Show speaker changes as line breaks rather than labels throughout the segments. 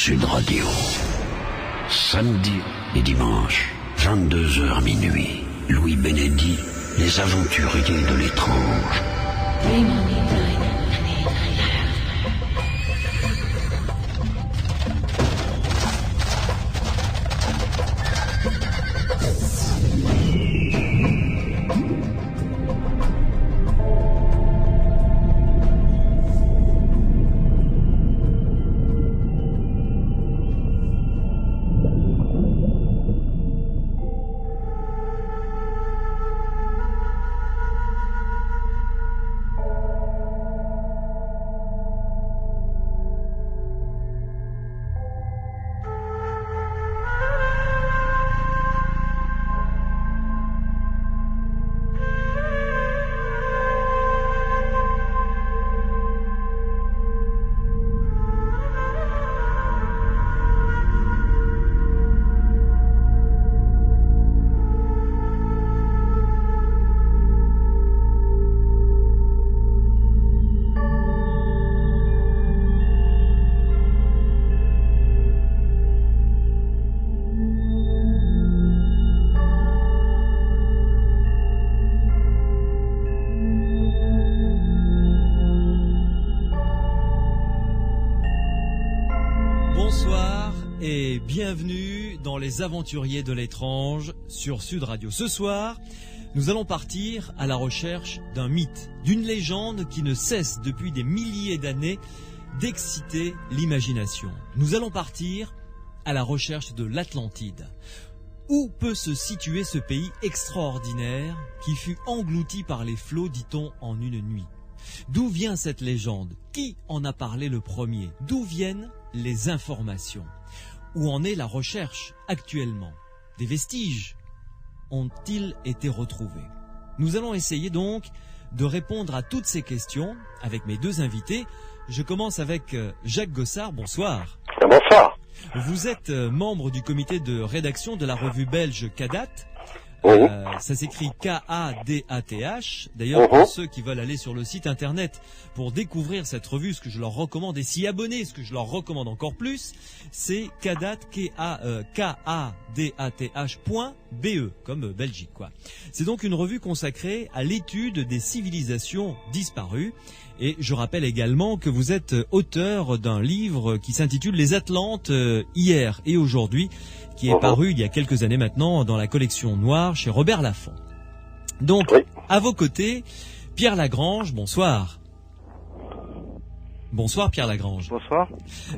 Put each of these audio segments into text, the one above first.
Sud Radio. Samedi et dimanche, 22h minuit. Louis Bénédy, les aventuriers de l'étrange.
Bonsoir et bienvenue dans les aventuriers de l'étrange sur Sud Radio. Ce soir, nous allons partir à la recherche d'un mythe, d'une légende qui ne cesse depuis des milliers d'années d'exciter l'imagination. Nous allons partir à la recherche de l'Atlantide. Où peut se situer ce pays extraordinaire qui fut englouti par les flots, dit-on, en une nuit? D'où vient cette légende? Qui en a parlé le premier? D'où viennent les informations? Où en est la recherche actuellement? Des vestiges ont-ils été retrouvés? Nous allons essayer donc de répondre à toutes ces questions avec mes deux invités. Je commence avec Jacques Gossard. Bonsoir.
Bonsoir.
Vous êtes membre du comité de rédaction de la revue belge Kadat. Ça s'écrit K-A-D-A-T-H. D'ailleurs, pour ceux qui veulent aller sur le site internet pour découvrir cette revue, ce que je leur recommande, et s'y abonner, ce que je leur recommande encore plus, c'est Kadat, K-A-D-A-T-H.be, comme Belgique, quoi. C'est donc une revue consacrée à l'étude des civilisations disparues. Et je rappelle également que vous êtes auteur d'un livre qui s'intitule Les Atlantes hier et aujourd'hui, qui est paru il y a quelques années maintenant dans la collection Noire chez Robert Laffont. Donc, à vos côtés, Pierre Lagrange, bonsoir. Bonsoir Pierre Lagrange.
Bonsoir.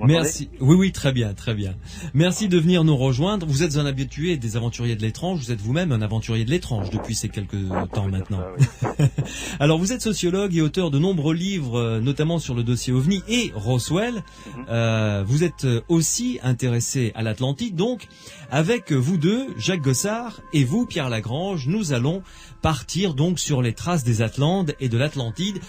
Merci. Oui, très bien, très bien. Merci de venir nous rejoindre. Vous êtes un habitué des aventuriers de l'étrange. Vous êtes vous-même un aventurier de l'étrange depuis ces quelques temps maintenant. Ça, oui. Alors, vous êtes sociologue et auteur de nombreux livres, notamment sur le dossier OVNI et Roswell. Vous êtes aussi intéressé à l'Atlantide. Donc, avec vous deux, Jacques Gossard et vous, Pierre Lagrange, nous allons partir donc sur les traces des Atlantes et de l'Atlantide,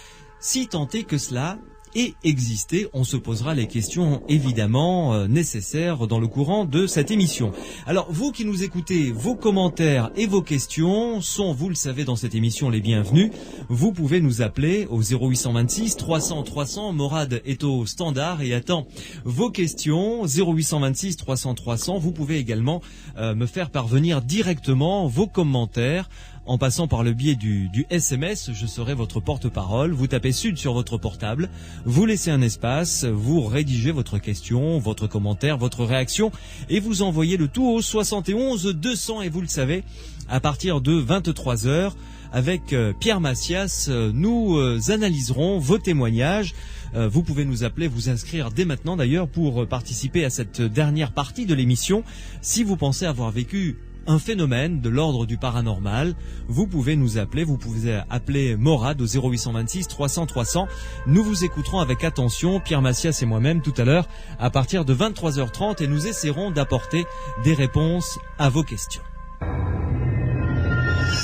si tant est que cela et exister. On se posera les questions évidemment nécessaires dans le courant de cette émission. Alors vous qui nous écoutez, vos commentaires et vos questions sont, vous le savez, dans cette émission les bienvenus. Vous pouvez nous appeler au 0826 300 300. Morad est au standard et attend vos questions. 0826 300 300. Vous pouvez également me faire parvenir directement vos commentaires en passant par le biais du SMS. Je serai votre porte-parole. Vous tapez Sud sur votre portable, vous laissez un espace, vous rédigez votre question, votre commentaire, votre réaction et vous envoyez le tout au 71 200. Et vous le savez, à partir de 23h, avec Pierre Massias, nous analyserons vos témoignages. Vous pouvez nous appeler, vous inscrire dès maintenant d'ailleurs pour participer à cette dernière partie de l'émission. Si vous pensez avoir vécu un phénomène de l'ordre du paranormal, vous pouvez nous appeler, vous pouvez appeler Morad au 0826 300 300. Nous vous écouterons avec attention, Pierre Massias et moi-même, tout à l'heure, à partir de 23h30 et nous essaierons d'apporter des réponses à vos questions.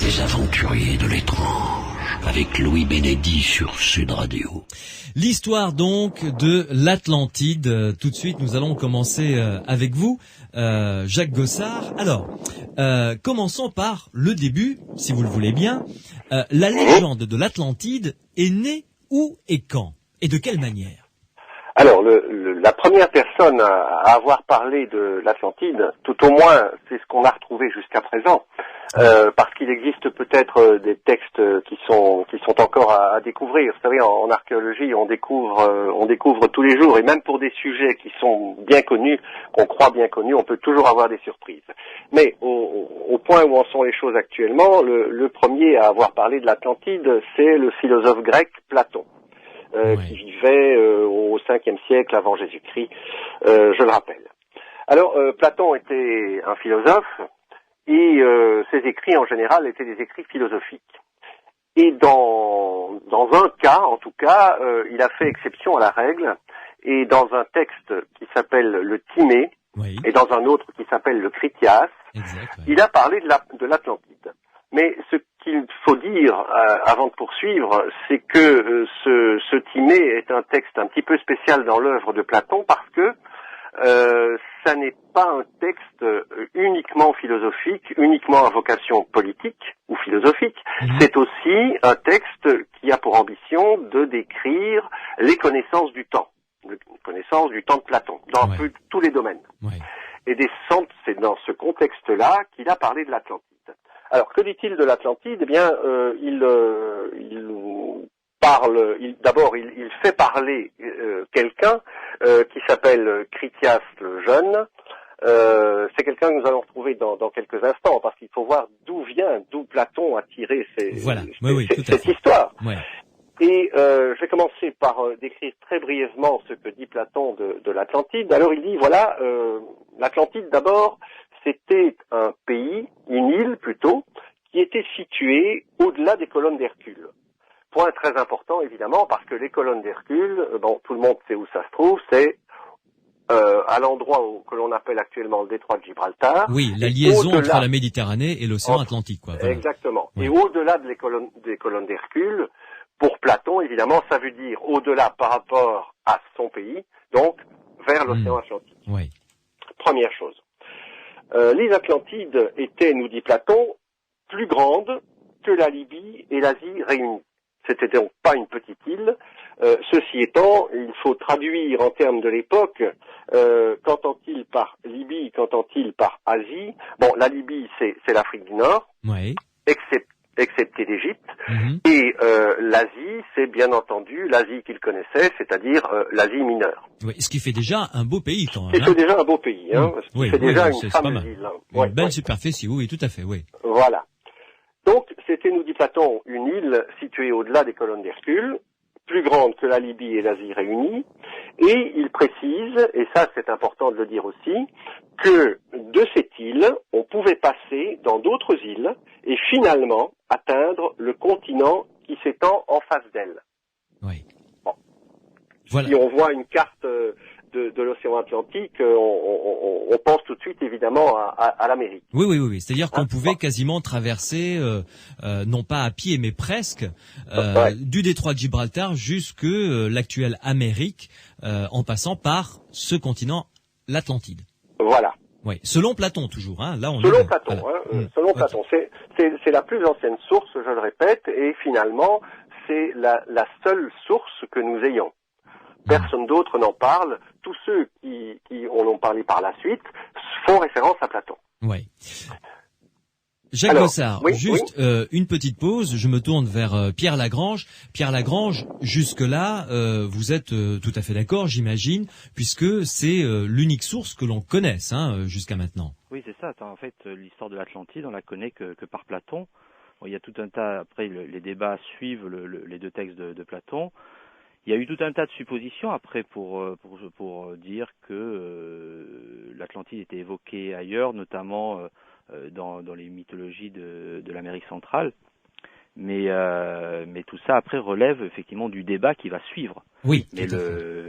Les aventuriers de l'étrange, avec Louis Bénédy sur Sud Radio.
L'histoire donc de l'Atlantide. Tout de suite, nous allons commencer avec vous, Jacques Gossard. Alors, commençons par le début, si vous le voulez bien. La légende de l'Atlantide est née où et quand? Et de quelle manière?
Alors, la première personne à avoir parlé de l'Atlantide, tout au moins c'est ce qu'on a retrouvé jusqu'à présent, parce qu'il existe peut-être des textes qui sont encore à découvrir. Vous savez, en archéologie, on découvre tous les jours, et même pour des sujets qui sont bien connus, qu'on croit bien connus, on peut toujours avoir des surprises. Mais au point où en sont les choses actuellement, le premier à avoir parlé de l'Atlantide, c'est le philosophe grec Platon. Qui vivait au 5e siècle avant Jésus-Christ, je le rappelle. Alors, Platon était un philosophe, et ses écrits en général étaient des écrits philosophiques. Et dans un cas, en tout cas, il a fait exception à la règle, et dans un texte qui s'appelle le Timée, et dans un autre qui s'appelle le Critias, il a parlé de l'Atlantide. Mais ce qu'il faut dire avant de poursuivre, c'est que ce Timée est un texte un petit peu spécial dans l'œuvre de Platon parce que ça n'est pas un texte uniquement philosophique, uniquement à vocation politique ou philosophique. C'est aussi un texte qui a pour ambition de décrire les connaissances du temps, les connaissances du temps de Platon, dans un peu tous les domaines. Et c'est dans ce contexte-là qu'il a parlé de l'Atlantide. Alors, que dit-il de l'Atlantide? Eh bien, il fait parler quelqu'un qui s'appelle Critias le Jeune. C'est quelqu'un que nous allons retrouver dans quelques instants, parce qu'il faut voir d'où Platon a tiré cette histoire. Et je vais commencer par décrire très brièvement ce que dit Platon de l'Atlantide. Alors, il dit, voilà, l'Atlantide, d'abord, c'était un pays, une île plutôt, qui était située au-delà des colonnes d'Hercule. Point très important, évidemment, parce que les colonnes d'Hercule, tout le monde sait où ça se trouve, c'est à l'endroit que l'on appelle actuellement le détroit de Gibraltar.
Oui, la liaison entre la Méditerranée et l'océan Atlantique, quoi. Voilà.
Exactement. Ouais. Et au-delà des colonnes d'Hercule, pour Platon, évidemment, ça veut dire au-delà par rapport à son pays, donc vers l'océan Atlantique.
Oui.
Première chose. Les Atlantides étaient, nous dit Platon, plus grandes que la Libye et l'Asie réunies. C'était donc pas une petite île. Ceci étant, il faut traduire en termes de l'époque, qu'entend-il par Libye, qu'entend-il par Asie? Bon, la Libye, c'est l'Afrique du Nord, excepté l'Égypte, et l'Asie, c'est bien entendu l'Asie qu'il connaissait, c'est-à-dire l'Asie mineure.
Oui, ce qui fait déjà un beau pays quand même.
Ce qui fait déjà un beau pays, ce qui fait déjà une fameuse île.
Une belle superficie, oui, tout à fait, oui.
Voilà. Donc, c'était, nous dit Platon, une île située au-delà des colonnes d'Hercule, plus grande que la Libye et l'Asie réunies, et il précise, et ça c'est important de le dire aussi, que de cette île, on pouvait passer dans d'autres îles et finalement atteindre le continent qui s'étend en face d'elle.
Oui.
Bon.
Voilà.
Si on voit une carte de l'océan Atlantique, on pense tout de suite évidemment à l'Amérique.
Oui. C'est-à-dire qu'on pouvait quasiment traverser, non pas à pied, mais presque, du détroit de Gibraltar jusque l'actuelle Amérique, en passant par ce continent, l'Atlantide.
Voilà.
Oui, selon Platon toujours. Hein. Là,
selon Platon. Voilà. Selon Platon, c'est la plus ancienne source, je le répète, et finalement, c'est la seule source que nous ayons. Personne d'autre n'en parle. Tous ceux qui en ont parlé par la suite font référence à Platon.
Oui. Jacques Gossard, une petite pause. Je me tourne vers Pierre Lagrange. Pierre Lagrange, jusque-là, vous êtes tout à fait d'accord, j'imagine, puisque c'est l'unique source que l'on connaisse jusqu'à maintenant.
Oui, c'est ça. En fait, l'histoire de l'Atlantide, on la connaît que par Platon. Bon, il y a tout un tas, après les débats suivent les deux textes de Platon. Il y a eu tout un tas de suppositions après pour dire que l'Atlantide était évoquée ailleurs, notamment dans les mythologies de l'Amérique centrale. Mais tout ça après relève effectivement du débat qui va suivre.
Oui.
Mais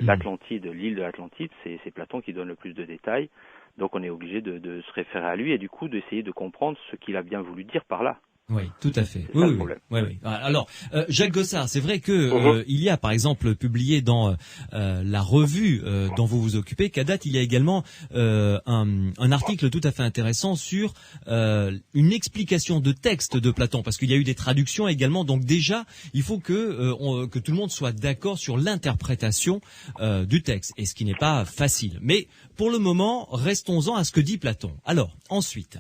l'Atlantide, l'île de l'Atlantide, c'est Platon qui donne le plus de détails. Donc on est obligé de se référer à lui et du coup d'essayer de comprendre ce qu'il a bien voulu dire par là.
Oui, tout à fait. Oui. Alors, Jacques Gossard, c'est vrai que il y a, par exemple, publié dans la revue dont vous vous occupez, qu'à date, il y a également un article tout à fait intéressant sur une explication de texte de Platon, parce qu'il y a eu des traductions également. Donc déjà, il faut que tout le monde soit d'accord sur l'interprétation du texte, et ce qui n'est pas facile. Mais pour le moment, restons-en à ce que dit Platon. Alors, ensuite,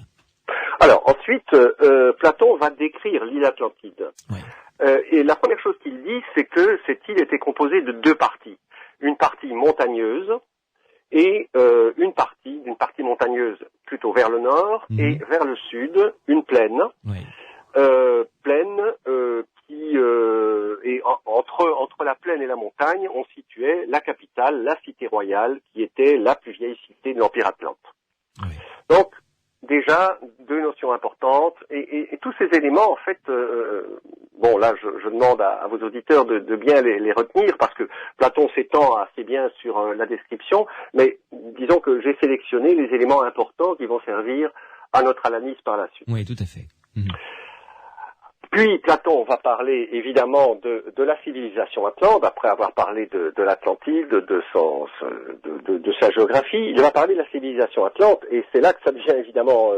Platon va décrire l'île Atlantide.
oui.
Et la première chose qu'il dit, c'est que cette île était composée de deux parties. Une partie montagneuse et une partie montagneuse plutôt vers le nord et vers le sud, une plaine.
Oui.
Qui et entre la plaine et la montagne, on situait la capitale, la cité royale, qui était la plus vieille cité de l'Empire Atlante.
Oui.
Donc, déjà, deux notions importantes, et tous ces éléments, en fait, bon, là, je demande à vos auditeurs de bien les retenir, parce que Platon s'étend assez bien sur la description, mais disons que j'ai sélectionné les éléments importants qui vont servir à notre analyse par la suite.
Oui, tout à fait.
Puis Platon va parler évidemment de la civilisation atlante, après avoir parlé de l'Atlantide, de sa géographie. Il va parler de la civilisation atlante, et c'est là que ça devient évidemment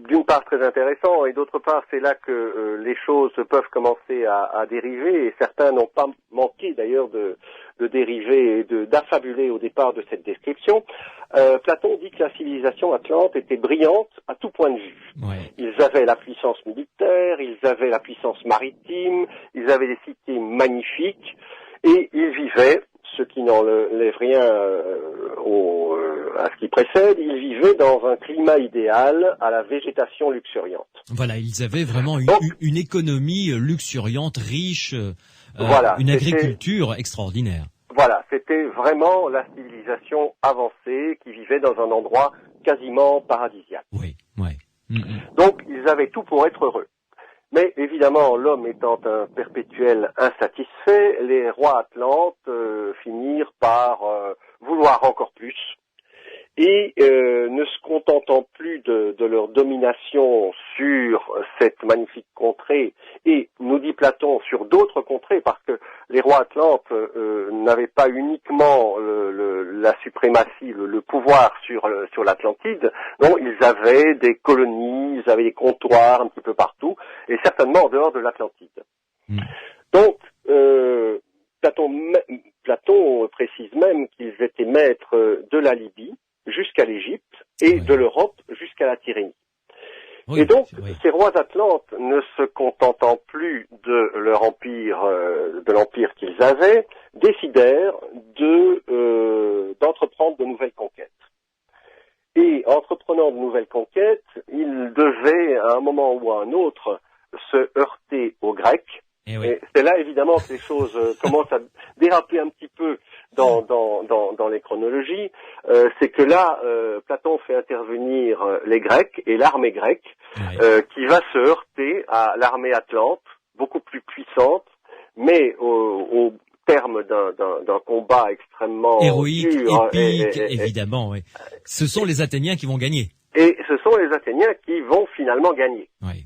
d'une part très intéressant, et d'autre part c'est là que les choses peuvent commencer à dériver, et certains n'ont pas manqué d'ailleurs de dériver et d'affabuler au départ de cette description. Platon dit que la civilisation atlante était brillante à tout point de vue.
Ouais.
Ils avaient la puissance militaire, ils avaient la puissance maritime, ils avaient des cités magnifiques, et ils vivaient, ce qui n'enlève rien à ce qui précède, ils vivaient dans un climat idéal à la végétation luxuriante.
Voilà, ils avaient vraiment une économie luxuriante, riche,
voilà,
une agriculture extraordinaire.
Voilà, c'était vraiment la civilisation avancée qui vivait dans un endroit quasiment paradisiaque.
Oui, oui.
Donc, ils avaient tout pour être heureux. Mais évidemment, l'homme étant un perpétuel insatisfait, les rois atlantes finirent par vouloir encore plus. Et ne se contentant plus de leur domination sur cette magnifique contrée, et nous dit Platon sur d'autres contrées, parce que les rois atlantes n'avaient pas uniquement la suprématie, le pouvoir sur l'Atlantide, non, ils avaient des colonies, ils avaient des comptoirs un petit peu partout, et certainement en dehors de l'Atlantide. Donc, Platon précise même qu'ils étaient maîtres de la Libye jusqu'à l'Égypte et de l'Europe jusqu'à la Tyrrhénie.
Oui,
et donc,
oui.
ces rois atlantes, ne se contentant plus de leur empire, de l'empire qu'ils avaient, décidèrent d'entreprendre de nouvelles conquêtes. Et entreprenant de nouvelles conquêtes, ils devaient, à un moment ou à un autre, se heurter aux Grecs. Et c'est là, évidemment, que les choses commencent à déraper un petit peu dans les chronologies. C'est que là, Platon fait intervenir les Grecs et l'armée grecque, qui va se heurter à l'armée atlante, beaucoup plus puissante, mais au terme d'un combat extrêmement
héroïque,
dur,
épique, évidemment. Oui. Ce sont les Athéniens qui vont gagner.
Et ce sont les Athéniens qui vont finalement gagner.
Oui.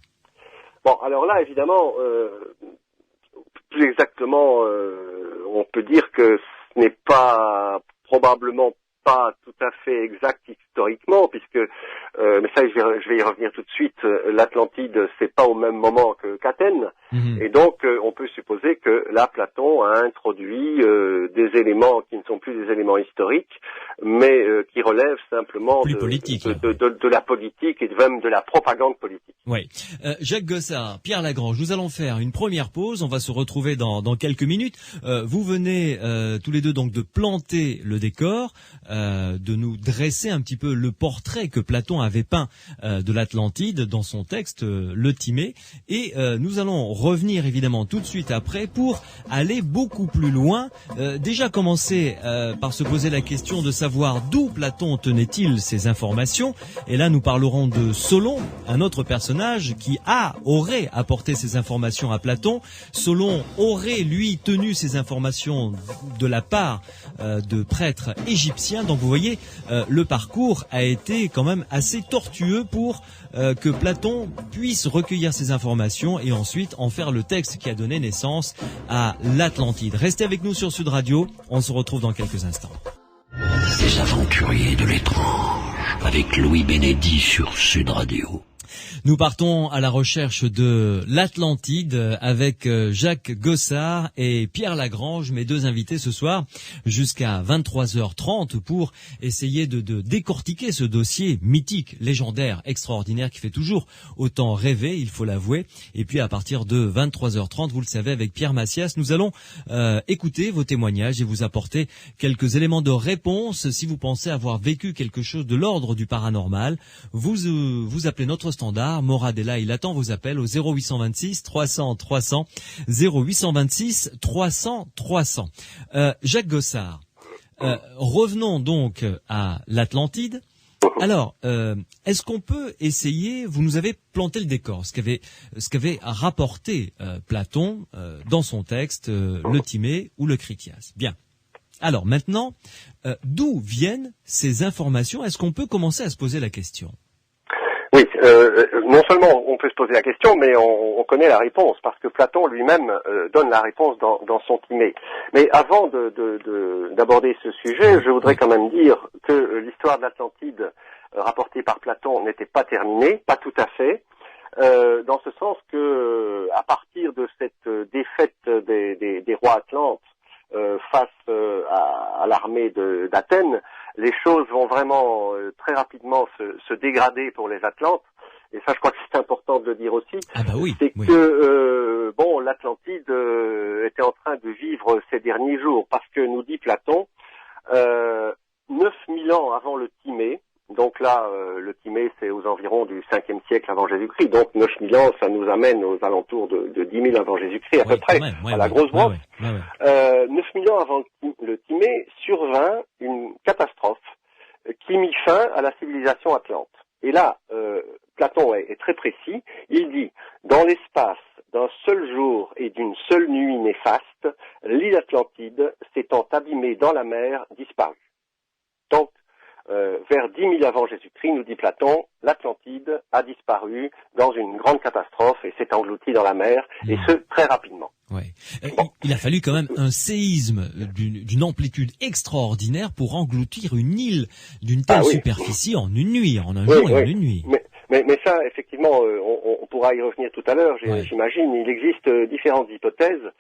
Bon, alors là, évidemment, plus exactement, on peut dire que ce n'est probablement pas tout à fait exact historiquement, puisque, mais ça je vais y revenir tout de suite, l'Atlantide c'est pas au même moment qu'Athènes, et donc on peut supposer que là Platon a introduit des éléments qui ne sont plus des éléments historiques, mais qui relèvent simplement de la politique et même de la propagande politique.
Oui. Jacques Gossard, Pierre Lagrange, nous allons faire une première pause, on va se retrouver dans quelques minutes. Vous venez tous les deux donc de planter le décor, de nous dresser un petit peu le portrait que Platon avait peint de l'Atlantide dans son texte Le Timée, et nous allons revenir évidemment tout de suite après pour aller beaucoup plus loin. Déjà commencer par se poser la question de savoir savoir d'où Platon tenait-il ces informations. Et là, nous parlerons de Solon, un autre personnage qui aurait apporté ces informations à Platon. Solon aurait, lui, tenu ces informations de la part de prêtres égyptiens. Donc vous voyez, le parcours a été quand même assez tortueux pour que Platon puisse recueillir ces informations et ensuite en faire le texte qui a donné naissance à l'Atlantide. Restez avec nous sur Sud Radio, on se retrouve dans quelques instants.
Les aventuriers de l'étrange, avec Louis Bénédy sur Sud Radio.
Nous partons à la recherche de l'Atlantide avec Jacques Gossard et Pierre Lagrange, mes deux invités ce soir, jusqu'à 23h30 pour essayer de décortiquer ce dossier mythique, légendaire, extraordinaire qui fait toujours autant rêver, il faut l'avouer. Et puis à partir de 23h30, vous le savez, avec Pierre Massias, nous allons écouter vos témoignages et vous apporter quelques éléments de réponse. Si vous pensez avoir vécu quelque chose de l'ordre du paranormal, vous appelez notre standard. Morad est là, il attend vos appels au 0826 300 300, 0826 300 300. Jacques Gossard, revenons donc à l'Atlantide. Alors, est-ce qu'on peut essayer, vous nous avez planté le décor, ce qu'avait rapporté Platon dans son texte, le Timée ou le Critias. Bien. Alors maintenant, d'où viennent ces informations? Est-ce qu'on peut commencer à se poser la question?
Oui, non seulement on peut se poser la question, mais on connaît la réponse, parce que Platon lui-même donne la réponse dans son Timée. Mais avant d'aborder ce sujet, je voudrais quand même dire que l'histoire de l'Atlantide rapportée par Platon n'était pas terminée, pas tout à fait, dans ce sens que à partir de cette défaite des rois atlantes face à l'armée d'Athènes, les choses vont vraiment très rapidement se dégrader pour les Atlantes. Et ça, je crois que c'est important de le dire aussi.
Ah bah oui,
c'est que l'Atlantide était en train de vivre ces derniers jours, parce que nous dit Platon, 9000 ans avant le Timée. Donc là, le Timée, c'est aux environs du 5e siècle avant Jésus-Christ. Donc 9000 ans, ça nous amène aux alentours de 10 000 avant Jésus-Christ, à peu près, à la grosse brosse. 9000 ans avant le Timée, survint une catastrophe qui mit fin à la civilisation atlante. Et là, Platon est très précis. Il dit, dans l'espace d'un seul jour et d'une seule nuit néfaste, l'île Atlantide, s'étant abîmée dans la mer, disparut. Donc, vers 10 000 avant Jésus-Christ, nous dit Platon, l'Atlantide a disparu dans une grande catastrophe et s'est engloutie dans la mer, et ce, très rapidement.
Ouais. Il a fallu quand même un séisme d'une amplitude extraordinaire pour engloutir une île d'une telle superficie en une nuit, en un jour et en une nuit.
Mais ça, effectivement, on pourra y revenir tout à l'heure, j'imagine. Il existe différentes hypothèses,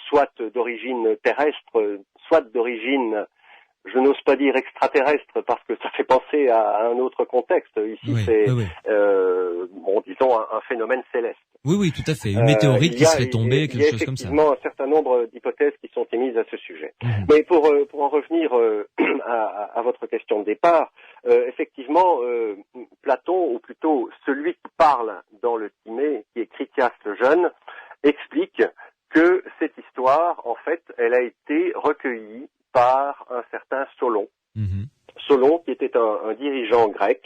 soit d'origine terrestre, soit d'origine, je n'ose pas dire extraterrestre, parce que ça fait penser à un autre contexte. Ici, disons un phénomène céleste.
Oui, tout à fait. Une météorite qui serait tombée, quelque chose comme ça.
Il y a effectivement un certain nombre d'hypothèses qui sont émises à ce sujet. Mais pour en revenir à votre question de départ, effectivement, Platon, ou plutôt celui qui parle dans le Timée, qui est Critias le Jeune, explique que cette histoire, en fait, elle a été recueillie par un certain Solon. Solon, qui était un dirigeant grec,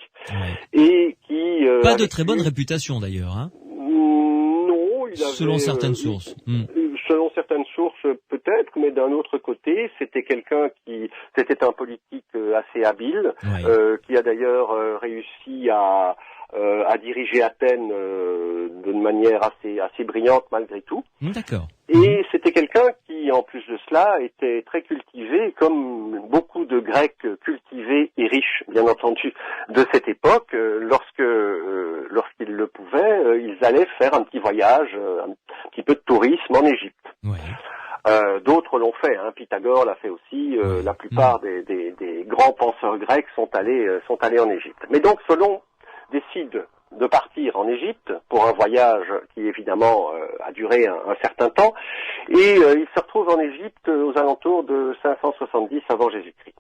et qui...
pas de très bonne réputation d'ailleurs, hein?
Non, il avait...
Selon certaines sources.
Selon certaines sources, peut-être, mais d'un autre côté, c'était c'était un politique assez habile, qui a d'ailleurs réussi à diriger Athènes d'une manière assez brillante malgré tout.
D'accord.
Et c'était quelqu'un qui, en plus de cela, était très cultivé, comme beaucoup de Grecs cultivés et riches, bien entendu, de cette époque. Lorsqu'ils le pouvaient, ils allaient faire un petit voyage, un petit peu de tourisme en Égypte. D'autres l'ont fait, hein. Pythagore l'a fait aussi. La plupart des grands penseurs grecs sont allés en Égypte. Mais donc, Solon décide de partir en Égypte pour un voyage qui évidemment a duré un certain temps, et il se retrouve en Égypte aux alentours de 570 avant Jésus-Christ.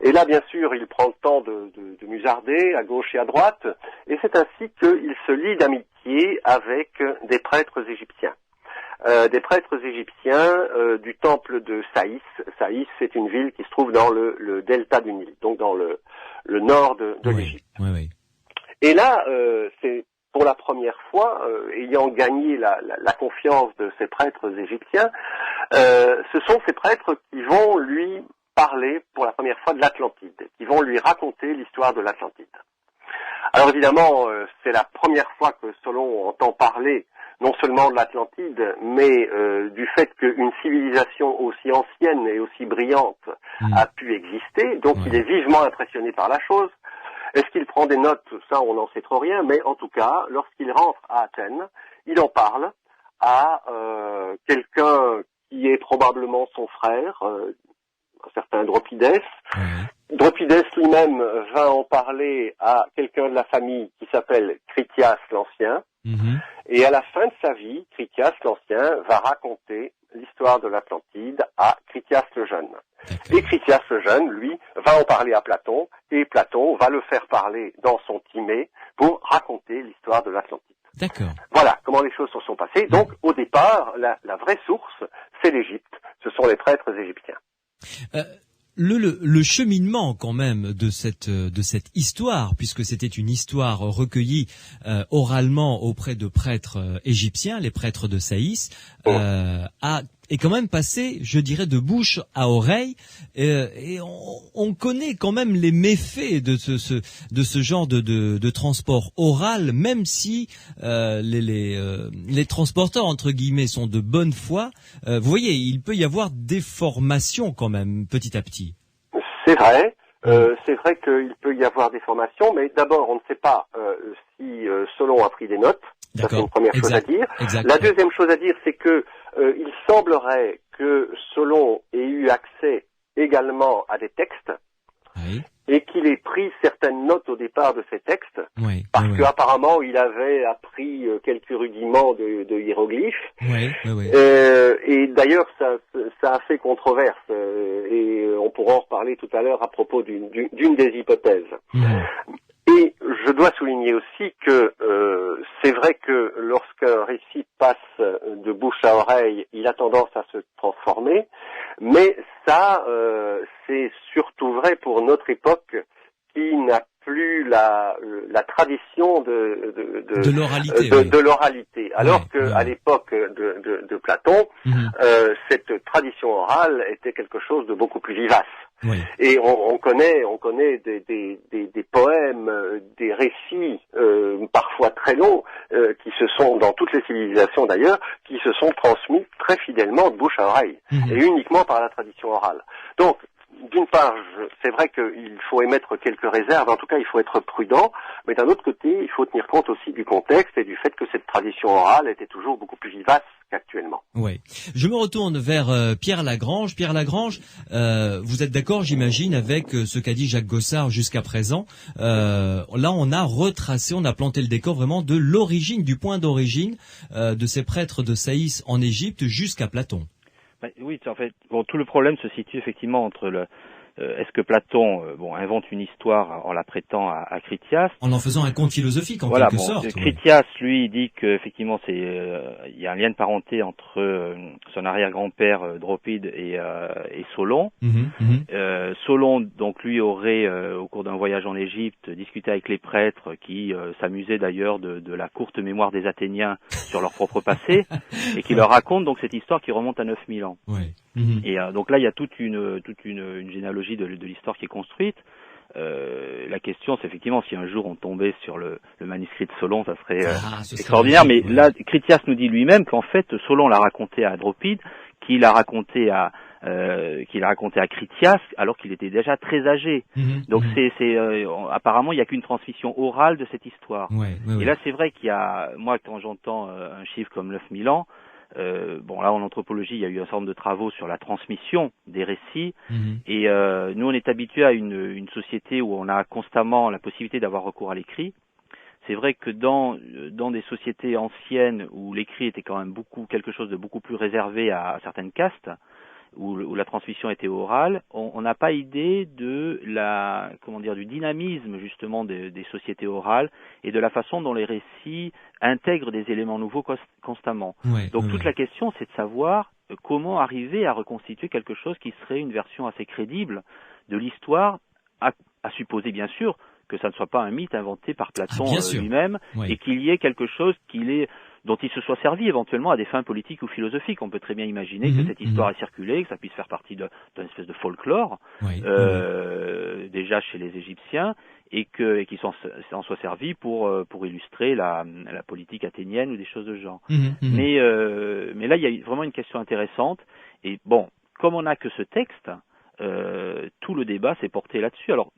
Et là, bien sûr, il prend le temps de musarder à gauche et à droite, et c'est ainsi qu'il se lie d'amitié avec des prêtres égyptiens. des prêtres égyptiens du temple de Saïs. Saïs, c'est une ville qui se trouve dans le delta du Nil, donc dans le nord de l'Égypte.
Oui.
Et là, c'est pour la première fois, ayant gagné la confiance de ces prêtres égyptiens, ce sont ces prêtres qui vont lui parler pour la première fois de l'Atlantide, qui vont lui raconter l'histoire de l'Atlantide. Alors évidemment, c'est la première fois que Solon entend parler non seulement de l'Atlantide, mais du fait qu'une civilisation aussi ancienne et aussi brillante a pu exister. Donc il est vivement impressionné par la chose. Est-ce qu'il prend des notes? Ça, on n'en sait trop rien, mais en tout cas, lorsqu'il rentre à Athènes, il en parle à quelqu'un qui est probablement son frère, un certain Dropides. Dropides lui-même va en parler à quelqu'un de la famille qui s'appelle Critias l'Ancien. Et à la fin de sa vie, Critias l'Ancien va raconter l'histoire de l'Atlantide à Critias le Jeune. Et Critias le Jeune, lui, va en parler à Platon, et Platon va le faire parler dans son Timée pour raconter l'histoire de l'Atlantide.
D'accord.
Voilà comment les choses se sont passées. Donc, au départ, la vraie source, c'est l'Égypte. Ce sont les prêtres égyptiens.
Le cheminement quand même de cette histoire, puisque c'était une histoire recueillie oralement auprès de prêtres égyptiens, les prêtres de Saïs, est quand même passé, je dirais, de bouche à oreille, et on connaît quand même les méfaits de ce genre de transport oral, même si les transporteurs entre guillemets sont de bonne foi. Vous voyez, il peut y avoir des formations quand même petit à petit.
C'est vrai. C'est vrai qu'il peut y avoir des formations, mais d'abord, on ne sait pas si Solon a pris des notes. Ça, c'est une première chose à dire. La deuxième chose à dire, c'est que il semblerait que Solon ait eu accès également à des textes et qu'il ait pris certaines notes au départ de ces textes, parce qu'apparemment il avait appris quelques rudiments de hiéroglyphes. Et d'ailleurs, ça a fait controverse, et on pourra en reparler tout à l'heure à propos d'une des hypothèses. Et je dois souligner aussi que c'est vrai que lorsqu'un récit passe de bouche à oreille, il a tendance à se transformer, mais ça, c'est surtout vrai pour notre époque qui n'a plus la tradition de l'oralité. Alors qu'à l'époque de Platon, cette tradition orale était quelque chose de beaucoup plus vivace. Et on connaît des poèmes, des récits parfois très longs qui se sont, dans toutes les civilisations d'ailleurs, qui se sont transmis très fidèlement de bouche à oreille et uniquement par la tradition orale. Donc, d'une part, c'est vrai qu'il faut émettre quelques réserves, en tout cas il faut être prudent, mais d'un autre côté, il faut tenir compte aussi du contexte et du fait que cette tradition orale était toujours beaucoup plus vivace qu'actuellement.
Oui. Je me retourne vers Pierre Lagrange. Pierre Lagrange, vous êtes d'accord, j'imagine, avec ce qu'a dit Jacques Gossard jusqu'à présent. Là, on a retracé, on a planté le décor vraiment de l'origine, du point d'origine de ces prêtres de Saïs en Égypte jusqu'à Platon.
Oui, en fait, tout le problème se situe effectivement entre est-ce que Platon invente une histoire en la prêtant à Critias,
en faisant un conte philosophique en quelque sorte.
Critias, lui, dit que effectivement il y a un lien de parenté entre son arrière-grand-père Dropide et Solon. Solon, donc lui, aurait au cours d'un voyage en Égypte discuté avec les prêtres qui s'amusaient d'ailleurs de la courte mémoire des Athéniens sur leur propre passé et qui leur raconte donc cette histoire qui remonte à 9000 ans. Et donc là, il y a toute une généalogie de l'histoire qui est construite. La question, c'est effectivement si un jour on tombait sur le manuscrit de Solon, ça serait extraordinaire. Mais là, Critias nous dit lui-même qu'en fait, Solon l'a raconté à Dropide, qu'il l'a raconté à Critias, alors qu'il était déjà très âgé. Donc apparemment, il n'y a qu'une transmission orale de cette histoire. Et là, c'est vrai qu'il y a, moi, quand j'entends un chiffre comme 9000 ans, là en anthropologie il y a eu un certain nombre de travaux sur la transmission des récits et nous on est habitué à une société où on a constamment la possibilité d'avoir recours à l'écrit. C'est vrai que dans des sociétés anciennes où l'écrit était quand même quelque chose de beaucoup plus réservé à certaines castes, où la transmission était orale, on n'a pas idée de du dynamisme justement des sociétés orales et de la façon dont les récits intègrent des éléments nouveaux constamment. Donc toute la question, c'est de savoir comment arriver à reconstituer quelque chose qui serait une version assez crédible de l'histoire, à supposer bien sûr que ça ne soit pas un mythe inventé par Platon lui-même, et qu'il y ait quelque chose dont il se soit servi éventuellement à des fins politiques ou philosophiques. On peut très bien imaginer que cette histoire ait circulé, que ça puisse faire partie d'une espèce de folklore, déjà chez les Égyptiens, et qu'ils s'en soient servis pour illustrer la politique athénienne ou des choses de ce genre. Mais là, il y a vraiment une question intéressante. Et bon, comme on n'a que ce texte, tout le débat s'est porté là-dessus. Alors,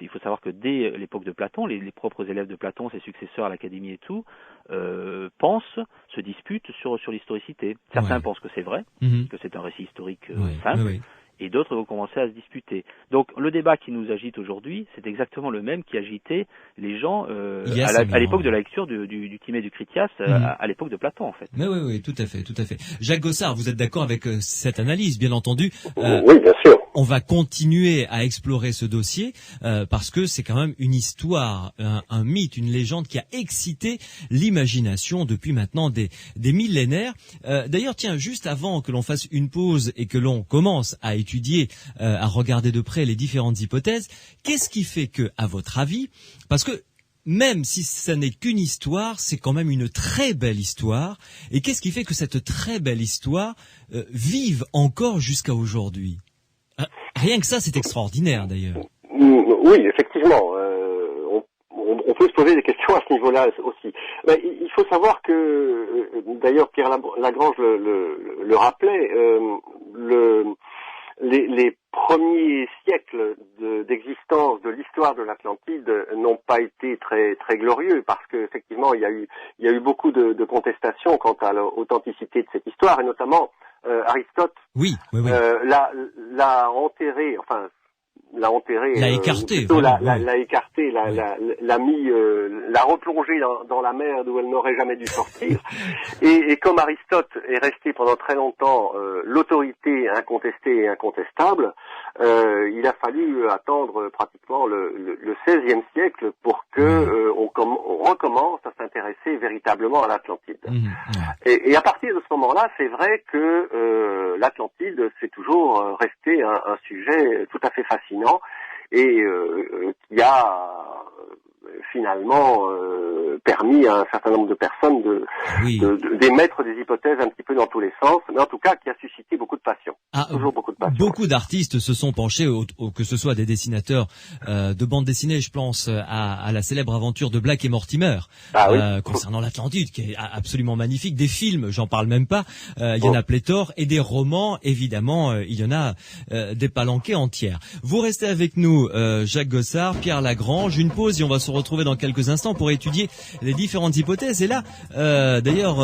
il faut savoir que dès l'époque de Platon, les propres élèves de Platon, ses successeurs à l'Académie et tout, se disputent sur l'historicité. Certains pensent que c'est vrai, que c'est un récit historique simple, et d'autres vont commencer à se disputer. Donc, le débat qui nous agite aujourd'hui, c'est exactement le même qui agitait les gens à l'époque de la lecture du Timée du Critias, à l'époque de Platon, en fait.
Mais oui, tout à fait. Jacques Gossard, vous êtes d'accord avec cette analyse, bien entendu.
Oui, bien sûr.
On va continuer à explorer ce dossier parce que c'est quand même une histoire, un mythe, une légende qui a excité l'imagination depuis maintenant des millénaires. D'ailleurs, tiens, juste avant que l'on fasse une pause et que l'on commence à étudier, à regarder de près les différentes hypothèses, qu'est-ce qui fait que, à votre avis, parce que même si ça n'est qu'une histoire, c'est quand même une très belle histoire, et qu'est-ce qui fait que cette très belle histoire vive encore jusqu'à aujourd'hui ? Rien que ça, c'est extraordinaire, d'ailleurs.
Oui, effectivement. On peut se poser des questions à ce niveau-là aussi. Mais il faut savoir que, d'ailleurs, Pierre Lagrange le rappelait, les premiers siècles d'existence de l'histoire de l'Atlantide n'ont pas été très très glorieux, parce que effectivement il y a eu beaucoup de contestations quant à l'authenticité de cette histoire, et notamment Aristote l'a enterré, l'a écarté, l'a replongé dans la mer d'où elle n'aurait jamais dû sortir. et comme Aristote est resté pendant très longtemps l'autorité incontestée et incontestable, il a fallu attendre pratiquement le XVIe siècle pour que on recommence à s'intéresser véritablement à l'Atlantide. Et à partir de ce moment-là, c'est vrai que l'Atlantide, c'est toujours resté un sujet tout à fait fascinant, et qui a finalement permis à un certain nombre de personnes d'émettre des hypothèses un petit peu dans tous les sens, mais en tout cas qui a suscité beaucoup de passion. Toujours beaucoup de passion.
Beaucoup d'artistes se sont penchés, que ce soit des dessinateurs de bande dessinée, je pense à la célèbre aventure de Black et Mortimer, concernant l'Atlantide, qui est absolument magnifique. Des films, j'en parle même pas, il y en a pléthore, et des romans, évidemment, il y en a des palanquées entières. Vous restez avec nous, Jacques Gossard, Pierre Lagrange, une pause et on va se retrouver dans quelques instants pour étudier les différentes hypothèses. Et là, d'ailleurs,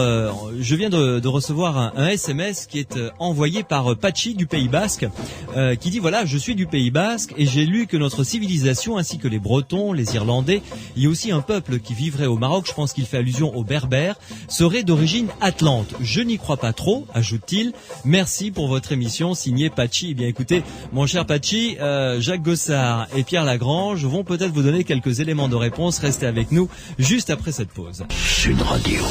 je viens de recevoir un SMS qui est envoyé par Pachi du Pays Basque, qui dit voilà, je suis du Pays Basque et j'ai lu que notre civilisation, ainsi que les Bretons, les Irlandais, il y a aussi un peuple qui vivrait au Maroc, je pense qu'il fait allusion aux Berbères, serait d'origine atlante. Je n'y crois pas trop, ajoute-t-il. Merci pour votre émission, signé Pachi. Eh bien écoutez, mon cher Pachi, Jacques Gossard et Pierre Lagrange vont peut-être vous donner quelques éléments de réponse. Restez avec nous juste après cette pause.
Sud Radio,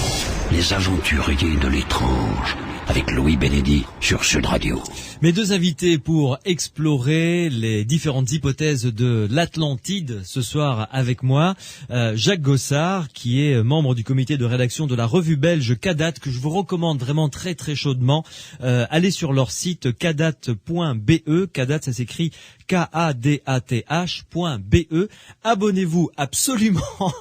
les aventuriers de l'étrange, avec Louis Bénédit sur Sud Radio.
Mes deux invités pour explorer les différentes hypothèses de l'Atlantide ce soir avec moi, Jacques Gossard, qui est membre du comité de rédaction de la revue belge Kadat, que je vous recommande vraiment très très chaudement. Allez sur leur site kadat.be, Kadat ça s'écrit KADATH.be. Abonnez-vous absolument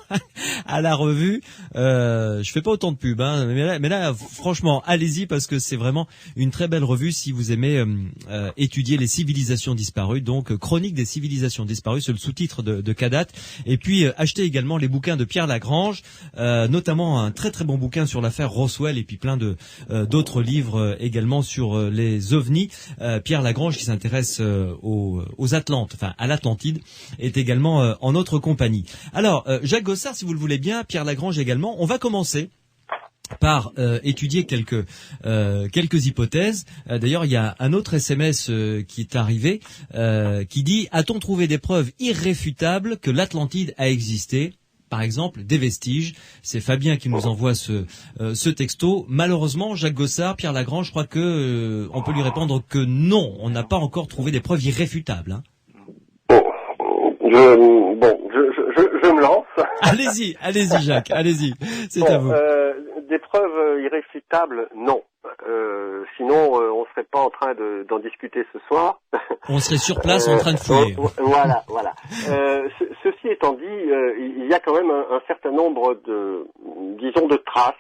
à la revue. Je fais pas autant de pub, hein, mais là franchement, allez-y parce que c'est vraiment une très belle revue si vous aimez étudier les civilisations disparues. Donc Chronique des civilisations disparues, c'est le sous-titre de Kadat. Et puis achetez également les bouquins de Pierre Lagrange, notamment un très très bon bouquin sur l'affaire Roswell et puis plein de d'autres livres également sur les ovnis. Pierre Lagrange qui s'intéresse aux Atlantes, enfin à l'Atlantide, est également en notre compagnie. Alors Jacques Gossard, si vous le voulez bien, Pierre Lagrange également, on va commencer par étudier quelques hypothèses. D'ailleurs, il y a un autre SMS qui est arrivé qui dit: a-t-on trouvé des preuves irréfutables que l'Atlantide a existé? Par exemple, des vestiges. C'est Fabien qui nous envoie ce texto. Malheureusement, Jacques Gossard, Pierre Lagrange, je crois que on peut lui répondre que non, on n'a pas encore trouvé des preuves irréfutables. Hein.
Je me lance.
Allez-y, Jacques, allez-y. C'est à vous.
Des preuves irréfutables, non. Sinon, on serait pas en train d'en discuter ce soir.
On serait sur place en train de fouiller.
Voilà. Ceci étant dit, il y a quand même un certain nombre de traces.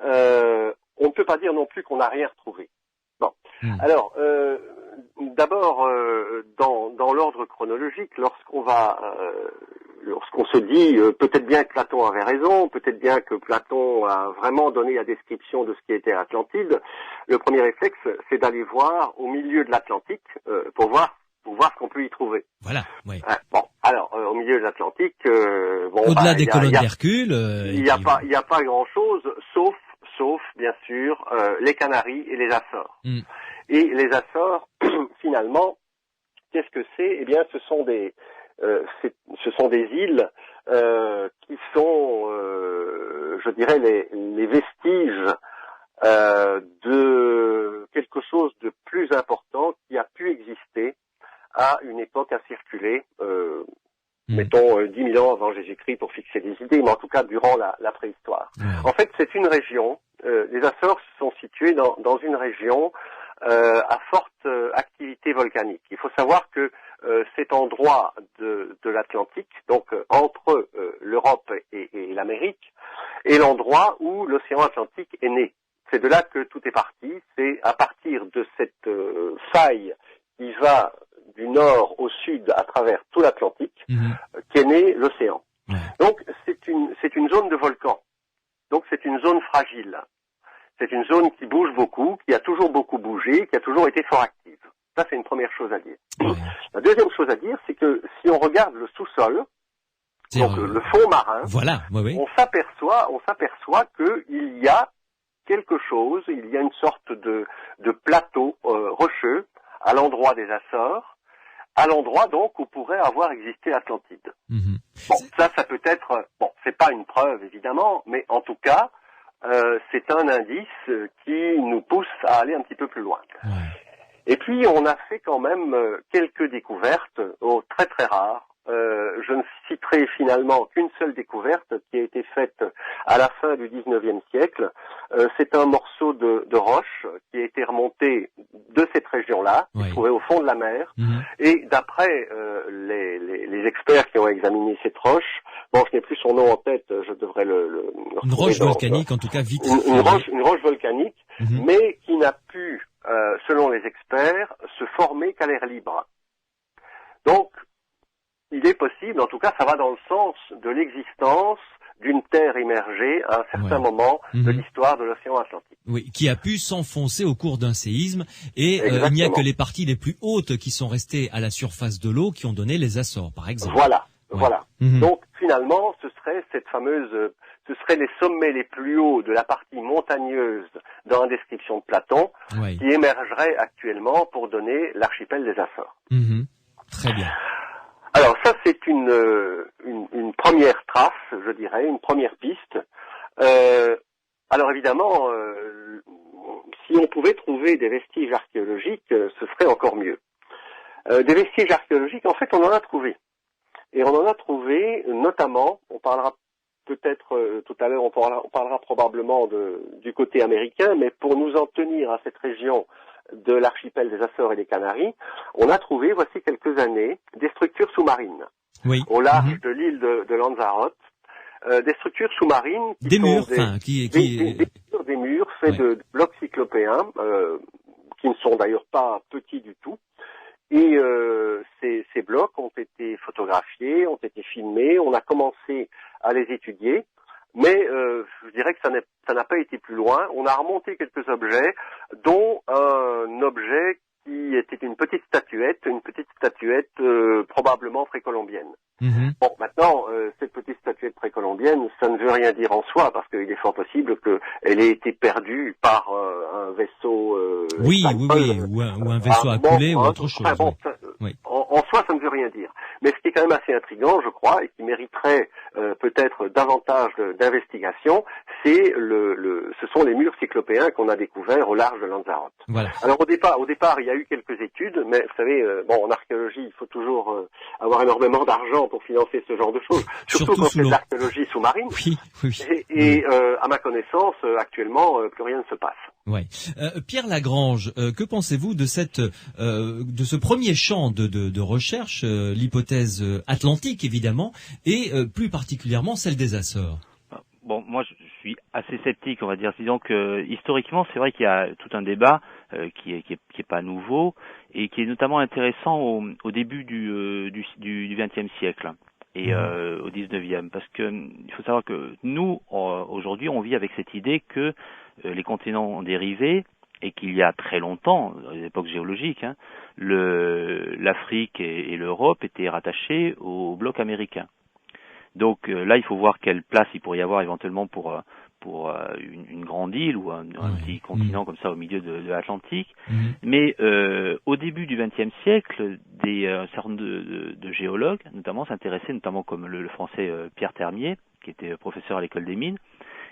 On ne peut pas dire non plus qu'on n'a rien retrouvé. Bon. Alors, d'abord, dans l'ordre chronologique, lorsqu'on se dit peut-être bien que Platon avait raison, peut-être bien que Platon a vraiment donné la description de ce qui était l'Atlantide, le premier réflexe, c'est d'aller voir au milieu de l'Atlantique pour voir ce qu'on peut y trouver.
Voilà, oui.
Bon, alors au milieu de l'Atlantique,
au-delà des colonnes d'Hercule,
il n'y a pas grand-chose, sauf bien sûr les Canaries et les Açores. Et les Açores, finalement, qu'est-ce que c'est? Eh bien, ce sont des îles qui sont, je dirais, les vestiges de quelque chose de plus important qui a pu exister à une époque incirculée, mettons 10 000 ans avant Jésus-Christ pour fixer des idées, mais en tout cas durant la préhistoire. En fait, c'est une région, les Açores sont situés dans une région à forte activité volcanique. Il faut savoir que cet endroit de l'Atlantique, donc entre l'Europe et l'Amérique, est l'endroit où l'océan Atlantique est né. C'est de là que tout est parti. C'est à partir de cette faille qui va du nord au sud à travers tout l'Atlantique qu'est né l'océan. Donc c'est une zone de volcan. Donc c'est une zone fragile. C'est une zone qui bouge beaucoup, qui a toujours beaucoup bougé, qui a toujours été fort active. Ça, c'est une première chose à dire. La deuxième chose à dire, c'est que si on regarde le sous-sol, donc le fond marin, on s'aperçoit qu'il y a quelque chose, il y a une sorte de plateau rocheux à l'endroit des Açores, à l'endroit donc où pourrait avoir existé l'Atlantide. Bon, ça peut être, c'est pas une preuve évidemment, mais en tout cas, c'est un indice qui nous pousse à aller un petit peu plus loin. Et puis, on a fait quand même quelques découvertes très très rares. Je ne citerai finalement qu'une seule découverte qui a été faite à la fin du 19e siècle. C'est un morceau de roche qui a été remonté de cette région-là, trouvé au fond de la mer. Et d'après les experts qui ont examiné cette roche, je n'ai plus son nom en tête, je devrais le
une roche volcanique, en tout cas vite.
Une roche volcanique, mais qui n'a pu, selon les experts, se former qu'à l'air libre. Donc, il est possible, en tout cas ça va dans le sens de l'existence d'une terre émergée à un certain moment de l'histoire de l'océan Atlantique.
Oui, qui a pu s'enfoncer au cours d'un séisme, et il n'y a que les parties les plus hautes qui sont restées à la surface de l'eau qui ont donné les Açores, par exemple.
Voilà. Donc finalement, ce serait les sommets les plus hauts de la partie montagneuse dans la description de Platon qui émergeraient actuellement pour donner l'archipel des Açores.
Très bien.
Alors ça, c'est une première trace, je dirais, une première piste. Alors évidemment, si on pouvait trouver des vestiges archéologiques, ce serait encore mieux. Des vestiges archéologiques, en fait, on en a trouvé. Et on en a trouvé notamment, on parlera peut-être tout à l'heure, on parlera probablement du côté américain, mais pour nous en tenir à cette région de l'archipel des Açores et des Canaries, on a trouvé, voici quelques années, des structures sous-marines au large de l'île de Lanzarote, des structures sous-marines
des murs
faits de blocs cyclopéens qui ne sont d'ailleurs pas petits du tout. Et ces blocs ont été photographiés, ont été filmés, on a commencé à les étudier, mais je dirais que ça n'a pas été plus loin. On a remonté quelques objets, dont un objet qui était une petite statuette probablement précolombienne. Bon, maintenant, cette petite statuette précolombienne, ça ne veut rien dire en soi, parce qu'il est fort possible qu'elle ait été perdue par un vaisseau...
ou un vaisseau à couler ou autre chose.
Enfin, bon, en soi, ça ne veut rien dire. Mais ce qui est quand même assez intriguant, je crois, et qui mériterait peut-être davantage d'investigation, ce sont les murs cyclopéens qu'on a découverts au large de Lanzarote. Voilà. Alors au départ, il y a eu quelques études, mais vous savez, en archéologie, il faut toujours avoir énormément d'argent pour financer ce genre de choses, surtout quand c'est de l'archéologie sous-marine. Et à ma connaissance, actuellement, plus rien ne se passe.
Ouais. Pierre Lagrange, que pensez-vous de ce premier champ de recherche, l'hypothèse atlantique évidemment, et plus particulièrement celle des Açores?
Bon, moi je suis assez sceptique, on va dire. Disons que historiquement, c'est vrai qu'il y a tout un débat qui est pas nouveau et qui est notamment intéressant au début du XXe siècle et au XIXe, parce que il faut savoir que nous aujourd'hui on vit avec cette idée que les continents ont dérivé et qu'il y a très longtemps, dans les époques géologiques, l'Afrique et l'Europe étaient rattachés au bloc américain. Donc là, il faut voir quelle place il pourrait y avoir éventuellement pour une grande île ou un petit continent comme ça au milieu de l'Atlantique. Mais au début du XXe siècle, un certain nombre de géologues, notamment, s'intéressaient, notamment comme le français Pierre Termier, qui était professeur à l'école des mines.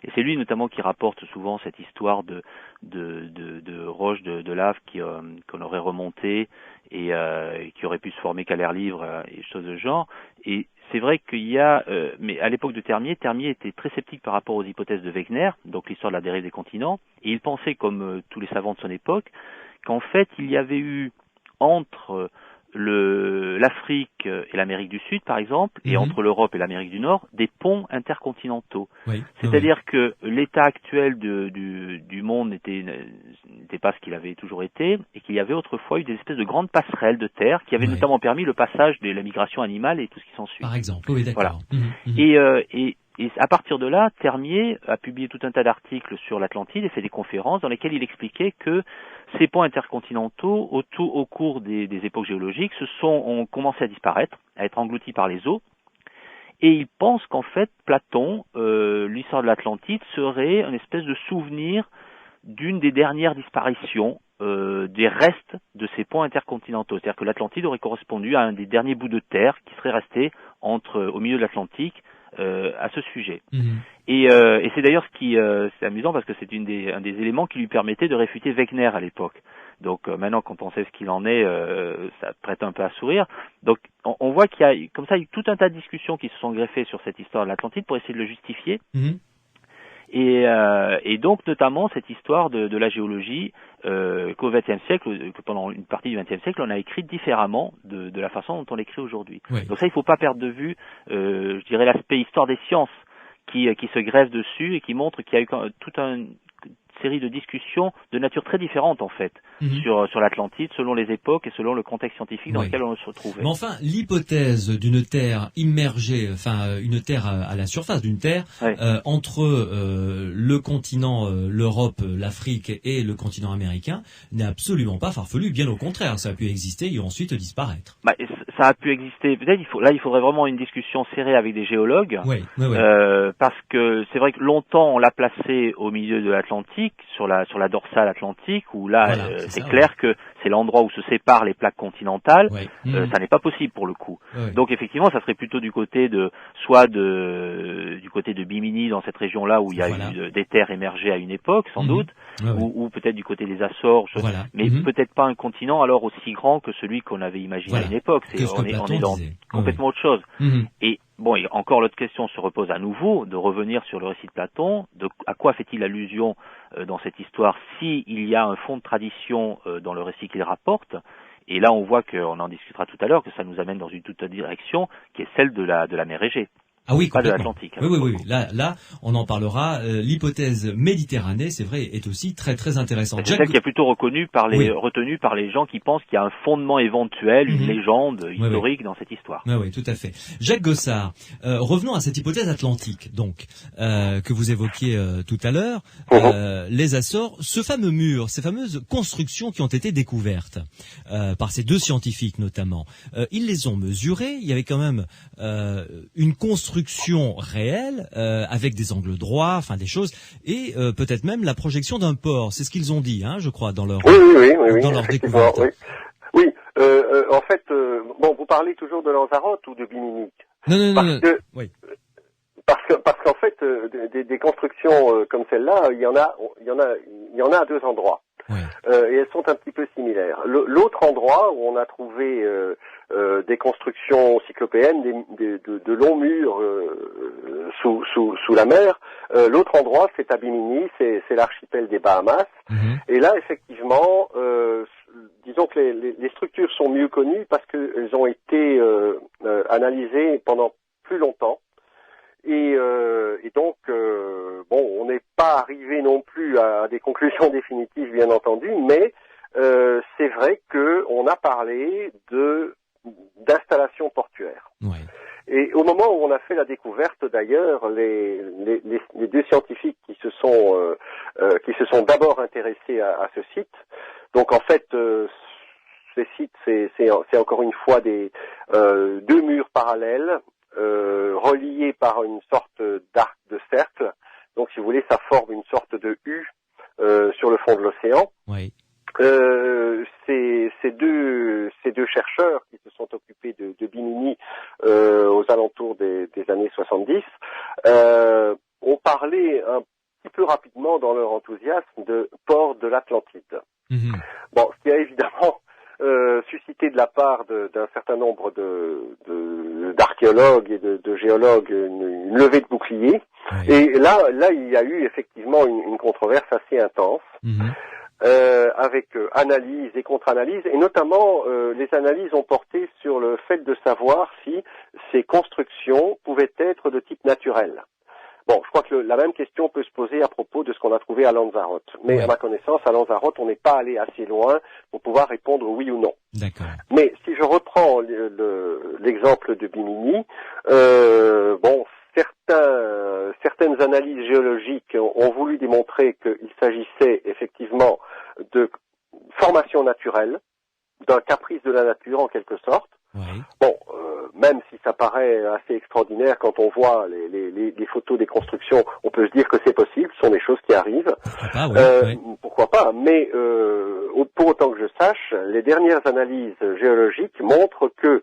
Et c'est lui notamment qui rapporte souvent cette histoire de roches de lave qu'on aurait remontées et qui auraient pu se former qu'à l'air libre et choses de genre. Et c'est vrai qu'il y a, mais à l'époque de Termier était très sceptique par rapport aux hypothèses de Wegener, donc l'histoire de la dérive des continents, et il pensait, comme tous les savants de son époque, qu'en fait il y avait eu entre l'Afrique et l'Amérique du Sud, par exemple, et entre l'Europe et l'Amérique du Nord, des ponts intercontinentaux. C'est-à-dire que l'état actuel du monde n'était pas ce qu'il avait toujours été, et qu'il y avait autrefois eu des espèces de grandes passerelles de terre qui avaient notamment permis le passage de la migration animale et tout ce qui s'ensuit.
Par exemple, oui, d'accord.
Voilà. Et à partir de là, Termier a publié tout un tas d'articles sur l'Atlantide et fait des conférences dans lesquelles il expliquait que ces ponts intercontinentaux, au cours des époques géologiques, ont commencé à disparaître, à être engloutis par les eaux. Et il pense qu'en fait, Platon, l'histoire de l'Atlantide, serait une espèce de souvenir d'une des dernières disparitions des restes de ces ponts intercontinentaux. C'est-à-dire que l'Atlantide aurait correspondu à un des derniers bouts de terre qui serait resté au milieu de l'Atlantique à ce sujet. Et c'est d'ailleurs c'est amusant parce que c'est un des éléments qui lui permettait de réfuter Wegener à l'époque. Donc maintenant, quand on sait ce qu'il en est, ça prête un peu à sourire. Donc on voit qu'il y a comme ça tout un tas de discussions qui se sont greffées sur cette histoire de l'Atlantide pour essayer de le justifier. Et donc notamment cette histoire de la géologie qu'au XXe siècle, que pendant une partie du XXe siècle, on a écrit différemment de la façon dont on l'écrit aujourd'hui. Donc ça, il ne faut pas perdre de vue, je dirais, l'aspect histoire des sciences qui se greffe dessus et qui montre qu'il y a eu toute une série de discussions de nature très différente en fait sur l'Atlantide selon les époques et selon le contexte scientifique dans lequel on se retrouvait.
Mais enfin, l'hypothèse d'une terre immergée, enfin une terre à la surface d'une terre entre le continent, l'Europe, l'Afrique et le continent américain n'est absolument pas farfelue. Bien au contraire, ça a pu exister et ensuite disparaître.
Ça a pu exister. Peut-être il faudrait vraiment une discussion serrée avec des géologues, parce que c'est vrai que longtemps on l'a placé au milieu de l'Atlantique, sur la dorsale atlantique, où là c'est clair que c'est l'endroit où se séparent les plaques continentales. Ça n'est pas possible pour le coup. Donc effectivement, ça serait plutôt du côté du côté de Bimini, dans cette région-là où il y a eu des terres émergées à une époque, sans doute, ou peut-être du côté des Açores, mais peut-être pas un continent alors aussi grand que celui qu'on avait imaginé à une époque. On est dans complètement autre chose. Et bon, et encore l'autre question se repose à nouveau, de revenir sur le récit de Platon, à quoi fait-il allusion dans cette histoire, s'il y a un fond de tradition dans le récit qu'il rapporte. Et là, on voit qu'on en discutera tout à l'heure, que ça nous amène dans une toute autre direction, qui est celle de la mer Égée.
Ah oui,
pas de
complètement.
l'Atlantique.
Oui. Là, on en parlera. L'hypothèse Méditerranée, c'est vrai, est aussi très très intéressante.
C'est celle qui est plutôt retenue par les gens qui pensent qu'il y a un fondement éventuel, une légende historique dans cette histoire.
Oui, tout à fait. Jacques Gossard, revenons à cette hypothèse atlantique, donc que vous évoquiez tout à l'heure. Les Açores, ce fameux mur, ces fameuses constructions qui ont été découvertes par ces deux scientifiques notamment, ils les ont mesurées. Il y avait quand même une construction réelle avec des angles droits, enfin des choses, et peut-être même la projection d'un port. C'est ce qu'ils ont dit, je crois, dans leur dans leur découverte.
Oui. En fait, vous parlez toujours de Lanzarote ou de Bimini?
Non.
Parce qu'en fait, des constructions comme celle-là, il y en a à deux endroits.
Ouais.
Et elles sont un petit peu similaires. L'autre endroit où on a trouvé des constructions cyclopéennes, de longs murs sous la mer, l'autre endroit c'est à Bimini, c'est l'archipel des Bahamas. Et là, effectivement, disons que les structures sont mieux connues parce qu'elles ont été analysées pendant plus longtemps. Et donc, on n'est pas arrivé non plus à des conclusions définitives, bien entendu, mais c'est vrai qu'on a parlé d'installations portuaires.
Ouais.
Et au moment où on a fait la découverte, d'ailleurs, les deux scientifiques qui se sont d'abord intéressés à ce site. Donc, en fait, ces sites, c'est encore une fois deux murs parallèles. Relié par une sorte d'arc de cercle. Donc, si vous voulez, ça forme une sorte de U sur le fond de l'océan.
Oui.
Ces deux chercheurs qui se sont occupés de Bimini aux alentours des années 70 ont parlé un petit peu rapidement dans leur enthousiasme de port de l'Atlantide. Bon, ce qui a évidemment suscité de la part d'un certain nombre d'archéologues et de géologues une levée de boucliers. Oui. Et là, il y a eu effectivement une controverse assez intense, avec analyse et contre-analyse, et notamment les analyses ont porté sur le fait de savoir si ces constructions pouvaient être de type naturel. Bon, je crois que la même question peut se poser à propos de ce qu'on a trouvé à Lanzarote. Mais à ma connaissance, à Lanzarote, on n'est pas allé assez loin pour pouvoir répondre oui ou non.
D'accord.
Mais si je reprends l'exemple de Bimini, certaines analyses géologiques ont voulu démontrer qu'il s'agissait effectivement de formation naturelle, d'un caprice de la nature en quelque sorte.
Oui.
Bon, même si ça paraît assez extraordinaire quand on voit les photos des constructions, on peut se dire que c'est possible, ce sont des choses qui arrivent. Pourquoi pas, mais pour autant que je sache, les dernières analyses géologiques montrent que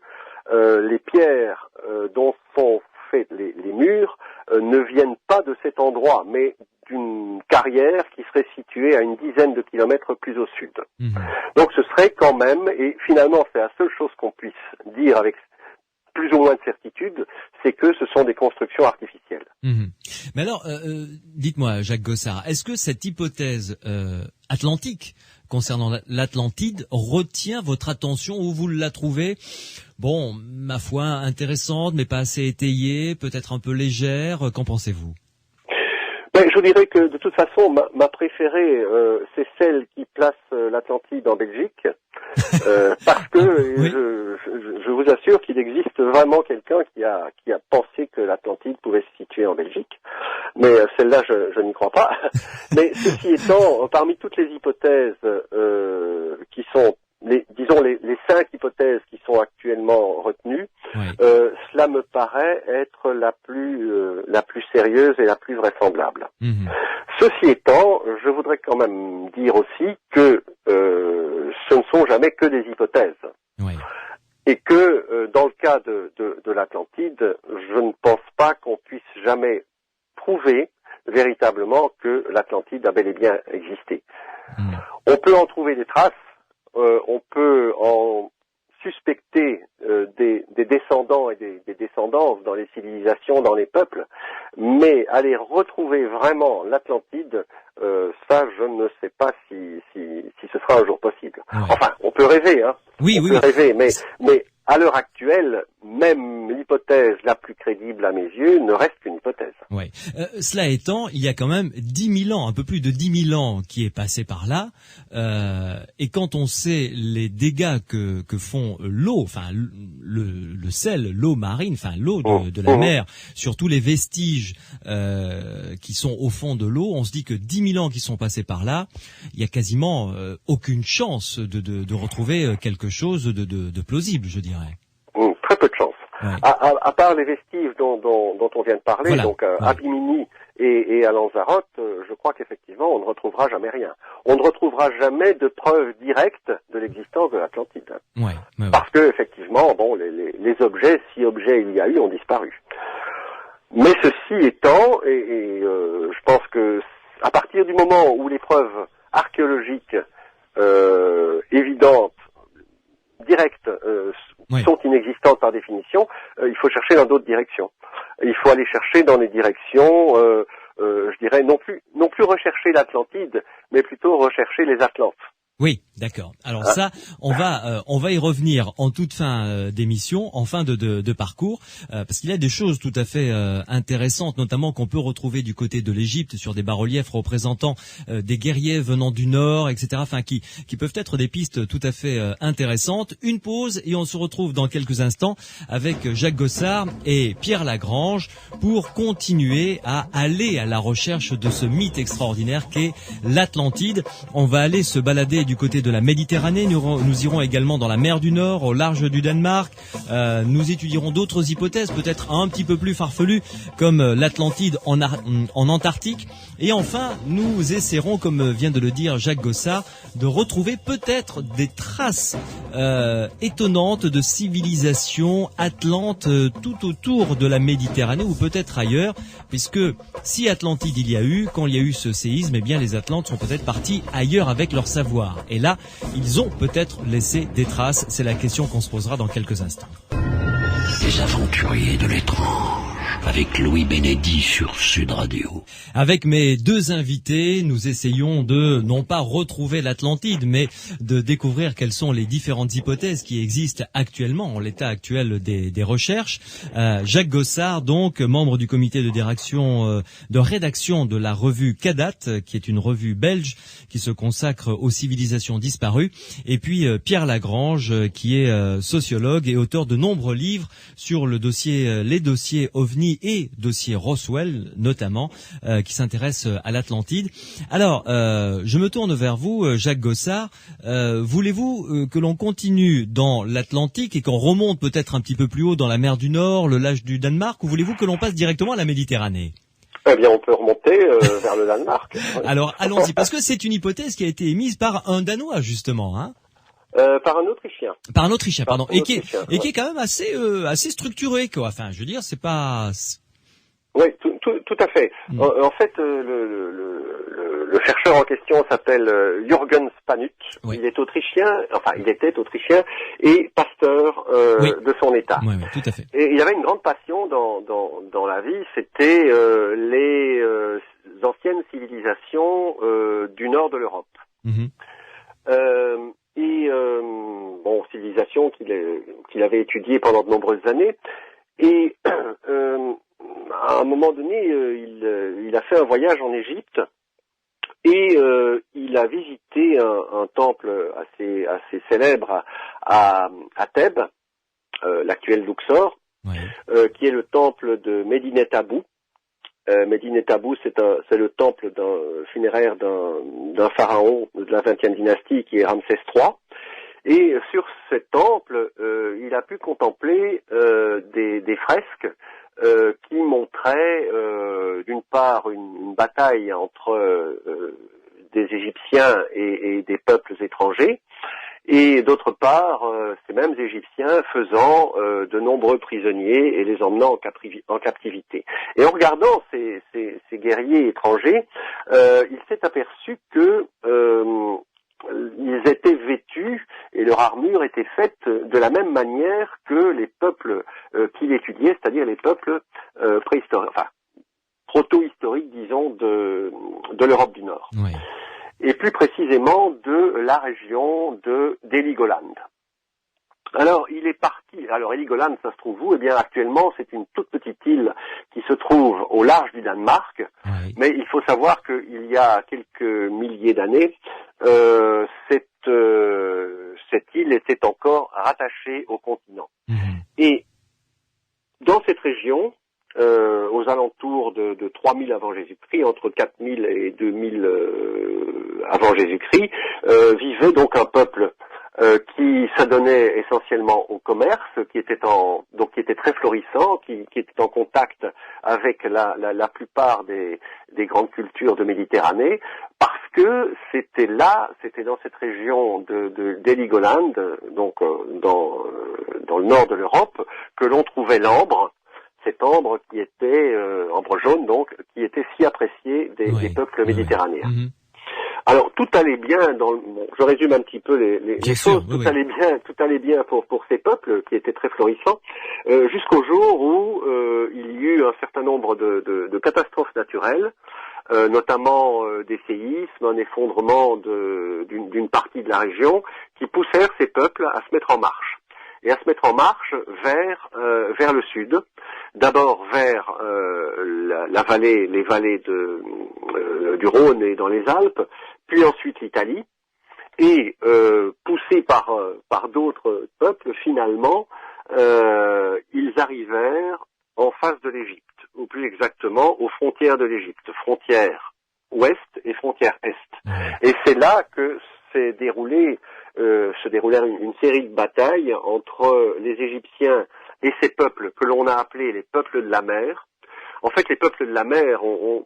les pierres dont sont faits les murs ne viennent pas de cet endroit, mais d'une carrière qui serait située à une dizaine de kilomètres plus au sud. Donc ce serait quand même, et finalement c'est la seule chose qu'on puisse dire avec plus ou moins de certitude, c'est que ce sont des constructions artificielles.
Mais alors, dites-moi, Jacques Gossard, est-ce que cette hypothèse atlantique concernant l'Atlantide retient votre attention ou vous la trouvez, bon, ma foi, intéressante, mais pas assez étayée, peut-être un peu légère? Qu'en pensez-vous?
Je vous dirais que de toute façon, ma préférée, c'est celle qui place l'Atlantide en Belgique, parce que oui. je vous assure qu'il existe vraiment quelqu'un qui a pensé que l'Atlantide pouvait se situer en Belgique. Mais celle-là, je n'y crois pas. Mais ceci étant, parmi toutes les hypothèses qui sont les 5 hypothèses qui sont actuellement retenues, oui. Cela me paraît être la plus sérieuse et la plus vraisemblable. Ceci étant, je voudrais quand même dire aussi que ce ne sont jamais que des hypothèses. Oui. Et que dans le cas de l'Atlantide, je ne pense pas qu'on puisse jamais prouver véritablement que l'Atlantide a bel et bien existé. On peut en trouver des traces. On peut en suspecter des descendants et des descendances dans les civilisations, dans les peuples, mais aller retrouver vraiment l'Atlantide, ça, je ne sais pas si ce sera un jour possible. Ouais. Enfin, on peut rêver, hein.
Oui,
on peut rêver, mais à l'heure actuelle, même l'hypothèse la plus crédible à mes yeux ne reste qu'une hypothèse.
Ouais. Cela étant, il y a quand même 10 000 ans, un peu plus de 10 000 ans qui est passé par là, et quand on sait les dégâts que font l'eau, enfin le sel, l'eau marine, enfin l'eau de la mer, sur tous les vestiges qui sont au fond de l'eau, on se dit que 10 000 ans qui sont passés par là, il y a quasiment aucune chance de retrouver quelque chose de plausible, je dirais.
Très peu de chance.
Ouais.
À part les vestiges dont on vient de parler,
voilà.
donc à Bimini et à Lanzarote, je crois qu'effectivement on ne retrouvera jamais rien. On ne retrouvera jamais de preuves directes de l'existence de l'Atlantide.
Ouais.
Parce que effectivement, bon, les objets, si objets il y a eu, ont disparu. Mais ceci étant, je pense que à partir du moment où les preuves archéologiques évidentes, directes, sont inexistantes par définition, il faut chercher dans d'autres directions. Il faut aller chercher dans les directions, je dirais, non plus rechercher l'Atlantide, mais plutôt rechercher les Atlantes.
Oui, d'accord. Alors ça, on va y revenir en toute fin d'émission, en fin de parcours, parce qu'il y a des choses tout à fait intéressantes, notamment qu'on peut retrouver du côté de l'Égypte sur des bas-reliefs représentant des guerriers venant du nord, etc. Enfin, qui peuvent être des pistes tout à fait intéressantes. Une pause et on se retrouve dans quelques instants avec Jacques Gossard et Pierre Lagrange pour continuer à aller à la recherche de ce mythe extraordinaire qu'est l'Atlantide. On va aller se balader du côté de la Méditerranée, nous irons également dans la mer du Nord, au large du Danemark, nous étudierons d'autres hypothèses, peut-être un petit peu plus farfelues, comme l'Atlantide en Antarctique, et enfin, nous essaierons, comme vient de le dire Jacques Gossard, de retrouver peut-être des traces étonnantes de civilisation atlante tout autour de la Méditerranée, ou peut-être ailleurs, puisque si Atlantide il y a eu, quand il y a eu ce séisme, eh bien les Atlantes sont peut-être partis ailleurs avec leur savoir. Et là, ils ont peut-être laissé des traces. C'est la question qu'on se posera dans quelques instants.
Les aventuriers de l'étrange, avec Louis Bénédy sur Sud Radio.
Avec mes deux invités, nous essayons de, non pas retrouver l'Atlantide, mais de découvrir quelles sont les différentes hypothèses qui existent actuellement, en l'état actuel des recherches. Jacques Gossard, donc, membre du comité de rédaction de la revue Cadat, qui est une revue belge qui se consacre aux civilisations disparues. Et puis Pierre Lagrange, qui est sociologue et auteur de nombreux livres sur les dossiers OVNI et dossier Roswell notamment, qui s'intéresse à l'Atlantide. Alors, je me tourne vers vous, Jacques Gossard. Voulez-vous que l'on continue dans l'Atlantique et qu'on remonte peut-être un petit peu plus haut dans la mer du Nord, le large du Danemark, ou voulez-vous que l'on passe directement à la Méditerranée ?
Eh bien, on peut remonter vers le Danemark.
Alors, allons-y, parce que c'est une hypothèse qui a été émise par un Danois, justement, hein.
Par un Autrichien.
Par un Autrichien, pardon. Et qui est quand même assez structuré, quoi. Enfin, je veux dire, c'est pas...
Oui, tout à fait. En fait, le chercheur en question s'appelle Jürgen Spanut. Oui. Il était autrichien et pasteur de son État.
Oui, tout à fait.
Et il avait une grande passion dans la vie, c'était les anciennes civilisations du nord de l'Europe. Civilisation qu'il avait étudiée pendant de nombreuses années. Et à un moment donné, il a fait un voyage en Égypte et il a visité un temple assez célèbre à Thèbes, l'actuel Luxor, qui est le temple de Medinet Abou. Medinet Abou, c'est le temple funéraire d'un pharaon de la 20e dynastie qui est Ramsès III. Et sur ce temple, il a pu contempler des fresques qui montraient d'une part une bataille entre des Égyptiens et des peuples étrangers, et d'autre part ces mêmes Égyptiens faisant de nombreux prisonniers et les emmenant en captivité. Et en regardant ces guerriers étrangers, il s'est aperçu que ils étaient vêtus et leur armure était faite de la même manière que les peuples qu'il étudiait, c'est-à-dire les peuples préhistoriques, enfin proto-historiques, disons, de l'Europe du Nord. Oui. Et plus précisément de la région de d'Heligoland. Alors, il est parti. Alors, Heligoland, ça se trouve où? Eh bien, actuellement, c'est une toute petite île qui se trouve au large du Danemark.
Oui.
Mais il faut savoir qu'il y a quelques milliers d'années, cette île était encore rattachée au continent. Et dans cette région, aux alentours de 3000 avant Jésus-Christ, entre 4000 et 2000 avant Jésus-Christ, vivait donc un peuple qui s'adonnait essentiellement au commerce, qui était très florissant, qui était en contact avec la plupart des grandes cultures de Méditerranée, parce que c'était dans cette région d'Heligoland, donc dans le nord de l'Europe, que l'on trouvait l'ambre. Cet ambre qui était ambre jaune, donc, qui était si apprécié des peuples méditerranéens. Alors tout allait bien je résume un petit peu les choses. Tout allait bien pour ces peuples qui étaient très florissants, jusqu'au jour où il y eut un certain nombre de catastrophes naturelles, notamment des séismes, un effondrement d'une partie de la région, qui poussèrent ces peuples à se mettre en marche. Et à se mettre en marche vers le sud, d'abord vers les vallées du Rhône et dans les Alpes, puis ensuite l'Italie, et poussés par d'autres peuples, finalement, ils arrivèrent en face de l'Égypte, ou plus exactement aux frontières de l'Égypte, frontière ouest et frontière est. Et c'est là que se déroulèrent une série de batailles entre les Égyptiens et ces peuples que l'on a appelés les peuples de la mer. En fait, les peuples de la mer, on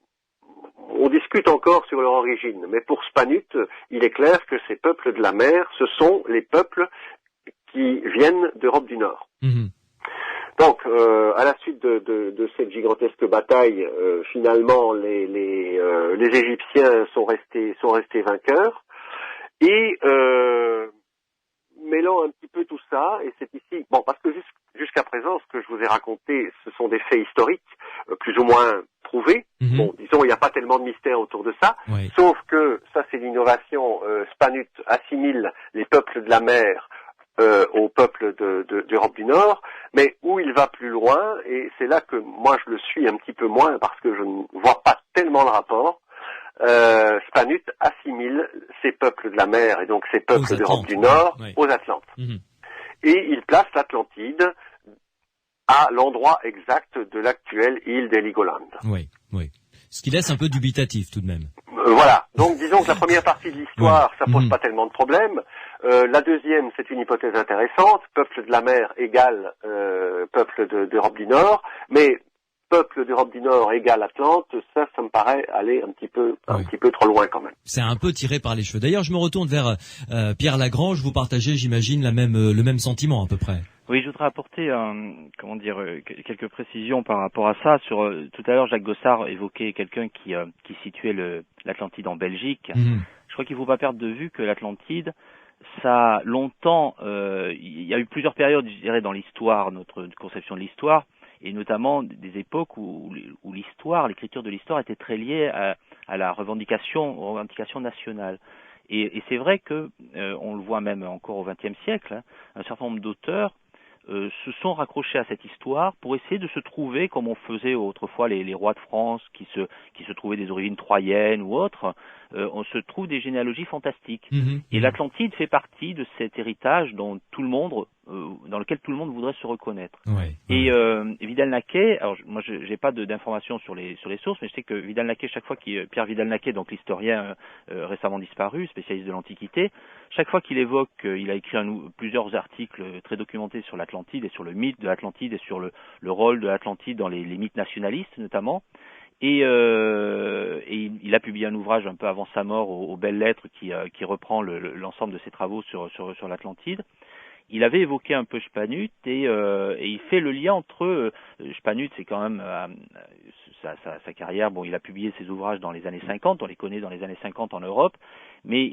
discute encore sur leur origine, mais pour Spanut, il est clair que ces peuples de la mer, ce sont les peuples qui viennent d'Europe du Nord. Donc, à la suite de cette gigantesque bataille, finalement, les Égyptiens sont restés vainqueurs. Et mêlant un petit peu tout ça, et c'est ici, parce que jusqu'à présent, ce que je vous ai raconté, ce sont des faits historiques, plus ou moins prouvés. Disons, il n'y a pas tellement de mystère autour de ça, sauf que ça, c'est l'innovation. Spanut assimile les peuples de la mer aux peuples d'Europe du Nord, mais où il va plus loin, et c'est là que moi je le suis un petit peu moins, parce que je ne vois pas tellement le rapport. Spanut assimile ces peuples de la mer et donc ces peuples d'Europe du Nord aux Atlantes. Et il place l'Atlantide à l'endroit exact de l'actuelle île d'Heligoland.
Oui. Ce qui laisse un peu dubitatif tout de même.
Voilà. Donc disons que la première partie de l'histoire, ça pose pas tellement de problèmes. La deuxième, c'est une hypothèse intéressante. Peuple de la mer égale peuple d'Europe du Nord, mais peuple d'Europe du Nord égale Atlante, ça me paraît aller un petit peu trop loin quand même.
C'est un peu tiré par les cheveux. D'ailleurs, je me retourne vers Pierre Lagrange. Vous partagez, j'imagine, le même sentiment à peu près.
Oui, je voudrais apporter quelques précisions par rapport à ça. Tout à l'heure, Jacques Gossard évoquait quelqu'un qui situait l'Atlantide en Belgique. Je crois qu'il ne faut pas perdre de vue que l'Atlantide, ça a longtemps, il y a eu plusieurs périodes, je dirais, dans l'histoire, notre conception de l'histoire, et notamment des époques où l'écriture de l'histoire était très liée à la revendication nationale. Et c'est vrai que, on le voit même encore au XXe siècle, un certain nombre d'auteurs se sont raccrochés à cette histoire pour essayer de se trouver, comme on faisait autrefois les rois de France qui se trouvaient des origines troyennes ou autres, on se trouve des généalogies fantastiques. Et l'Atlantide fait partie de cet héritage dans lequel tout le monde voudrait se reconnaître. Et Vidal-Naquet, alors moi j'ai pas d'informations sur les sources, mais je sais que Vidal-Naquet, chaque fois Pierre Vidal-Naquet, donc l'historien récemment disparu, spécialiste de l'Antiquité, chaque fois qu'il évoque, il a écrit plusieurs articles très documentés sur l'Atlantide et sur le mythe de l'Atlantide et sur le rôle de l'Atlantide dans les mythes nationalistes notamment. Et il a publié un ouvrage un peu avant sa mort aux Belles Lettres qui reprend l'ensemble de ses travaux sur l'Atlantide. Il avait évoqué un peu Spanut et il fait le lien entre Spanut, c'est quand même sa carrière. Bon, il a publié ses ouvrages dans les années 50, on les connaît dans les années 50 en Europe, mais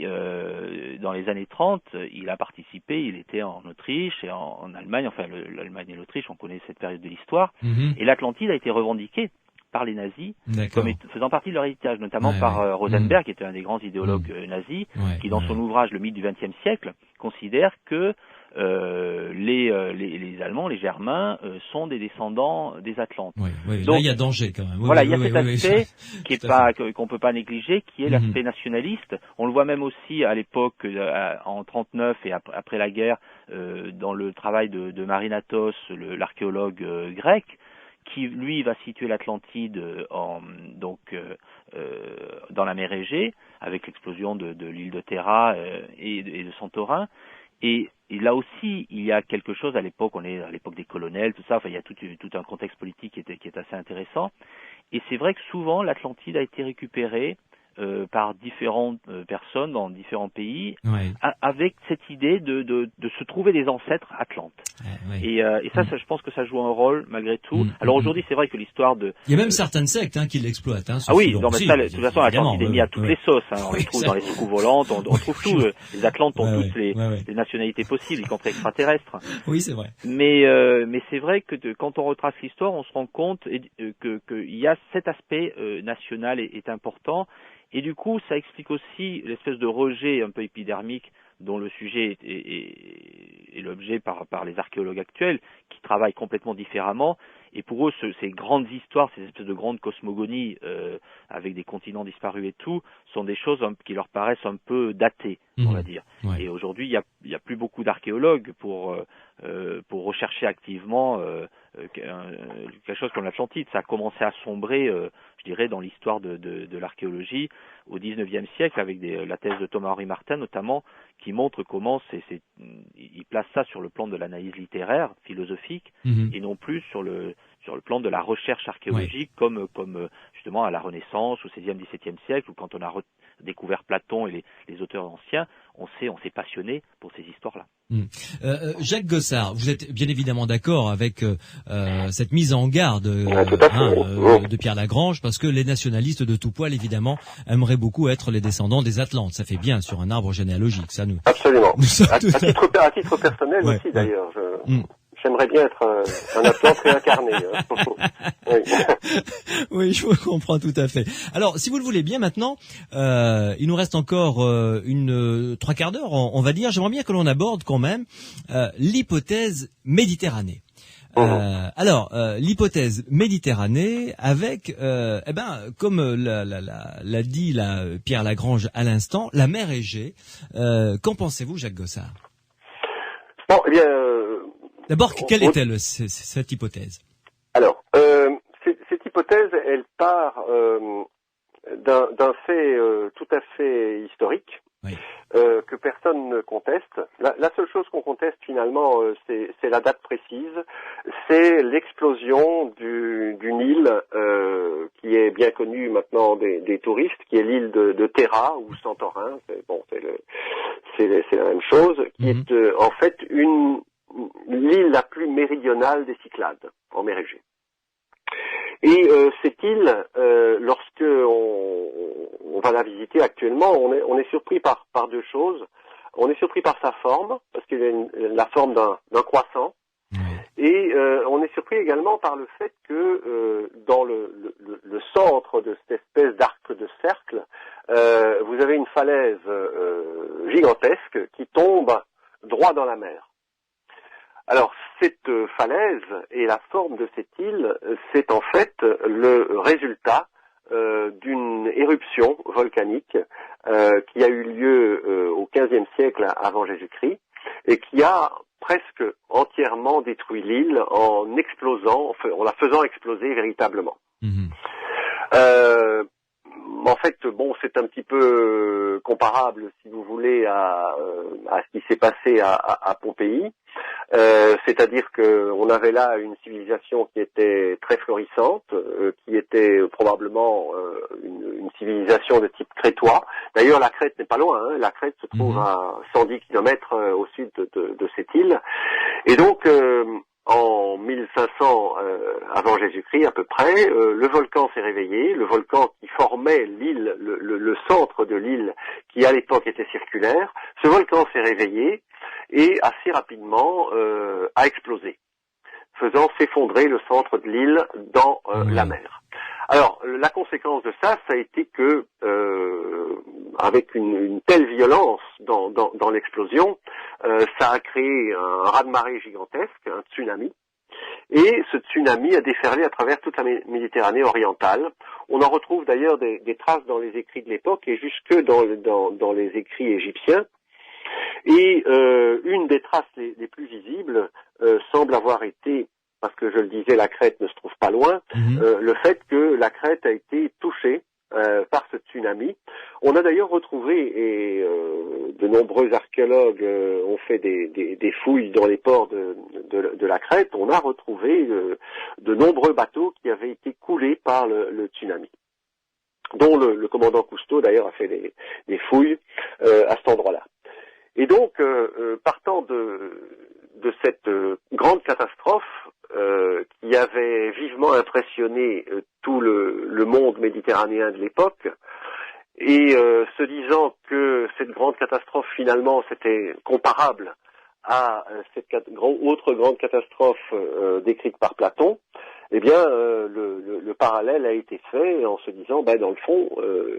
dans les années 30, il a participé, il était en Autriche et en Allemagne, enfin l'Allemagne et l'Autriche, on connaît cette période de l'histoire, et l'Atlantide a été revendiquée par les nazis, comme faisant partie de leur héritage, notamment par Rosenberg, qui était un des grands idéologues nazis, qui dans son ouvrage Le mythe du XXe siècle considère que les Allemands, les Germains, sont des descendants des Atlantes.
Oui.
Donc,
là, il y a danger quand même.
Il y a cet aspect qui est pas qu'on peut pas négliger, qui est l'aspect nationaliste. On le voit même aussi à l'époque, en 39 et après la guerre, dans le travail de Marinatos, l'archéologue grec, qui lui va situer l'Atlantide dans la mer Égée, avec l'explosion de l'île de Terra et de Santorin. Et là aussi, il y a quelque chose à l'époque, on est à l'époque des colonels, tout ça, enfin il y a tout un contexte politique qui est assez intéressant. Et c'est vrai que souvent l'Atlantide a été récupérée par différentes personnes dans différents pays, avec cette idée de se trouver des ancêtres atlantes. Et ça, je pense que ça joue un rôle malgré tout. Alors aujourd'hui, c'est vrai que l'histoire
il y a même certaines sectes qui l'exploitent.
Non, mais ça, de toute façon, l'Atlantide est mis à toutes les sauces. On les trouve dans les soucoupes volantes, on trouve tout. Les Atlantes ont toutes les nationalités possibles, y compris extraterrestres.
Oui, c'est vrai.
Mais c'est vrai que quand on retrace l'histoire, on se rend compte qu'il y a cet aspect national est important. Et du coup, ça explique aussi l'espèce de rejet un peu épidermique dont le sujet est l'objet par les archéologues actuels, qui travaillent complètement différemment. Et pour eux, ces grandes histoires, ces espèces de grandes cosmogonies avec des continents disparus et tout, sont des choses qui leur paraissent un peu datées, on va dire. Et aujourd'hui, il y a plus beaucoup d'archéologues pour rechercher activement quelque chose comme l'Atlantide. Ça a commencé à sombrer, je dirais, dans l'histoire de l'archéologie au XIXe siècle, avec la thèse de Thomas-Henri Martin notamment, qui montre comment il place ça sur le plan de l'analyse littéraire, philosophique, et non plus sur le plan de la recherche archéologique, comme justement à la Renaissance, au XVIe, XVIIe siècle, où quand on a découvert Platon et les auteurs anciens, on s'est passionné pour ces histoires-là.
Jacques Gossard, vous êtes bien évidemment d'accord avec cette mise en garde de Pierre Lagrange, parce que les nationalistes de tout poil, évidemment, aimeraient beaucoup être les descendants des Atlantes. Ça fait bien sur un arbre généalogique, ça nous.
Absolument. À titre personnel aussi, d'ailleurs. J'aimerais bien être un Atlante réincarné.
Oui, je vous comprends tout à fait. Alors, si vous le voulez bien maintenant, il nous reste encore 3/4 d'heure, on va dire. J'aimerais bien que l'on aborde quand même l'hypothèse Méditerranée. Alors, l'hypothèse Méditerranée avec, comme l'a dit Pierre Lagrange à l'instant, la mer Égée. Qu'en pensez-vous, Jacques Gossard?
Bon, eh bien...
D'abord, quelle est-elle, cette hypothèse?
Alors, cette hypothèse, elle part d'un fait tout à fait historique, que personne ne conteste. La seule chose qu'on conteste finalement, c'est la date précise. C'est l'explosion d'une île qui est bien connue maintenant des touristes, qui est l'île de Terra ou Santorin. C'est la même chose, qui est en fait l'île la plus méridionale des Cyclades, en mer Égée. Et cette île, lorsque on va la visiter actuellement, on est surpris par deux choses. On est surpris par sa forme, parce qu'elle a la forme d'un croissant. Et on est surpris également par le fait que dans le centre de cette espèce d'arc de cercle, vous avez une falaise gigantesque qui tombe droit dans la mer. Alors, cette falaise et la forme de cette île, c'est en fait le résultat d'une éruption volcanique qui a eu lieu au XVe siècle avant Jésus-Christ et qui a presque entièrement détruit l'île en la faisant exploser véritablement. En fait, c'est un petit peu comparable, si vous voulez, à ce qui s'est passé à Pompéi. C'est-à-dire qu'on avait là une civilisation qui était très florissante, qui était probablement une civilisation de type crétois. D'ailleurs, la Crète n'est pas loin, la Crète se trouve à 110 km au sud de cette île. Et donc, en 1500 avant Jésus-Christ à peu près, le volcan s'est réveillé, le volcan qui formait l'île, le centre de l'île qui à l'époque était circulaire, ce volcan s'est réveillé et assez rapidement a explosé, faisant s'effondrer le centre de l'île dans la mer. Alors, la conséquence de ça a été que, avec une telle violence dans l'explosion, Ça a créé un raz-de-marée gigantesque, un tsunami. Et ce tsunami a déferlé à travers toute la Méditerranée orientale. On en retrouve d'ailleurs des traces dans les écrits de l'époque et jusque dans les écrits égyptiens. Et une des traces les plus visibles semble avoir été, parce que je le disais, la Crète ne se trouve pas loin, le fait que la Crète a été touchée par ce tsunami. On a d'ailleurs retrouvé, et de nombreux archéologues ont fait des fouilles dans les ports de la Crète, on a retrouvé de nombreux bateaux qui avaient été coulés par le tsunami, dont le commandant Cousteau d'ailleurs a fait des fouilles à cet endroit-là. Et donc, partant de cette grande catastrophe qui avait vivement impressionné tout le monde méditerranéen de l'époque, et se disant que cette grande catastrophe finalement c'était comparable à cette autre grande catastrophe décrite par Platon, eh bien le parallèle a été fait en se disant, dans le fond,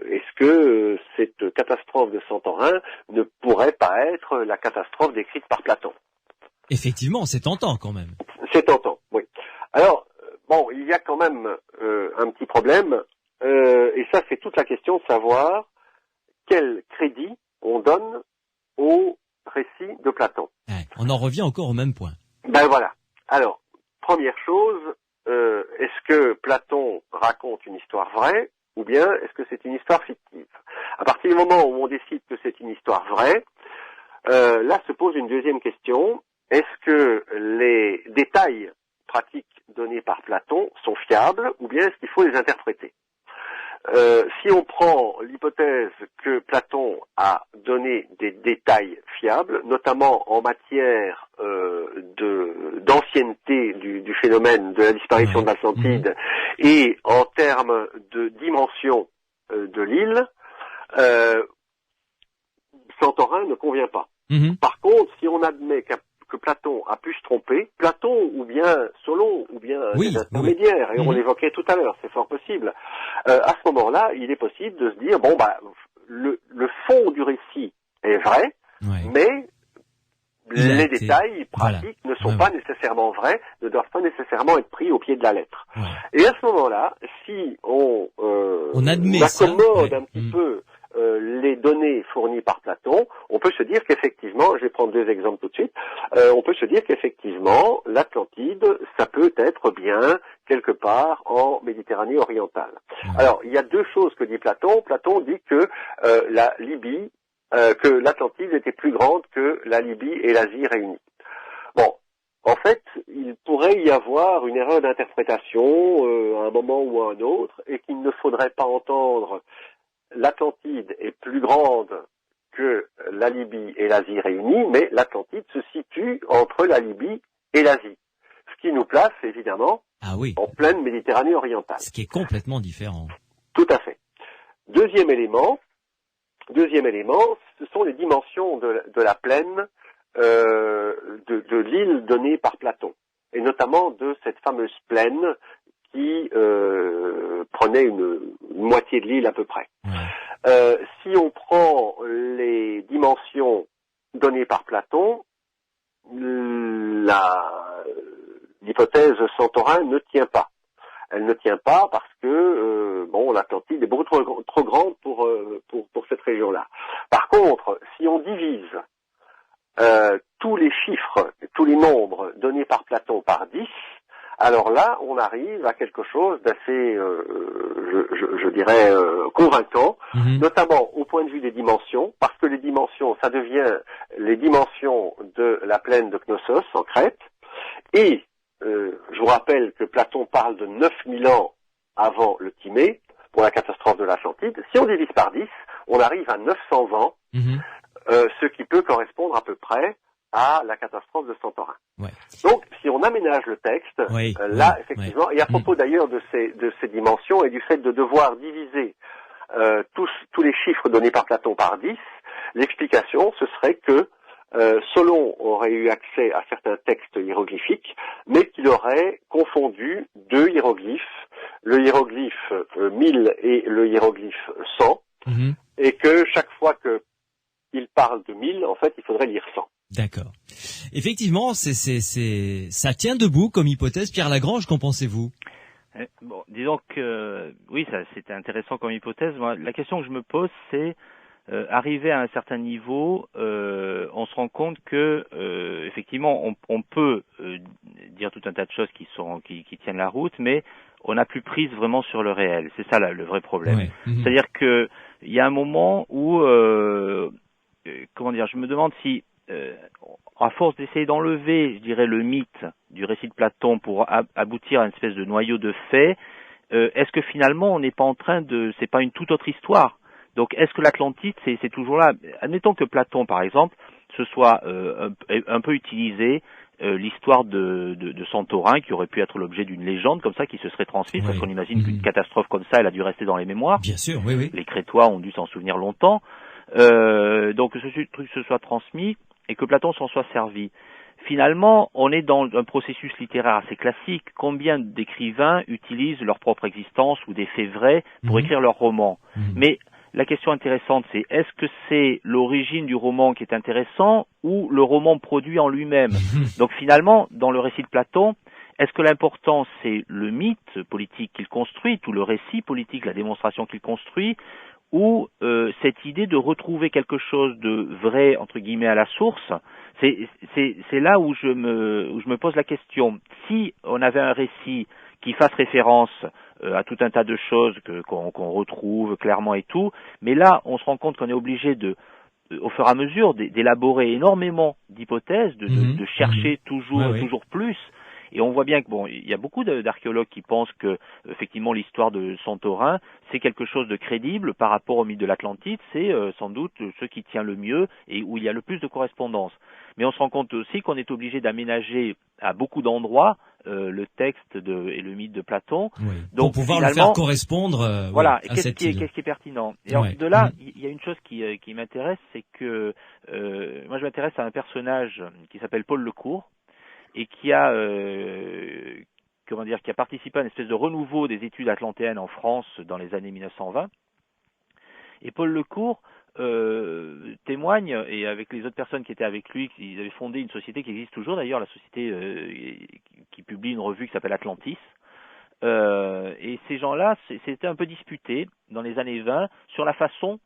est-ce que cette catastrophe de Santorin ne pourrait pas être la catastrophe décrite par Platon?
Effectivement, c'est tentant quand même.
C'est tentant, oui. Alors, il y a quand même un petit problème, et ça c'est toute la question de savoir quel crédit on donne au récit de Platon.
Ouais, on en revient encore au même point.
Voilà. Alors, première chose, est-ce que Platon raconte une histoire vraie ou bien est-ce que c'est une histoire fictive? À partir du moment où on décide que c'est une histoire vraie, là se pose une deuxième question. Est-ce que les détails pratiques donnés par Platon sont fiables ou bien est-ce qu'il faut les interpréter? Si on prend l'hypothèse que Platon a donné des détails fiables, notamment en matière d'ancienneté du phénomène de la disparition de l'Atlantide et en termes de dimension de l'île, Santorin ne convient pas. Par contre, si on admet que Platon a pu se tromper, Platon ou bien Solon ou bien des intermédiaires, et on l'évoquait tout à l'heure, c'est fort possible. À ce moment-là, il est possible de se dire, le fond du récit est vrai, mais les détails pratiques ne sont pas nécessairement vrais, ne doivent pas nécessairement être pris au pied de la lettre. Et à ce moment-là, si on accommode un petit peu les données fournies par Platon, on peut se dire qu'effectivement, je vais prendre deux exemples tout de suite, on peut se dire qu'effectivement, l'Atlantide, ça peut être bien quelque part en Méditerranée orientale. Alors, il y a deux choses que dit Platon. Platon dit que la Libye, que l'Atlantide était plus grande que la Libye et l'Asie réunies. En fait, il pourrait y avoir une erreur d'interprétation à un moment ou à un autre, et qu'il ne faudrait pas entendre l'Atlantide est plus grande que la Libye et l'Asie réunies, mais l'Atlantide se situe entre la Libye et l'Asie. Ce qui nous place, évidemment, en pleine Méditerranée orientale.
Ce qui est complètement différent.
Tout à fait. Deuxième élément, ce sont les dimensions de la plaine de l'île donnée par Platon, et notamment de cette fameuse plaine qui prenait une moitié de l'île à peu près. Si on prend les dimensions données par Platon, l'hypothèse Santorin ne tient pas. Elle ne tient pas parce que l'Atlantide est beaucoup trop grande pour cette région-là. Par contre, si on divise tous les chiffres, tous les nombres donnés par Platon par 10, alors là, on arrive à quelque chose d'assez, je dirais, convaincant, notamment au point de vue des dimensions, parce que les dimensions, ça devient les dimensions de la plaine de Knossos en Crète, et je vous rappelle que Platon parle de 9000 ans avant le Timée, pour la catastrophe de l'Atlantide. Si on divise par 10, on arrive à 920, ce qui peut correspondre à peu près à la catastrophe de Santorin. Donc, si on aménage le texte, effectivement, et à propos d'ailleurs de ces dimensions et du fait de devoir diviser tous les chiffres donnés par Platon par 10, l'explication, ce serait que Solon aurait eu accès à certains textes hiéroglyphiques, mais qu'il aurait confondu deux hiéroglyphes, le hiéroglyphe 1000 et le hiéroglyphe 100, et que chaque fois qu'il parle de 1000, en fait, il faudrait lire 100.
D'accord. Effectivement, ça tient debout comme hypothèse. Pierre Lagrange, qu'en pensez-vous?
Bon, disons que oui, ça c'était intéressant comme hypothèse. Moi, la question que je me pose, c'est arrivé à un certain niveau, on se rend compte que effectivement, on peut dire tout un tas de choses qui tiennent la route, mais on n'a plus prise vraiment sur le réel. C'est ça le vrai problème.
Ouais.
C'est-à-dire que il y a un moment où comment dire, je me demande si à force d'essayer d'enlever, je dirais, le mythe du récit de Platon pour aboutir à une espèce de noyau de faits, est-ce que finalement on n'est pas en train c'est pas une toute autre histoire? Donc est-ce que l'Atlantide c'est toujours là? Admettons que Platon, par exemple, ce soit un peu utilisé l'histoire de Santorin, qui aurait pu être l'objet d'une légende comme ça, qui se serait transmise, parce qu'on imagine qu'une catastrophe comme ça, elle a dû rester dans les mémoires.
Bien sûr, oui.
Les Crétois ont dû s'en souvenir longtemps. Donc que ce truc se soit transmis et que Platon s'en soit servi. Finalement, on est dans un processus littéraire assez classique. Combien d'écrivains utilisent leur propre existence ou des faits vrais pour écrire leurs romans? Mais la question intéressante, c'est est-ce que c'est l'origine du roman qui est intéressant ou le roman produit en lui-même? Donc finalement, dans le récit de Platon, est-ce que l'important c'est le mythe politique qu'il construit, ou le récit politique, la démonstration qu'il construit, ou cette idée de retrouver quelque chose de vrai entre guillemets à la source? C'est là où je me pose la question. Si on avait un récit qui fasse référence à tout un tas de choses qu'on retrouve clairement et tout, mais là on se rend compte qu'on est obligé au fur et à mesure d'élaborer énormément d'hypothèses, de chercher toujours plus. Et on voit bien que il y a beaucoup d'archéologues qui pensent que effectivement l'histoire de Santorin c'est quelque chose de crédible par rapport au mythe de l'Atlantide, c'est sans doute ce qui tient le mieux et où il y a le plus de correspondance. Mais on se rend compte aussi qu'on est obligé d'aménager à beaucoup d'endroits le texte et le mythe de Platon.
Oui.
Donc,
pour pouvoir le faire correspondre
voilà.
à cette île.
Qu'est-ce qui est pertinent? Et alors, de là, il y a une chose qui m'intéresse, c'est que moi je m'intéresse à un personnage qui s'appelle Paul Lecourt et qui a participé à une espèce de renouveau des études atlantéennes en France dans les années 1920. Et Paul Lecourt témoigne, et avec les autres personnes qui étaient avec lui, ils avaient fondé une société qui existe toujours d'ailleurs, la société qui publie une revue qui s'appelle Atlantis. Et ces gens-là, c'était un peu disputé dans les années 20 sur la façon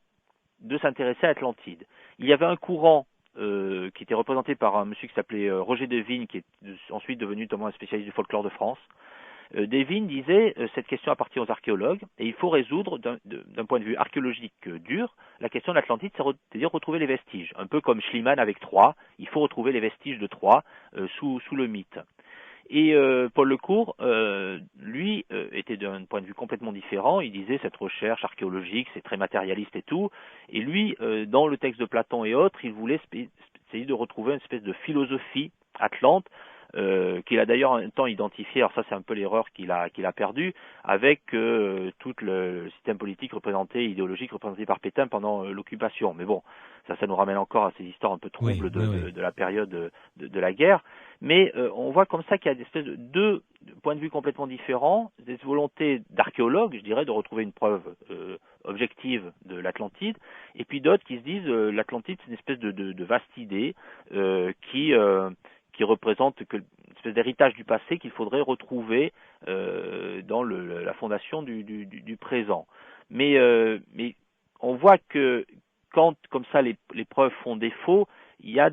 de s'intéresser à Atlantide. Il y avait un courant qui était représenté par un monsieur qui s'appelait Roger Devine, qui est ensuite devenu notamment un spécialiste du folklore de France. Devine disait cette question appartient aux archéologues et il faut résoudre d'un point de vue archéologique dur la question de l'Atlantide, c'est-à-dire retrouver les vestiges. Un peu comme Schliemann avec Troie, il faut retrouver les vestiges de Troie sous le mythe. Et Paul Lecourt, lui, était d'un point de vue complètement différent. Il disait cette recherche archéologique, c'est très matérialiste et tout. Et lui, dans le texte de Platon et autres, il voulait essayer de retrouver une espèce de philosophie atlante, qu'il a d'ailleurs un temps identifié. Alors ça, c'est un peu l'erreur qu'il a perdue avec tout le système politique idéologique représenté par Pétain pendant l'occupation. Mais bon, ça nous ramène encore à ces histoires un peu troubles de la période de la guerre. Mais on voit comme ça qu'il y a des espèces de deux points de vue complètement différents, des volontés d'archéologues, je dirais, de retrouver une preuve objective de l'Atlantide, et puis d'autres qui se disent l'Atlantide c'est une espèce de vaste idée qui représente une espèce d'héritage du passé qu'il faudrait retrouver dans la fondation du présent. Mais on voit que quand comme ça les preuves font défaut, il y a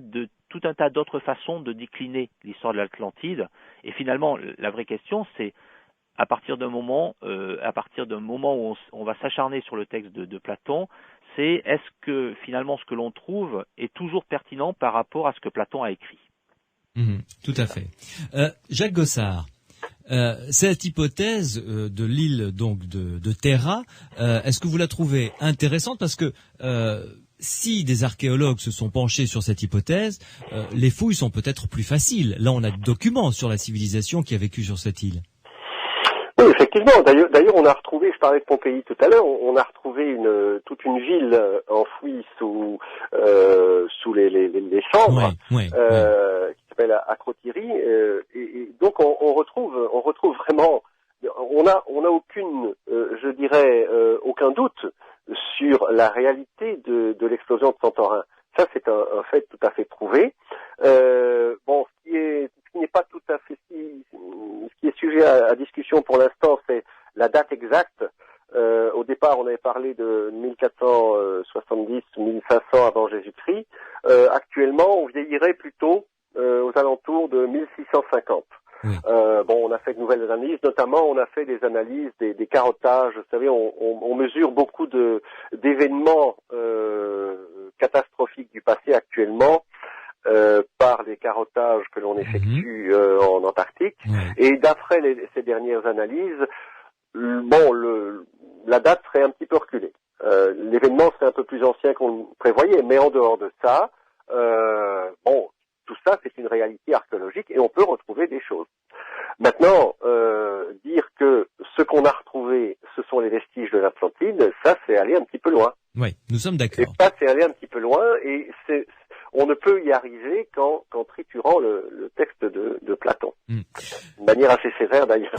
tout un tas d'autres façons de décliner l'histoire de l'Atlantide. Et finalement, la vraie question, c'est à partir d'un moment où on va s'acharner sur le texte de Platon, c'est est-ce que finalement ce que l'on trouve est toujours pertinent par rapport à ce que Platon a écrit.
Tout à fait. Jacques Gossard, cette hypothèse de l'île donc de Terra, est-ce que vous la trouvez intéressante? Parce que si des archéologues se sont penchés sur cette hypothèse, les fouilles sont peut-être plus faciles. Là, on a des documents sur la civilisation qui a vécu sur cette île.
Oui, effectivement. D'ailleurs, on a retrouvé, je parlais de Pompéi tout à l'heure, on a retrouvé toute une ville enfouie sous les cendres, qui s'appelle Acrotiri, et donc on retrouve vraiment, on a aucune, je dirais, aucun doute sur la réalité de l'explosion de Santorin. Ça, c'est un fait tout à fait prouvé. Bon, ce qui n'est pas tout à fait, ce qui est sujet à discussion pour l'instant, c'est la date exacte. Au départ, on avait parlé de 1470-1500 avant Jésus-Christ. Actuellement, on vieillirait plutôt aux alentours de 1650. Oui. Bon, on a fait de nouvelles analyses, notamment on a fait des analyses des carottages. Vous savez, on mesure beaucoup d'événements catastrophiques du passé actuellement par les carottages que l'on effectue en Antarctique. Oui. Et d'après ces dernières analyses, bon, la date serait un petit peu reculée. L'événement serait un peu plus ancien qu'on le prévoyait, mais en dehors de ça, bon, tout ça, c'est une réalité archéologique et on peut retrouver des choses. Maintenant, dire que ce qu'on a retrouvé, ce sont les vestiges de l'Atlantide, ça, c'est aller un petit peu loin.
Oui, nous sommes d'accord.
Et ça, c'est aller un petit peu loin et on ne peut y arriver qu'en triturant le texte de Platon. De manière assez sévère d'ailleurs.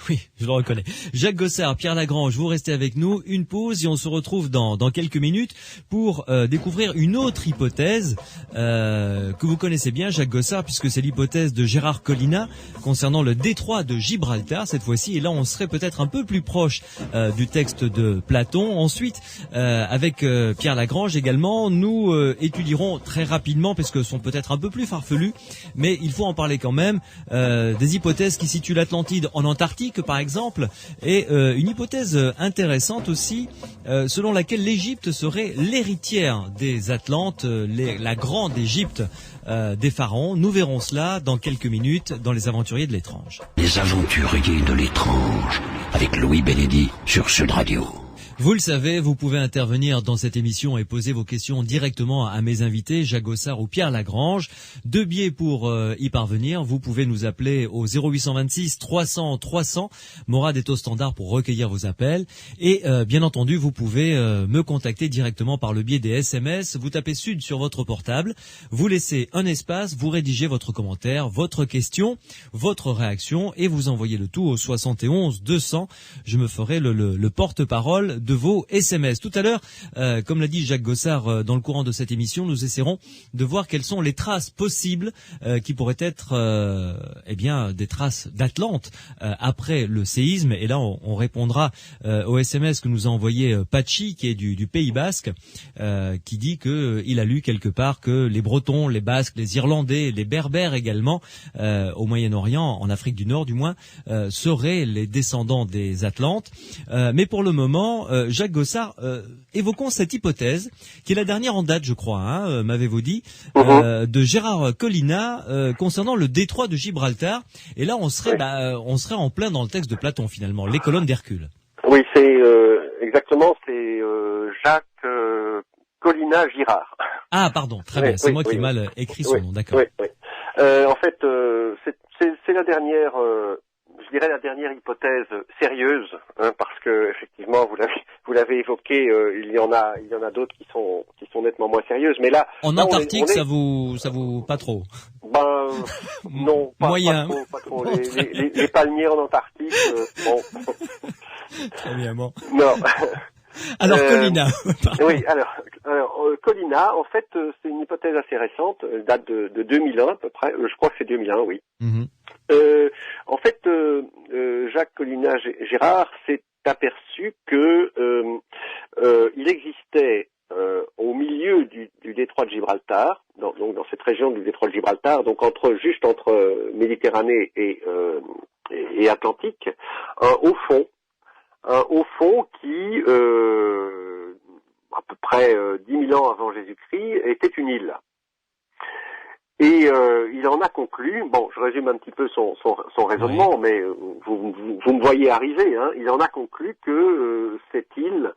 Oui, je le reconnais. Jacques Gossard, Pierre Lagrange, vous restez avec nous. Une pause et on se retrouve dans quelques minutes pour découvrir une autre hypothèse que vous connaissez bien, Jacques Gossard, puisque c'est l'hypothèse de Gérard Collina concernant le détroit de Gibraltar cette fois-ci. Et là, on serait peut-être un peu plus proche du texte de Platon. Ensuite, avec Pierre Lagrange également, nous étudierons très rapidement, parce que sont peut-être un peu plus farfelus, mais il faut en parler quand même, des hypothèses qui situent l'Atlantide en Antarctique par exemple, et une hypothèse intéressante aussi, selon laquelle l'Égypte serait l'héritière des Atlantes, la grande Égypte des pharaons. Nous verrons cela dans quelques minutes dans Les Aventuriers de l'étrange.
Les Aventuriers de l'étrange, avec Louis Bénédy sur Sud Radio.
Vous le savez, vous pouvez intervenir dans cette émission et poser vos questions directement à mes invités, Jacques Gossard ou Pierre Lagrange. Deux biais pour y parvenir. Vous pouvez nous appeler au 0826 300 300. Morad est au standard pour recueillir vos appels. Et bien entendu, vous pouvez me contacter directement par le biais des SMS. Vous tapez Sud sur votre portable, vous laissez un espace, vous rédigez votre commentaire, votre question, votre réaction et vous envoyez le tout au 71 200. Je me ferai le porte-parole de vos SMS. Tout à l'heure, comme l'a dit Jacques Gossard dans le courant de cette émission, nous essaierons de voir quelles sont les traces possibles qui pourraient être des traces d'Atlante après le séisme. Et là, on répondra au SMS que nous a envoyé Pachi, qui est du Pays Basque, qui dit que il a lu quelque part que les Bretons, les Basques, les Irlandais, les Berbères également, au Moyen-Orient, en Afrique du Nord du moins, seraient les descendants des Atlantes. Mais pour le moment, Jacques Gossard, évoquons cette hypothèse, qui est la dernière en date, je crois, m'avez-vous dit, de Gérard Collina concernant le détroit de Gibraltar. Et là, on serait en plein dans le texte de Platon, finalement, les colonnes d'Hercule.
Oui, c'est exactement, c'est Jacques Collina Girard.
Ah, pardon, très bien, c'est moi qui ai mal écrit son nom, d'accord.
Oui. En fait, c'est la dernière... je dirais la dernière hypothèse sérieuse, parce que effectivement vous l'avez évoqué, il y en a d'autres qui sont nettement moins sérieuses, mais là
en Antarctique ça vous pas trop.
Ben non,
moyen.
Pas trop. Les palmiers en Antarctique, bon.
Très bien, bon.
Non.
Alors Collina.
Oui, alors Collina, en fait, c'est une hypothèse assez récente, elle date de 2001 à peu près. Je crois que c'est 2001, oui. En fait, Jacques Collina Girard s'est aperçu que il existait au milieu du détroit de Gibraltar, donc dans cette région du détroit de Gibraltar, donc juste entre Méditerranée et Atlantique, un haut fond qui, à peu près 10 000 ans avant Jésus-Christ, était une île. Et il en a conclu, bon, je résume un petit peu son raisonnement, oui. Mais vous me voyez arriver, il en a conclu que cette île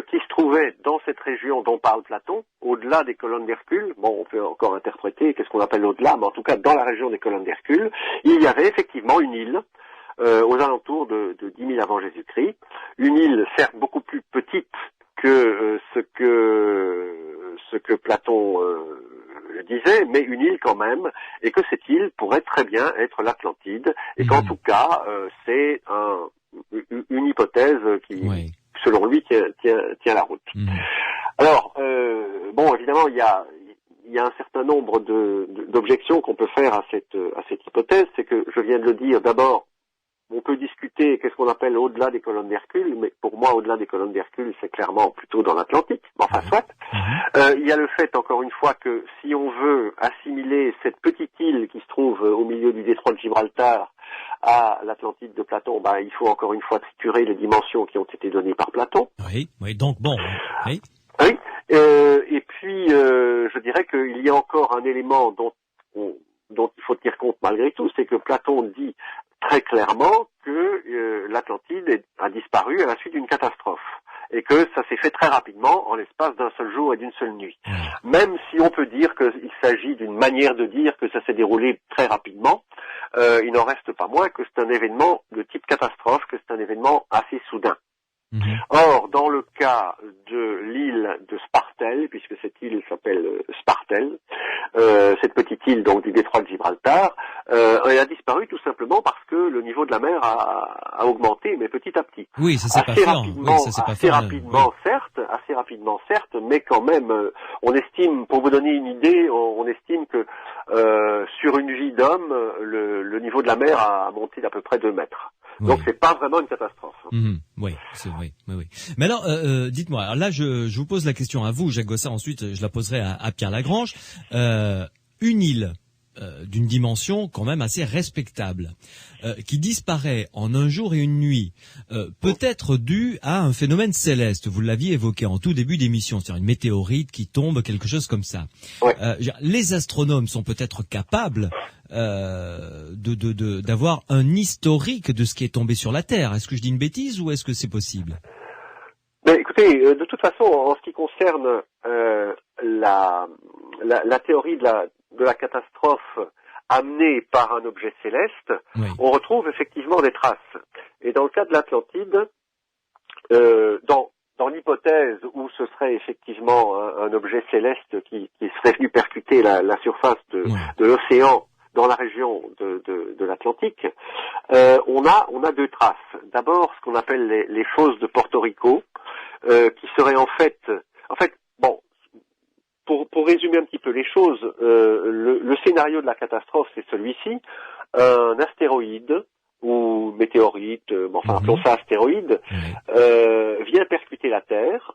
qui se trouvait dans cette région dont parle Platon, au-delà des colonnes d'Hercule, bon, on peut encore interpréter qu'est-ce qu'on appelle au-delà, mais en tout cas dans la région des colonnes d'Hercule, il y avait effectivement une île aux alentours de 10 000 avant Jésus-Christ, une île certes beaucoup plus petite que ce que Platon disait, mais une île quand même, et que cette île pourrait très bien être l'Atlantide, et qu'en tout cas, c'est une hypothèse qui, selon lui, tient la route. Alors, bon, évidemment, il y a il y a un certain nombre d'objections qu'on peut faire à cette hypothèse. C'est que, je viens de le dire, d'abord, on peut discuter qu'est-ce qu'on appelle au-delà des colonnes d'Hercule, mais pour moi, au-delà des colonnes d'Hercule, c'est clairement plutôt dans l'Atlantique. Mais enfin, soit. Il y a le fait, encore une fois, que si on veut assimiler cette petite île qui se trouve au milieu du détroit de Gibraltar à l'Atlantide de Platon, il faut encore une fois triturer les dimensions qui ont été données par Platon.
Oui, donc bon, oui.
Oui, et puis je dirais qu'il y a encore un élément dont il faut tenir compte malgré tout, c'est que Platon dit très clairement que l'Atlantide a disparu à la suite d'une catastrophe et que ça s'est fait très rapidement en l'espace d'un seul jour et d'une seule nuit. Même si on peut dire qu'il s'agit d'une manière de dire que ça s'est déroulé très rapidement, il n'en reste pas moins que c'est un événement de type catastrophe, que c'est un événement assez soudain. Or, dans le cas de l'île de Spartel, puisque cette île s'appelle Spartel, cette petite île donc du détroit de Gibraltar, elle a disparu tout simplement parce que le niveau de la mer a augmenté, mais petit à petit.
Oui, ça c'est pas fait.
Assez rapidement, certes, mais quand même, on estime, pour vous donner une idée, on estime que sur une vie d'homme, le niveau de la mer a monté d'à peu près 2 mètres. Donc c'est pas vraiment une catastrophe.
Oui, c'est vrai. Oui. Mais alors, dites-moi. Alors là, je vous pose la question à vous, Jacques Gossard. Ensuite, je la poserai à Pierre Lagrange. Une île d'une dimension quand même assez respectable, qui disparaît en un jour et une nuit, peut être due à un phénomène céleste. Vous l'aviez évoqué en tout début d'émission, c'est-à-dire une météorite qui tombe, quelque chose comme ça. Les astronomes sont peut-être capables d'avoir un historique de ce qui est tombé sur la Terre. Est-ce que je dis une bêtise ou est-ce que c'est possible?
Mais écoutez, de toute façon, en ce qui concerne la théorie de la catastrophe amenée par un objet céleste, on retrouve effectivement des traces. Et dans le cas de l'Atlantide, dans l'hypothèse où ce serait effectivement un objet céleste qui serait venu percuter la surface de l'océan dans la région de l'Atlantique, on a 2 traces. D'abord, ce qu'on appelle les fosses de Porto Rico, qui seraient en fait, bon, pour résumer un petit peu les choses, le scénario de la catastrophe, c'est celui-ci: un astéroïde ou météorite, appelons ça astéroïde, vient percuter la Terre,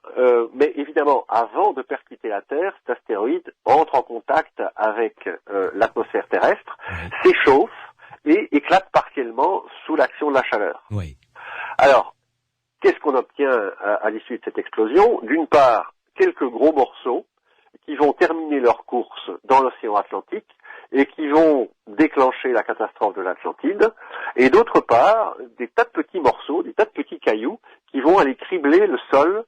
mais évidemment, avant de percuter la Terre, cet astéroïde entre en contact avec l'atmosphère terrestre, s'échauffe et éclate partiellement sous l'action de la chaleur. Alors, qu'est-ce qu'on obtient à l'issue de cette explosion? D'une part, quelques gros morceaux qui vont terminer leur course dans l'océan Atlantique et qui vont déclencher la catastrophe de l'Atlantide, et d'autre part, des tas de petits morceaux, des tas de petits cailloux qui vont aller cribler le sol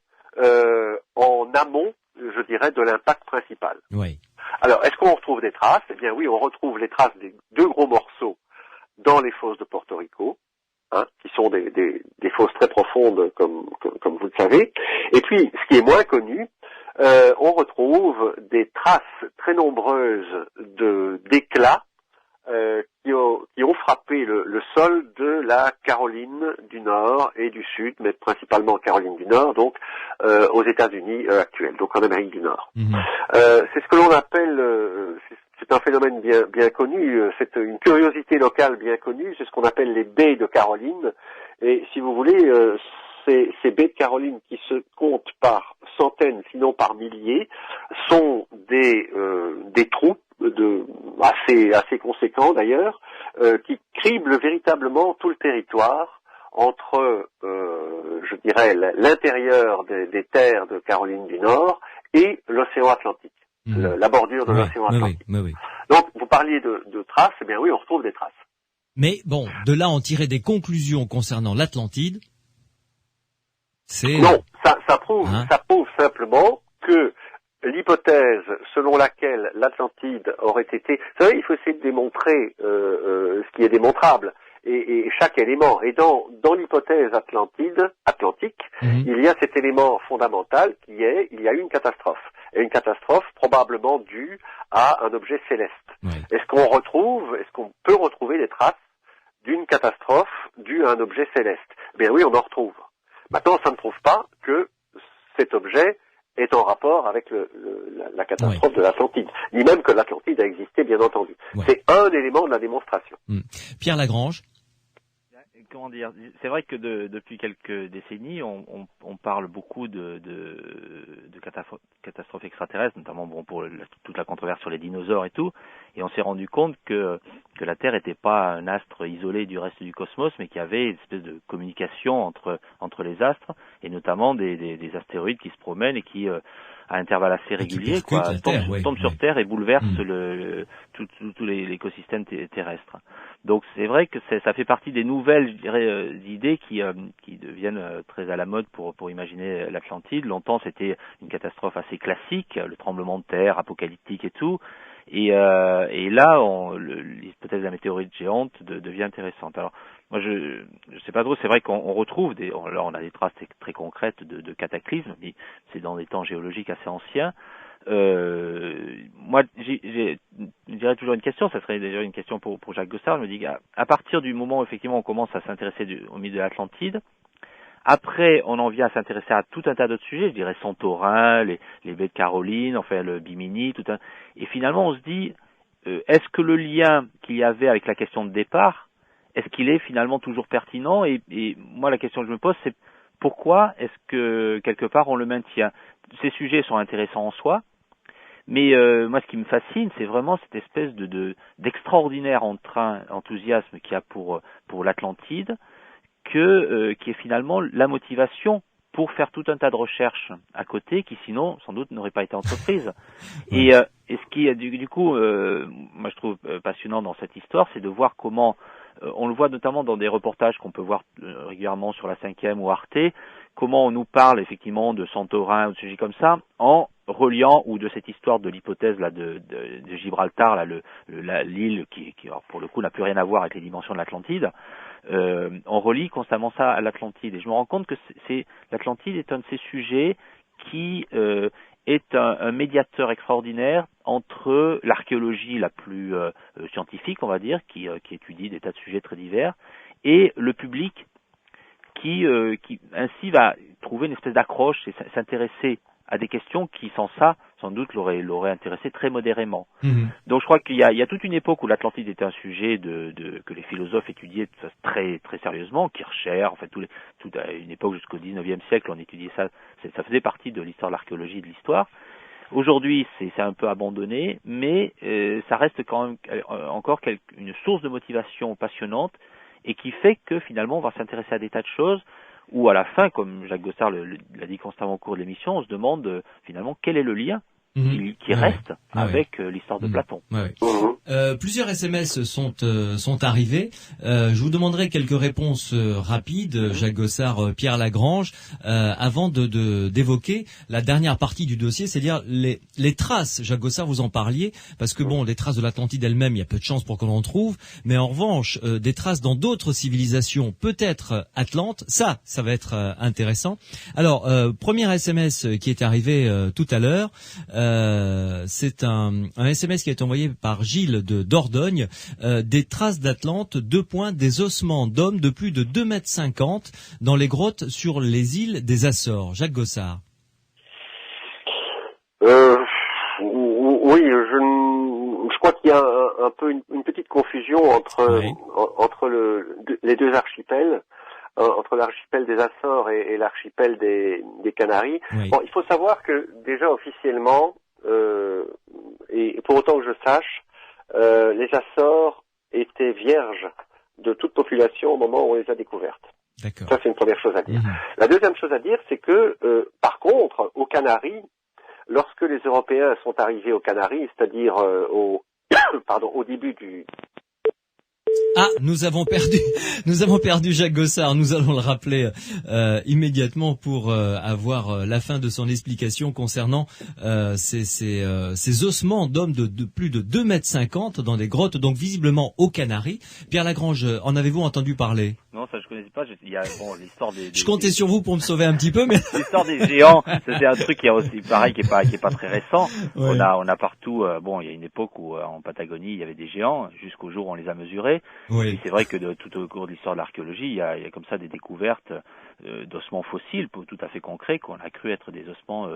en amont, je dirais, de l'impact principal. Alors, est-ce qu'on retrouve des traces? Eh bien oui, on retrouve les traces des 2 gros morceaux dans les fosses de Porto Rico, qui sont des fosses très profondes, comme vous le savez. Et puis, ce qui est moins connu, on retrouve des traces très nombreuses d'éclats qui ont frappé le sol de la Caroline du Nord et du Sud, mais principalement Caroline du Nord, donc aux États-Unis actuels, donc en Amérique du Nord. C'est ce que l'on appelle, c'est un phénomène bien connu, c'est une curiosité locale bien connue, c'est ce qu'on appelle les baies de Caroline. Et si vous voulez, ces baies de Caroline qui se comptent par centaines, sinon par milliers, sont des trous assez conséquents d'ailleurs, qui criblent véritablement tout le territoire entre, je dirais, l'intérieur des terres de Caroline du Nord et l'océan Atlantique, la bordure de l'océan Atlantique. Donc, vous parliez de traces, eh bien oui, on retrouve des traces.
Mais bon, de là en tirer des conclusions concernant l'Atlantide,
non, ça prouve simplement que l'hypothèse selon laquelle l'Atlantide aurait été... Vous savez, il faut essayer de démontrer ce qui est démontrable, et chaque élément. Et dans l'hypothèse atlantique, il y a cet élément fondamental qui est, il y a eu une catastrophe. Et une catastrophe probablement due à un objet céleste. Est-ce qu'on peut retrouver des traces d'une catastrophe due à un objet céleste? Eh bien oui, on en retrouve. Maintenant, ça ne prouve pas que cet objet est en rapport avec la catastrophe de l'Atlantide, ni même que l'Atlantide a existé, bien entendu.
Ouais.
C'est un élément de la démonstration.
Pierre Lagrange.
Comment dire, c'est vrai que depuis quelques décennies, on parle beaucoup de catastrophes extraterrestres, notamment pour toute la controverse sur les dinosaures et tout, et on s'est rendu compte que la Terre n'était pas un astre isolé du reste du cosmos, mais qu'il y avait une espèce de communication entre les astres, et notamment des astéroïdes qui se promènent et qui à intervalles assez réguliers tombent sur Terre et bouleversent tout l'écosystème terrestre. Donc c'est vrai que ça fait partie des nouvelles, je dirais, idées qui deviennent très à la mode pour imaginer l'Atlantide. Longtemps c'était une catastrophe assez classique, le tremblement de terre, apocalyptique et tout. Et là, l'hypothèse de la météorite géante devient intéressante. Alors moi je sais pas trop, c'est vrai qu'on retrouve là on a des traces très concrètes de cataclysmes, mais c'est dans des temps géologiques assez anciens. Moi, je dirais toujours une question, ça serait déjà une question pour Jacques Gossard. Je me dis à partir du moment où effectivement on commence à s'intéresser au mythe de l'Atlantide, après on en vient à s'intéresser à tout un tas d'autres sujets, je dirais Santorin, les baies de Caroline, enfin le Bimini, et finalement on se dit, est-ce que le lien qu'il y avait avec la question de départ, est-ce qu'il est finalement toujours pertinent, et moi la question que je me pose c'est pourquoi est-ce que quelque part on le maintient? Ces sujets sont intéressants en soi, mais moi ce qui me fascine, c'est vraiment cette espèce d'extraordinaire enthousiasme qu'il y a pour l'Atlantide, qui est finalement la motivation pour faire tout un tas de recherches à côté qui sinon sans doute n'auraient pas été entreprises. Et ce qui du coup moi je trouve passionnant dans cette histoire, c'est de voir comment on le voit notamment dans des reportages qu'on peut voir régulièrement sur la 5e ou Arte, comment on nous parle effectivement de Santorin ou de sujets comme ça, en reliant, ou de cette histoire de l'hypothèse là de Gibraltar, là l'île qui alors, pour le coup n'a plus rien à voir avec les dimensions de l'Atlantide. On relie constamment ça à l'Atlantide, et je me rends compte que l'Atlantide est un de ces sujets qui est un médiateur extraordinaire entre l'archéologie la plus scientifique, on va dire, qui étudie des tas de sujets très divers, et le public qui ainsi va trouver une espèce d'accroche et s'intéresser à des questions qui, sans ça, sans doute l'auraient intéressé très modérément. Donc je crois qu'il y a toute une époque où l'Atlantide était un sujet que les philosophes étudiaient très très sérieusement, Kircher, en fait toute une époque jusqu'au 19e siècle, on étudiait ça, ça faisait partie de l'histoire de l'archéologie et de l'histoire. Aujourd'hui, c'est un peu abandonné, mais ça reste quand même encore une source de motivation passionnante, et qui fait que finalement on va s'intéresser à des tas de choses où à la fin, comme Jacques Gossard l'a dit constamment au cours de l'émission, on se demande finalement quel est le lien qui reste avec l'histoire de Platon.
Plusieurs SMS sont arrivés. Je vous demanderai quelques réponses rapides, Jacques Gossard, Pierre Lagrange, avant d'évoquer la dernière partie du dossier, c'est-à-dire les traces. Jacques Gossard, vous en parliez, parce que bon, les traces de l'Atlantide elle-même, il y a peu de chances pour qu'on en trouve, mais en revanche, des traces dans d'autres civilisations, peut-être Atlante, ça va être intéressant. Alors, premier SMS qui est arrivé tout à l'heure, c'est un SMS qui a été envoyé par Gilles de Dordogne, des traces d'Atlante, des ossements d'hommes de plus de 2,50 m dans les grottes sur les îles des Açores. Jacques Gossard.
Oui, je crois qu'il y a un peu une petite confusion entre les deux archipels, entre l'archipel des Açores et l'archipel des Canaries.
Oui.
Bon, il faut savoir que déjà officiellement, et pour autant que je sache, les Açores étaient vierges de toute population au moment où on les a découvertes.
D'accord.
Ça, c'est une première chose à dire. La deuxième chose à dire, c'est que, par contre, aux Canaries, lorsque les Européens sont arrivés aux Canaries, c'est-à-dire au début du...
Ah, nous avons perdu Jacques Gossard. Nous allons le rappeler immédiatement pour avoir la fin de son explication concernant ces ossements d'hommes de plus de 2,50 m dans des grottes, donc visiblement aux Canaries. Pierre Lagrange, en avez-vous entendu parler?
Non, ça je connaissais pas. Il y a l'histoire des.
Je comptais sur vous pour me sauver un petit peu, mais
l'histoire des géants, c'est un truc qui est aussi pareil, qui est pas très récent.
Ouais.
On a partout. Il y a une époque où en Patagonie il y avait des géants, jusqu'au jour où on les a mesurés.
oui.
Et c'est vrai que tout au cours de l'histoire de l'archéologie, il y a comme ça des découvertes d'ossements fossiles, tout à fait concrets, qu'on a cru être des ossements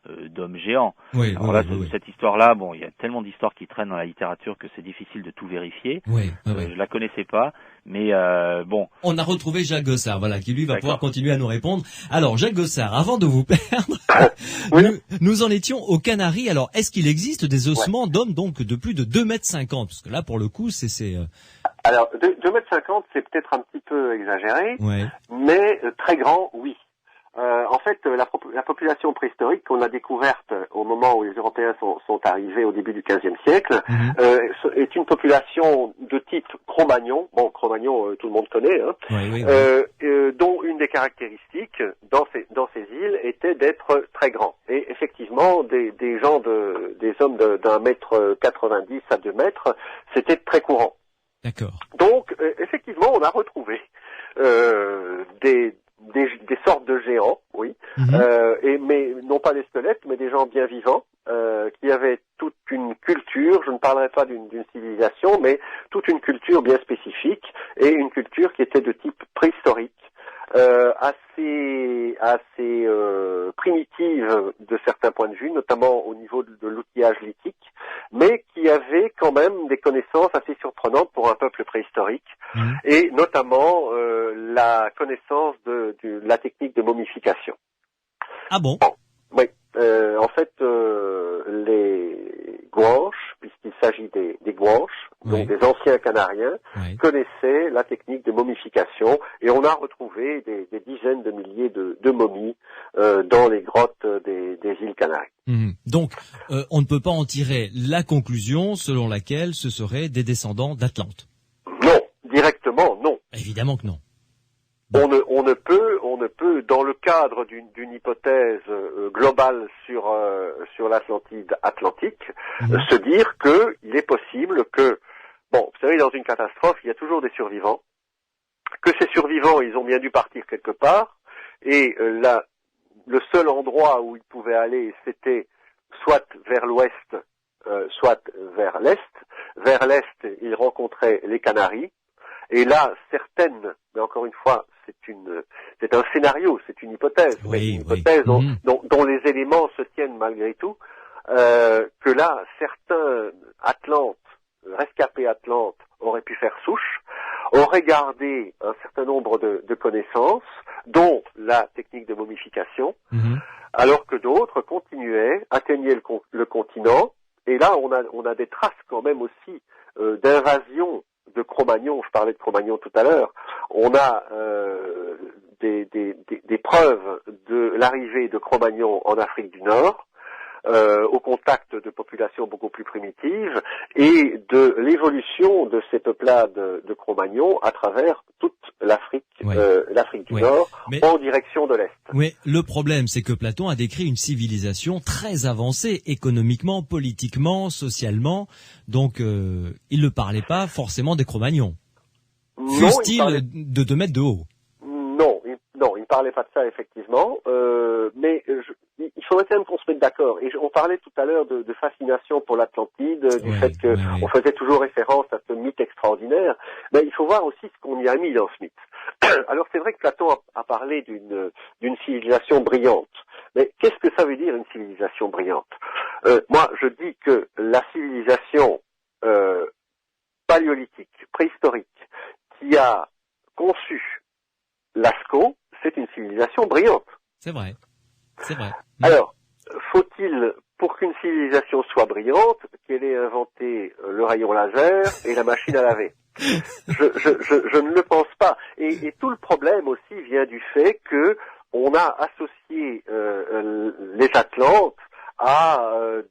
d'hommes géants.
Oui,
alors là, cette histoire-là, bon, il y a tellement d'histoires qui traînent dans la littérature que c'est difficile de tout vérifier. Je la connaissais pas, mais bon.
On a retrouvé Jacques Gossard, voilà, qui lui va pouvoir continuer à nous répondre. Alors, Jacques Gossard, avant de vous perdre, nous en étions aux Canaries. Alors, est-ce qu'il existe des ossements d'hommes donc de plus de 2,50 m? Parce que là, pour le coup, c'est
Alors, 2,50 m, c'est peut-être un petit peu exagéré, mais très grand, oui. En fait, la population préhistorique qu'on a découverte au moment où les Européens sont arrivés au début du XVe siècle est une population de type Cro-Magnon. Bon, Cro-Magnon, tout le monde connaît, dont une des caractéristiques dans ces îles était d'être très grands. Et effectivement, des hommes d'1 mètre 90 à 2 mètres, c'était très courant.
D'accord.
Donc, effectivement, on a retrouvé des sortes de géants, oui, mais non pas des squelettes, mais des gens bien vivants, qui avaient toute une culture, je ne parlerai pas d'une civilisation, mais toute une culture bien spécifique, et une culture qui était de type préhistorique, assez primitive de certains points de vue, notamment au niveau de l'outillage lithique, mais qui avait quand même des connaissances assez surprenantes pour un peuple préhistorique, et notamment la connaissance de la technique de momification.
Ah bon?
Oui. En fait, les Guanches, puisqu'il s'agit des Guanches, donc des anciens Canariens, connaissaient la technique de momification, et on a retrouvé des dizaines de milliers de momies dans les grottes des îles Canaries.
Donc, on ne peut pas en tirer la conclusion selon laquelle ce seraient des descendants d'Atlante.
Non, directement, non.
Évidemment que non.
On ne peut, dans le cadre d'une hypothèse globale sur l'Atlantide atlantique, se dire que il est possible que, bon, vous savez, dans une catastrophe, il y a toujours des survivants, que ces survivants, ils ont bien dû partir quelque part, et le seul endroit où ils pouvaient aller, c'était soit vers l'ouest, soit vers l'est. Vers l'est, ils rencontraient les Canaries. Et là, certaines, mais encore une fois, c'est un scénario, c'est une hypothèse, mais une hypothèse dont les éléments se tiennent malgré tout, que là, certains Atlantes, rescapés Atlantes, auraient pu faire souche, auraient gardé un certain nombre de connaissances, dont la technique de momification, alors que d'autres continuaient, atteignaient le continent, et là, on a des traces quand même aussi d'invasion de Cro-Magnon. Je parlais de Cro-Magnon tout à l'heure. On a des preuves de l'arrivée de Cro-Magnon en Afrique du Nord, au contact de populations beaucoup plus primitives, et de l'évolution de ces peuplades de Cro-Magnon à travers toute l'Afrique, l'Afrique du Nord, en direction de l'Est.
Oui, le problème, c'est que Platon a décrit une civilisation très avancée, économiquement, politiquement, socialement, donc il ne parlait pas forcément des Cro-Magnons. Fût-il de 2 mètres de haut.
Non, il ne parlait pas de ça, effectivement, mais il faudrait quand même qu'on se mette d'accord. Et on parlait tout à l'heure de fascination pour l'Atlantide, du fait qu'on faisait toujours référence à ce mythe extraordinaire, mais il faut voir aussi ce qu'on y a mis dans ce mythe. Alors c'est vrai que Platon a parlé d'une civilisation brillante, mais qu'est-ce que ça veut dire une civilisation brillante? Moi, je dis que la civilisation paléolithique, préhistorique, qui a conçu Lascaux, c'est une civilisation brillante.
C'est vrai.
Alors, faut-il, pour qu'une civilisation soit brillante, qu'elle ait inventé le rayon laser et la machine à laver? Je ne le pense pas. Et tout le problème aussi vient du fait que on a associé les Atlantes à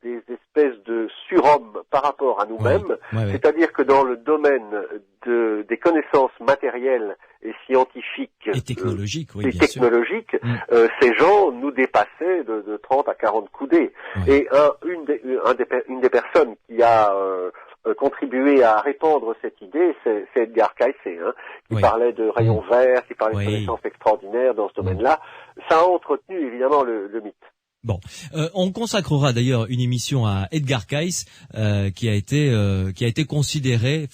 des espèces de surhommes par rapport à nous-mêmes, c'est-à-dire que dans le domaine des connaissances matérielles et scientifiques
et technologiques,
ces gens nous dépassaient de 30 à 40 coudées. Et une des personnes qui a contribué à répandre cette idée, c'est Edgar Cayce, qui parlait de rayons verts, qui parlait de connaissances extraordinaires dans ce domaine-là. Ça a entretenu évidemment le mythe.
Bon, on consacrera d'ailleurs une émission à Edgar Cayce qui a été considéré,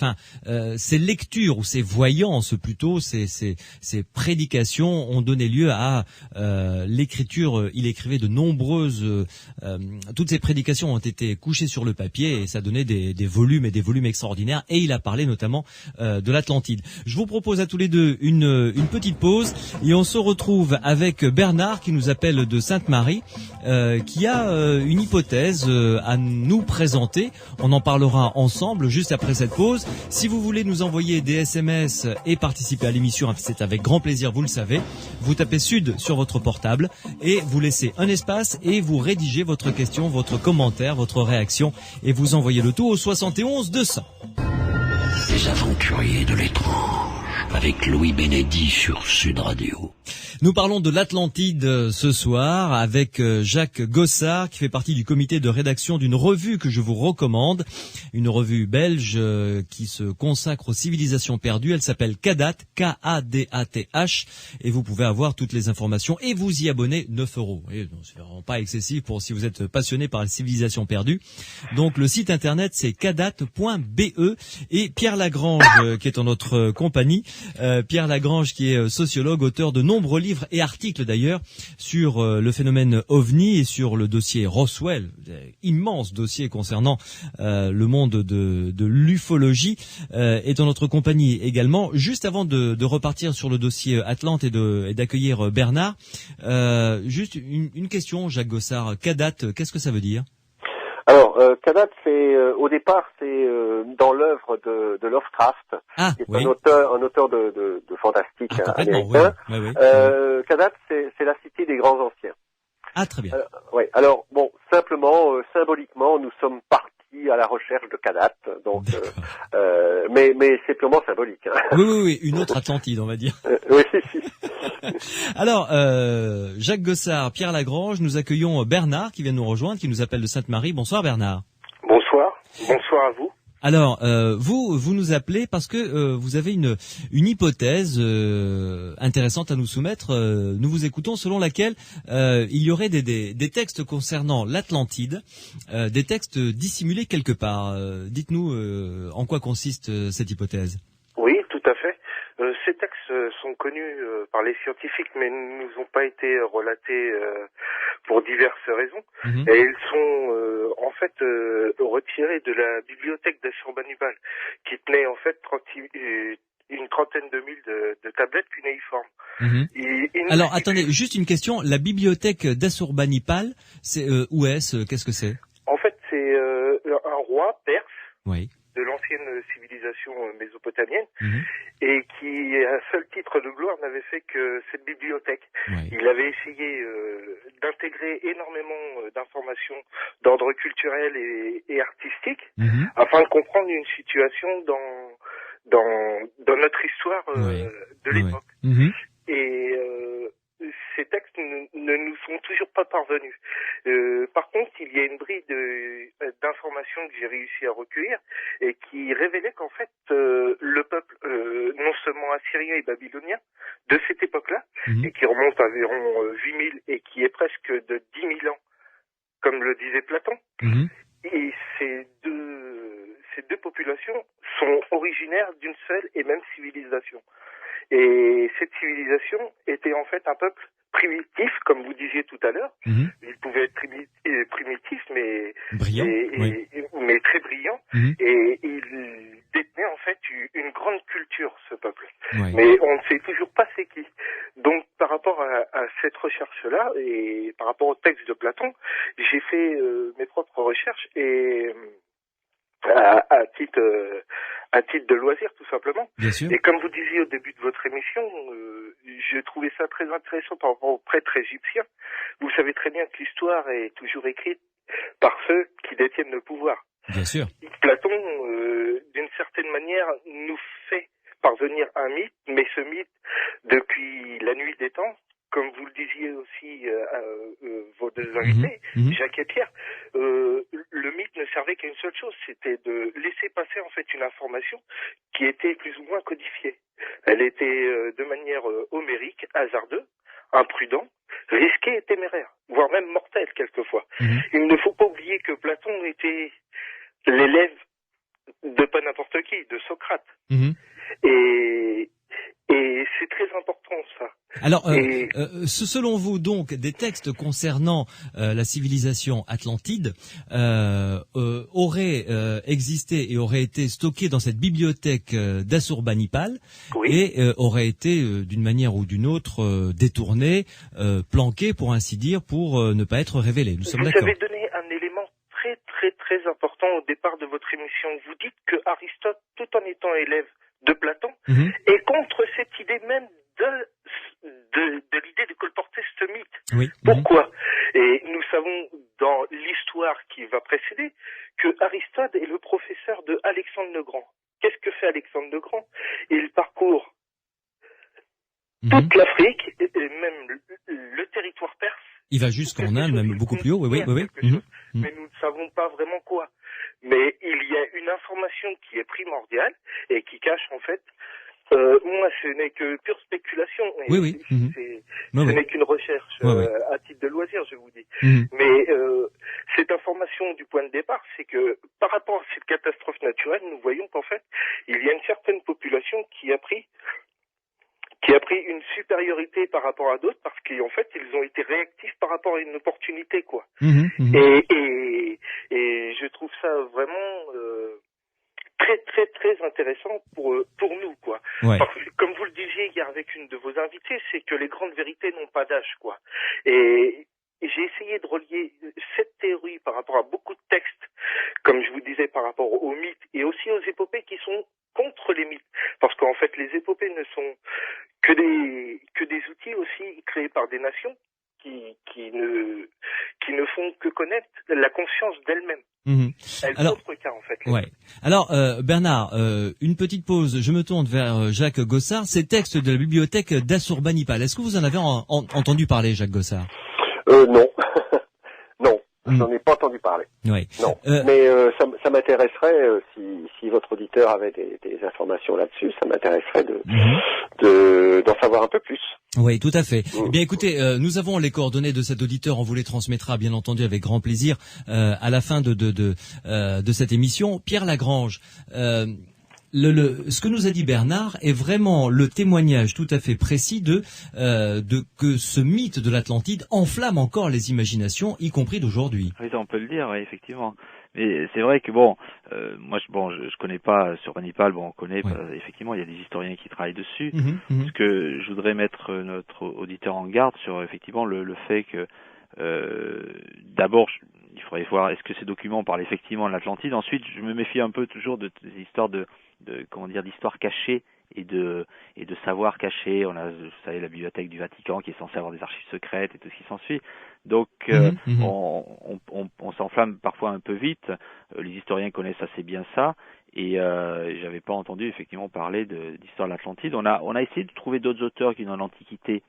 ces lectures ou ces voyances plutôt, ces prédications ont donné lieu à l'écriture. Il écrivait de nombreuses, toutes ces prédications ont été couchées sur le papier et ça donnait des volumes et des volumes extraordinaires. Et il a parlé notamment de l'Atlantide. Je vous propose à tous les deux une petite pause et on se retrouve avec Bernard qui nous appelle de Sainte-Marie. Qui a une hypothèse à nous présenter. On en parlera ensemble juste après cette pause. Si vous voulez nous envoyer des SMS et participer à l'émission, c'est avec grand plaisir, vous le savez. Vous tapez Sud sur votre portable et vous laissez un espace et vous rédigez votre question, votre commentaire, votre réaction et vous envoyez le tout au 71 200.
Les aventuriers de l'étrange avec Louis Bénédy sur Sud Radio.
Nous parlons de l'Atlantide ce soir avec Jacques Gossard qui fait partie du comité de rédaction d'une revue que je vous recommande, une revue belge qui se consacre aux civilisations perdues. Elle s'appelle Kadat, K-A-D-A-T-H et vous pouvez avoir toutes les informations et vous y abonner 9 €. Et non, c'est vraiment pas excessif pour si vous êtes passionné par les civilisations perdues. Donc le site internet c'est kadat.be et Pierre Lagrange qui est en notre compagnie. Pierre Lagrange qui est sociologue, auteur de nombreux livres et articles d'ailleurs sur le phénomène OVNI et sur le dossier Roswell, immense dossier concernant le monde de l'ufologie, est en notre compagnie également. Juste avant de repartir sur le dossier Atlante et d'accueillir Bernard, juste une question, Jacques Gossard. Kadat, qu'est-ce que ça veut dire?
Alors, Kadat, au départ, c'est dans l'œuvre de Lovecraft, qui est un auteur de fantastique américain.
Oui.
Kadat, c'est la cité des grands anciens.
Ah, très bien.
Ouais. Alors, bon, simplement, symboliquement, nous sommes partis à la recherche de Kadat, donc, mais c'est purement symbolique. Hein.
Oui, une autre Atlantide, on va dire.
Oui.
Alors, Jacques Gossard, Pierre Lagrange, nous accueillons Bernard qui vient nous rejoindre, qui nous appelle de Sainte-Marie. Bonsoir Bernard.
Bonsoir à vous.
Alors, vous nous appelez parce que vous avez une hypothèse intéressante à nous soumettre. Nous vous écoutons, selon laquelle il y aurait des textes concernant l'Atlantide, des textes dissimulés quelque part. Dites-nous en quoi consiste cette hypothèse.
Oui, tout à fait. Ces textes sont connus par les scientifiques, mais ne nous ont pas été relatés pour diverses raisons.
Mm-hmm.
Et ils sont en fait retirés de la bibliothèque d'Assurbanipal, qui tenait en fait une trentaine de mille de tablettes cunéiformes.
Mm-hmm. Alors, attendez, juste une question. La bibliothèque d'Assurbanipal, c'est où est-ce? Qu'est-ce que c'est?
En fait, c'est un roi perse.
Oui.
De l'ancienne civilisation mésopotamienne,
mm-hmm.
et qui, à un seul titre de gloire, n'avait fait que cette bibliothèque.
Oui.
Il avait essayé d'intégrer énormément d'informations d'ordre culturel et artistique,
Mm-hmm.
afin de comprendre une situation dans notre histoire de l'époque.
Oui. Mm-hmm.
Et ces textes ne nous sont toujours pas parvenus. Par contre, il y a une bride d'informations que j'ai réussi à recueillir et qui révélait qu'en fait, le peuple, non seulement assyrien et babylonien, de cette époque-là,
Mm-hmm.
et qui remonte à environ 8000 et qui est presque de 10 000 ans, comme le disait Platon,
Mm-hmm.
et ces deux populations sont originaires d'une seule et même civilisation. Et cette civilisation était en fait un peuple primitif, comme vous disiez tout à l'heure.
Mm-hmm.
Il pouvait être primitif, mais
Brillant.
mais très brillant.
Mm-hmm.
Et il détenait en fait une grande culture, ce peuple.
Oui.
Mais on ne sait toujours pas c'est qui. Donc, par rapport à cette recherche-là et par rapport au texte de Platon, j'ai fait mes propres recherches et à titre de loisir, tout simplement.
Bien sûr.
Et comme vous disiez au début de votre émission, j'ai trouvé ça très intéressant par rapport aux prêtres égyptiens. Vous savez très bien que l'histoire est toujours écrite par ceux qui détiennent le pouvoir.
Bien sûr.
Platon, d'une certaine manière, nous fait parvenir un mythe, mais ce mythe, depuis la nuit des temps, comme vous le disiez aussi vos deux invités,
Mm-hmm.
Jacques et Pierre, le mythe ne servait qu'à une seule chose, c'était de laisser passer en fait une information qui était plus ou moins codifiée. Elle était de manière homérique, hasardeuse, imprudent, risquée et téméraire. voire même mortelle quelquefois. Il ne faut pas oublier que Platon était l'élève de pas n'importe qui, de Socrate. Et c'est très important ça.
Alors, selon vous, donc, des textes concernant la civilisation atlantide auraient existé et auraient été stockés dans cette bibliothèque d'Assurbanipal et auraient été, d'une manière ou d'une autre, détournés, planqués, pour ainsi dire, pour ne pas être révélés. Nous sommes d'accord.
Vous avez donné un élément très très très important au départ de votre émission. Vous dites que Aristote, tout en étant élève de Platon, est contre cette idée même de l'idée de colporter ce mythe.
Oui.
Pourquoi? Et nous savons dans l'histoire qui va précéder que Aristote est le professeur de Alexandre le Grand. Qu'est-ce que fait Alexandre le Grand? Il parcourt toute l'Afrique et même le territoire perse.
Il va jusqu'en Inde, même beaucoup plus haut. Oui.
Mais nous ne savons pas vraiment quoi. Mais il y a une information qui est primordiale et qui cache en fait. Moi, ce n'est que pure spéculation. Ce n'est qu'une recherche à titre de loisir, je vous dis. Mais cette information du point de départ, c'est que par rapport à cette catastrophe naturelle, nous voyons qu'en fait, il y a une certaine population qui a pris une supériorité par rapport à d'autres parce qu'en fait, ils ont été réactifs par rapport à une opportunité, quoi. Et je trouve ça vraiment très très très intéressant pour nous, quoi. Parce que, comme vous le disiez hier avec une de vos invitées, c'est que les grandes vérités n'ont pas d'âge, quoi. Et j'ai essayé de relier cette théorie par rapport à beaucoup de textes, comme je vous disais, par rapport aux mythes et aussi aux épopées qui sont contre les mythes. Parce qu'en fait, les épopées ne sont que des outils aussi créés par des nations qui ne font que connaître la conscience d'elles-mêmes. Elles offrent qu'à, en fait.
Alors, Bernard, une petite pause. Je me tourne vers Jacques Gossard. Ces textes de la bibliothèque d'Assurbanipal. Est-ce que vous en avez entendu parler, Jacques Gossard?
Non. Non. J'en ai pas entendu parler. Non. Mais ça m'intéresserait, si votre auditeur avait des informations là-dessus, ça m'intéresserait d'en savoir un peu plus.
Oui, tout à fait. Eh bien, écoutez, nous avons les coordonnées de cet auditeur. On vous les transmettra, bien entendu, avec grand plaisir à la fin de cette émission. Pierre Lagrange. Ce que nous a dit Bernard est vraiment le témoignage tout à fait précis de que ce mythe de l'Atlantide enflamme encore les imaginations, y compris d'aujourd'hui.
Oui, ça on peut le dire, oui, effectivement. Mais c'est vrai que moi je connais pas sur Banipal, on connaît effectivement, il y a des historiens qui travaillent dessus. Parce que je voudrais mettre notre auditeur en garde sur effectivement le fait que d'abord il faudrait voir est-ce que ces documents parlent effectivement de l'Atlantide. Ensuite, je me méfie un peu toujours des histoires d'histoires cachées et de savoir caché. On a, vous savez, la bibliothèque du Vatican qui est censée avoir des archives secrètes et tout ce qui s'ensuit. Donc, on s'enflamme parfois un peu vite. Les historiens connaissent assez bien ça. Et j'avais pas entendu effectivement parler d'histoire de l'Atlantide. On a essayé de trouver d'autres auteurs qui dans l'Antiquité,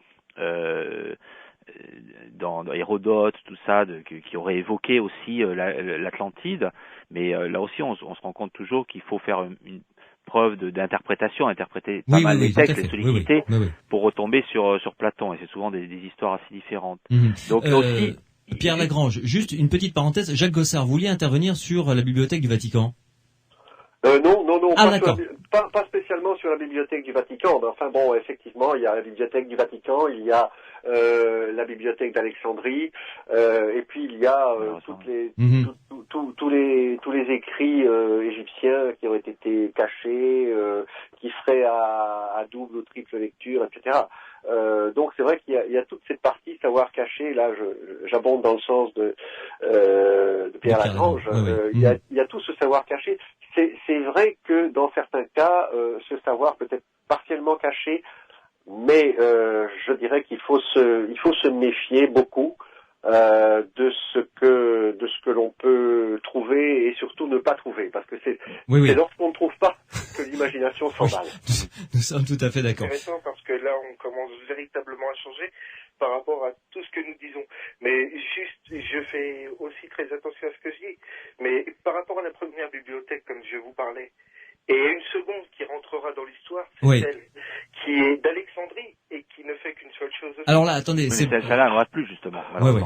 dans Hérodote, tout ça, qui auraient évoqué aussi l'Atlantide. Mais là aussi, on se rend compte toujours qu'il faut faire une preuve d'interprétation, interpréter pas mal les textes, les solliciter pour retomber sur Platon. Et c'est souvent des histoires assez différentes. Donc aussi,
Pierre Lagrange, juste une petite parenthèse. Jacques Gossard, vous vouliez intervenir sur la bibliothèque du Vatican?
Non,
d'accord.
Pas spécialement sur la bibliothèque du Vatican. Mais enfin bon, effectivement, il y a la bibliothèque du Vatican, il y a la bibliothèque d'Alexandrie, et puis il y a tous les écrits égyptiens qui auraient été cachés, qui seraient à double ou triple lecture, etc. Donc c'est vrai qu'il y a toute cette partie savoir caché. Là, j'abonde dans le sens de Pierre Lagrange. Il y a tout ce savoir caché. C'est vrai que dans certains cas, ce savoir peut être partiellement caché, mais je dirais qu'il faut se méfier beaucoup de ce que l'on peut trouver et surtout ne pas trouver, parce que c'est lorsqu'on ne trouve pas que l'imagination s'emballe.
Nous sommes tout à fait d'accord.
C'est intéressant parce que là, on commence véritablement à changer par rapport à tout ce que nous disons. Mais juste, je fais aussi très attention à ce que je dis. Mais par rapport à la première bibliothèque, comme je vous parlais, Et une seconde qui rentrera dans l'histoire, c'est
Oui.
celle qui est d'Alexandrie et qui ne fait qu'une seule chose.
Alors là, attendez,
Mais
c'est...
celle-là, elle ne reste plus, justement.
Ouais.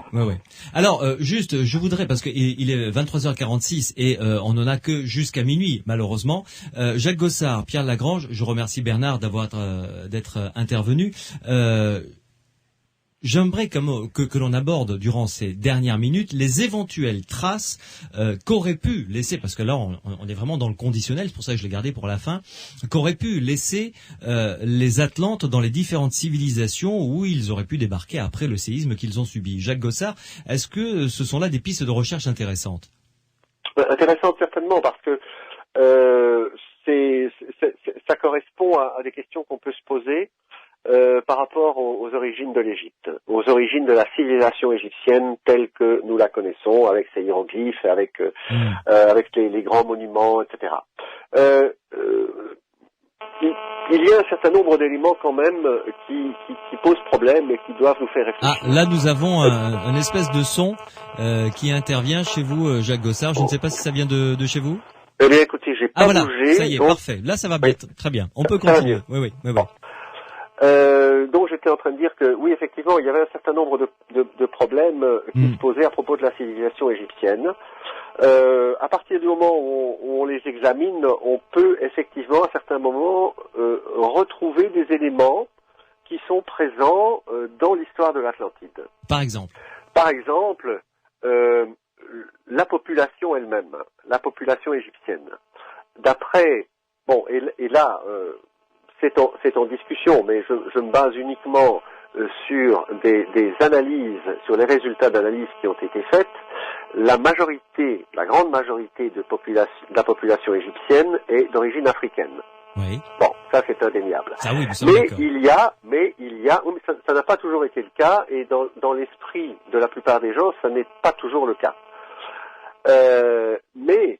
Alors, juste, je voudrais, parce qu'il est 23h46 et on n'en a que jusqu'à minuit, malheureusement. Jacques Gossard, Pierre Lagrange, je remercie Bernard d'être intervenu. J'aimerais que l'on aborde durant ces dernières minutes les éventuelles traces qu'aurait pu laisser, parce que là on est vraiment dans le conditionnel, c'est pour ça que je l'ai gardé pour la fin, qu'auraient pu laisser les Atlantes dans les différentes civilisations où ils auraient pu débarquer après le séisme qu'ils ont subi. Jacques Gossard, est-ce que ce sont là des pistes de recherche intéressantes?
Intéressantes certainement, parce que ça correspond à des questions qu'on peut se poser. Par rapport aux origines de l'Égypte, aux origines de la civilisation égyptienne telle que nous la connaissons, avec ses hiéroglyphes, avec les grands monuments, etc. Il y a un certain nombre d'éléments quand même qui posent problème et qui doivent nous faire réfléchir.
Ah, là nous avons un espèce de son qui intervient chez vous, Jacques Gossard. Je ne sais pas si ça vient de chez vous.
Eh bien, écoutez, j'ai pas
voilà,
bougé.
ça y est,
donc...
parfait. Là, ça va bien, très bien. On peut continuer. Oui.
Bon. Donc j'étais en train de dire que oui, effectivement, il y avait un certain nombre de problèmes qui se posaient à propos de la civilisation égyptienne. À partir du moment où on les examine, on peut effectivement à certains moments retrouver des éléments qui sont présents dans l'histoire de l'Atlantide.
Par exemple,
la population elle-même, la population égyptienne. D'après, bon, et là, c'est en discussion, mais je me base uniquement sur des analyses, sur les résultats d'analyses qui ont été faites. La grande majorité de la population égyptienne est d'origine africaine.
Oui.
Bon, ça c'est indéniable.
Ça, oui,
mais ça n'a pas toujours été le cas, et dans l'esprit de la plupart des gens, ça n'est pas toujours le cas. Mais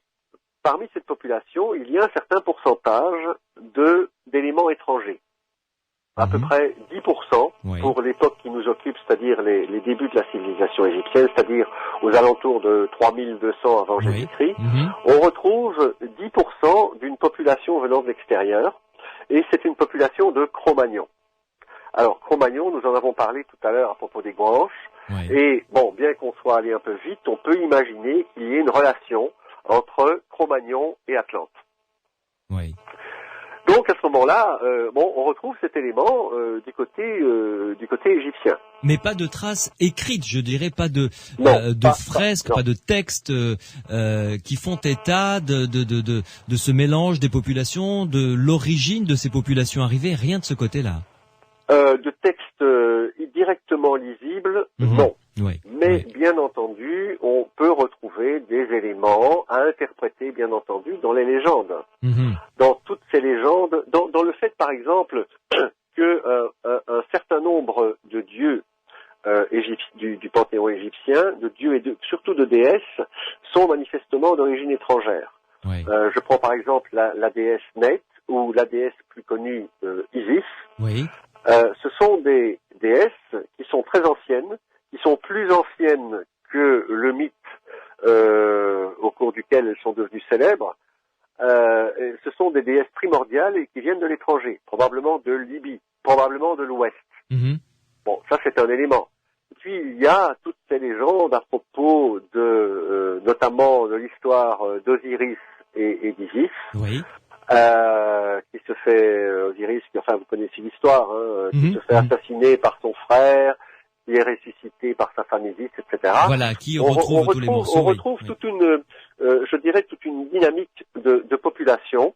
parmi cette population, il y a un certain pourcentage d'éléments étrangers. À peu près 10% pour l'époque qui nous occupe, c'est-à-dire les débuts de la civilisation égyptienne, c'est-à-dire aux alentours de 3200 avant Jésus-Christ. On retrouve 10% d'une population venant de l'extérieur, et c'est une population de Cro-Magnons. Alors, Cro-Magnons, nous en avons parlé tout à l'heure à propos des Guanches, et bon, bien qu'on soit allé un peu vite, on peut imaginer qu'il y ait une relation entre Cro-Magnons et Atlante.
Oui.
Donc à ce moment-là, on retrouve cet élément du côté égyptien.
Mais pas de traces écrites, je dirais, pas de fresques, pas de textes qui font état de ce mélange des populations, de l'origine de ces populations arrivées, rien de ce côté-là.
De textes directement lisibles, non. Mais bien entendu, on peut retrouver des éléments à interpréter, bien entendu, dans les légendes. Dans toutes ces légendes, dans le fait, par exemple, que un certain nombre de dieux du panthéon égyptien, de dieux et surtout de déesses, sont manifestement d'origine étrangère. Je prends par exemple la déesse Neth, ou la déesse plus connue Isis. Ce sont des déesses qui sont très anciennes, qui sont plus anciennes que le mythe au cours duquel elles sont devenues célèbres. Ce sont des déesses primordiales et qui viennent de l'étranger, probablement de Libye, probablement de l'Ouest. Bon, ça c'est un élément. Et puis il y a toutes ces légendes à propos notamment de l'histoire d'Osiris et d'Isis. Qui se fait, Osiris, enfin vous connaissez l'histoire, qui se fait assassiner par son frère, qui est ressuscité par sa femme Isis, etc.
Voilà, qui retrouve tous les morceaux.
On retrouve toute une, je dirais, toute une dynamique de population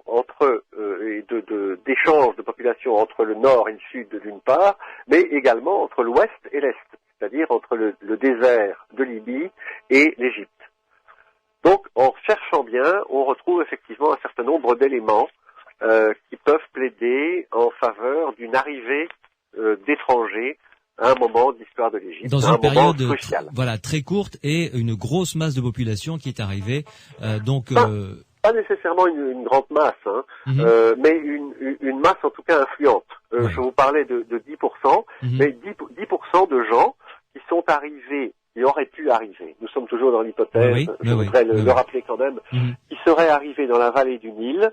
entre et d'échange de population entre le nord et le sud d'une part, mais également entre l'ouest et l'est, c'est-à-dire entre le désert de Libye et l'Égypte. Donc, en cherchant bien, on retrouve effectivement un certain nombre d'éléments qui peuvent plaider en faveur d'une arrivée d'étrangers à un moment de l'histoire de l'Égypte,
dans une période
cruciale.
Très courte, et une grosse masse de population qui est arrivée.
Pas nécessairement une grande masse, mais une masse en tout cas influente. Je vous parlais de 10%, mais 10% de gens qui sont arrivés qui aurait pu arriver. Nous sommes toujours dans l'hypothèse, je voudrais le rappeler quand même, qui serait arrivé dans la vallée du Nil,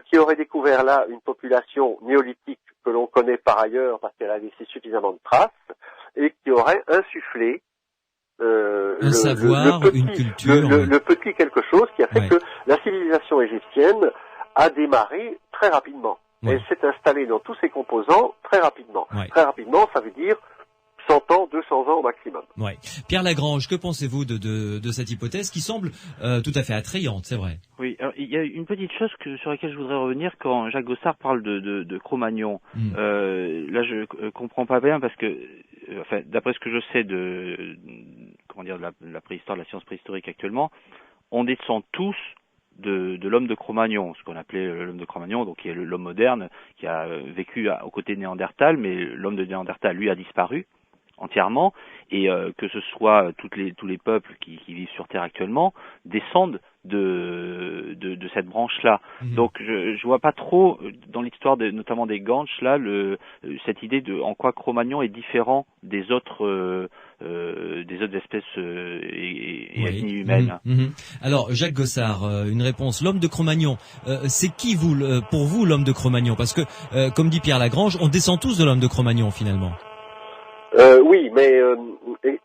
qui aurait découvert là une population néolithique que l'on connaît par ailleurs parce qu'elle a laissé suffisamment de traces, et qui aurait insufflé
un savoir, une culture,
le petit quelque chose qui a fait que la civilisation égyptienne a démarré très rapidement. Elle s'est installée dans tous ses composants très rapidement. Très rapidement, ça veut dire 100 ans, 200 ans au maximum.
Pierre Lagrange, que pensez-vous de cette hypothèse qui semble tout à fait attrayante, c'est vrai?
Oui, alors, il y a une petite chose sur laquelle je voudrais revenir quand Jacques Gossard parle de Cro-Magnon. Là, je comprends pas bien parce que, enfin, d'après ce que je sais de la préhistoire, de la science préhistorique actuellement, on descend tous de l'homme de Cro-Magnon, ce qu'on appelait l'homme de Cro-Magnon, donc qui est l'homme moderne, qui a vécu aux côtés de Néandertal, mais l'homme de Néandertal, lui, a disparu entièrement, et que ce soit tous les peuples qui vivent sur Terre actuellement descendent de cette branche-là. Donc je vois pas trop dans l'histoire notamment des Guanches là cette idée de en quoi Cro-Magnon est différent des autres espèces et ethnies humaines.
Alors Jacques Gossard, une réponse. L'homme de Cro-Magnon, c'est qui pour vous l'homme de Cro-Magnon? Parce que comme dit Pierre Lagrange, on descend tous de l'homme de Cro-Magnon finalement.
Oui, mais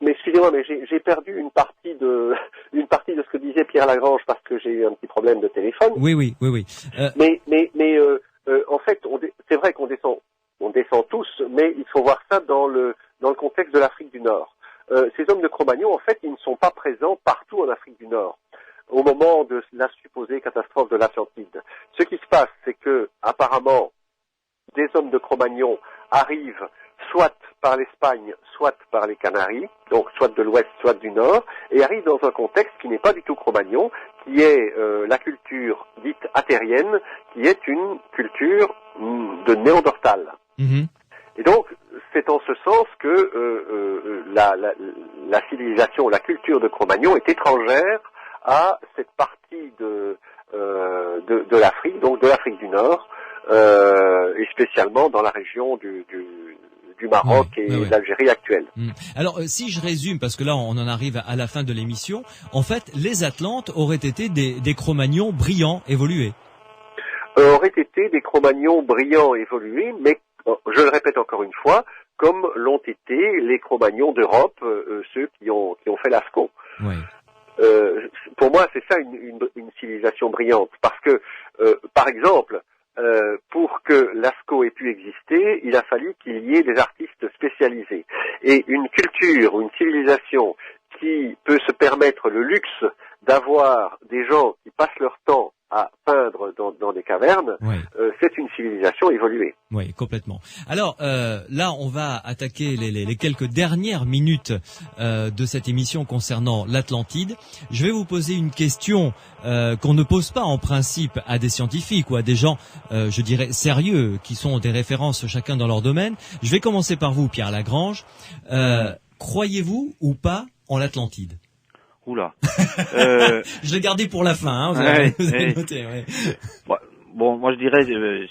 excusez-moi, mais j'ai perdu une partie de ce que disait Pierre Lagrange parce que j'ai eu un petit problème de téléphone.
Oui.
Mais en fait, c'est vrai qu'on descend tous, mais il faut voir ça dans le contexte de l'Afrique du Nord. Ces hommes de Cro-Magnon, en fait, ils ne sont pas présents partout en Afrique du Nord au moment de la supposée catastrophe de l'Atlantide. Ce qui se passe, c'est que apparemment des hommes de Cro-Magnon arrivent soit par l'Espagne, soit par les Canaries, donc soit de l'ouest, soit du nord, et arrivent dans un contexte qui n'est pas du tout Cro-Magnon, qui est la culture dite atérienne, qui est une culture de Néandertal. Et donc, c'est en ce sens que la civilisation, la culture de Cro-Magnon est étrangère à cette partie de l'Afrique, donc de l'Afrique du Nord, et spécialement dans la région du Maroc et l'Algérie actuelle.
Alors, si je résume, parce que là, on en arrive à la fin de l'émission, en fait, les Atlantes auraient été des Cro-Magnons brillants, évolués.
Auraient été des Cro-Magnons brillants, évolués, mais, je le répète encore une fois, comme l'ont été les Cro-Magnons d'Europe, ceux qui ont fait Lascaux. Pour moi, c'est ça une civilisation brillante, parce que, par exemple, pour que Lascaux ait pu exister, il a fallu qu'il y ait des artistes spécialisés. Et une culture ou une civilisation qui peut se permettre le luxe d'avoir des gens qui passent leur temps à peindre dans des cavernes, c'est une civilisation évoluée.
Oui, complètement. Alors là, on va attaquer les quelques dernières minutes de cette émission concernant l'Atlantide. Je vais vous poser une question qu'on ne pose pas en principe à des scientifiques ou à des gens, je dirais, sérieux, qui sont des références chacun dans leur domaine. Je vais commencer par vous, Pierre Lagrange. Croyez-vous ou pas en l'Atlantide?
Oula.
Je l'ai gardé pour la fin, hein, vous avez noté.
Bon, moi je dirais,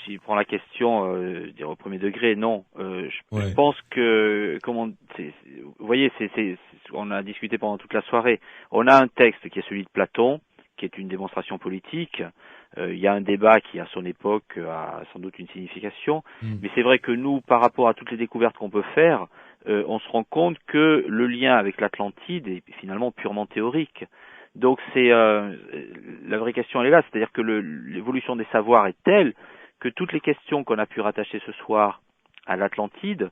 si je prends la question, je dirais au premier degré, non. Je pense que, vous voyez, on a discuté pendant toute la soirée. On a un texte qui est celui de Platon, qui est une démonstration politique. Il y a un débat qui, à son époque, a sans doute une signification. Mais c'est vrai que nous, par rapport à toutes les découvertes qu'on peut faire, on se rend compte que le lien avec l'Atlantide est finalement purement théorique. Donc la vraie question elle est là, c'est-à-dire que l'évolution des savoirs est telle que toutes les questions qu'on a pu rattacher ce soir à l'Atlantide,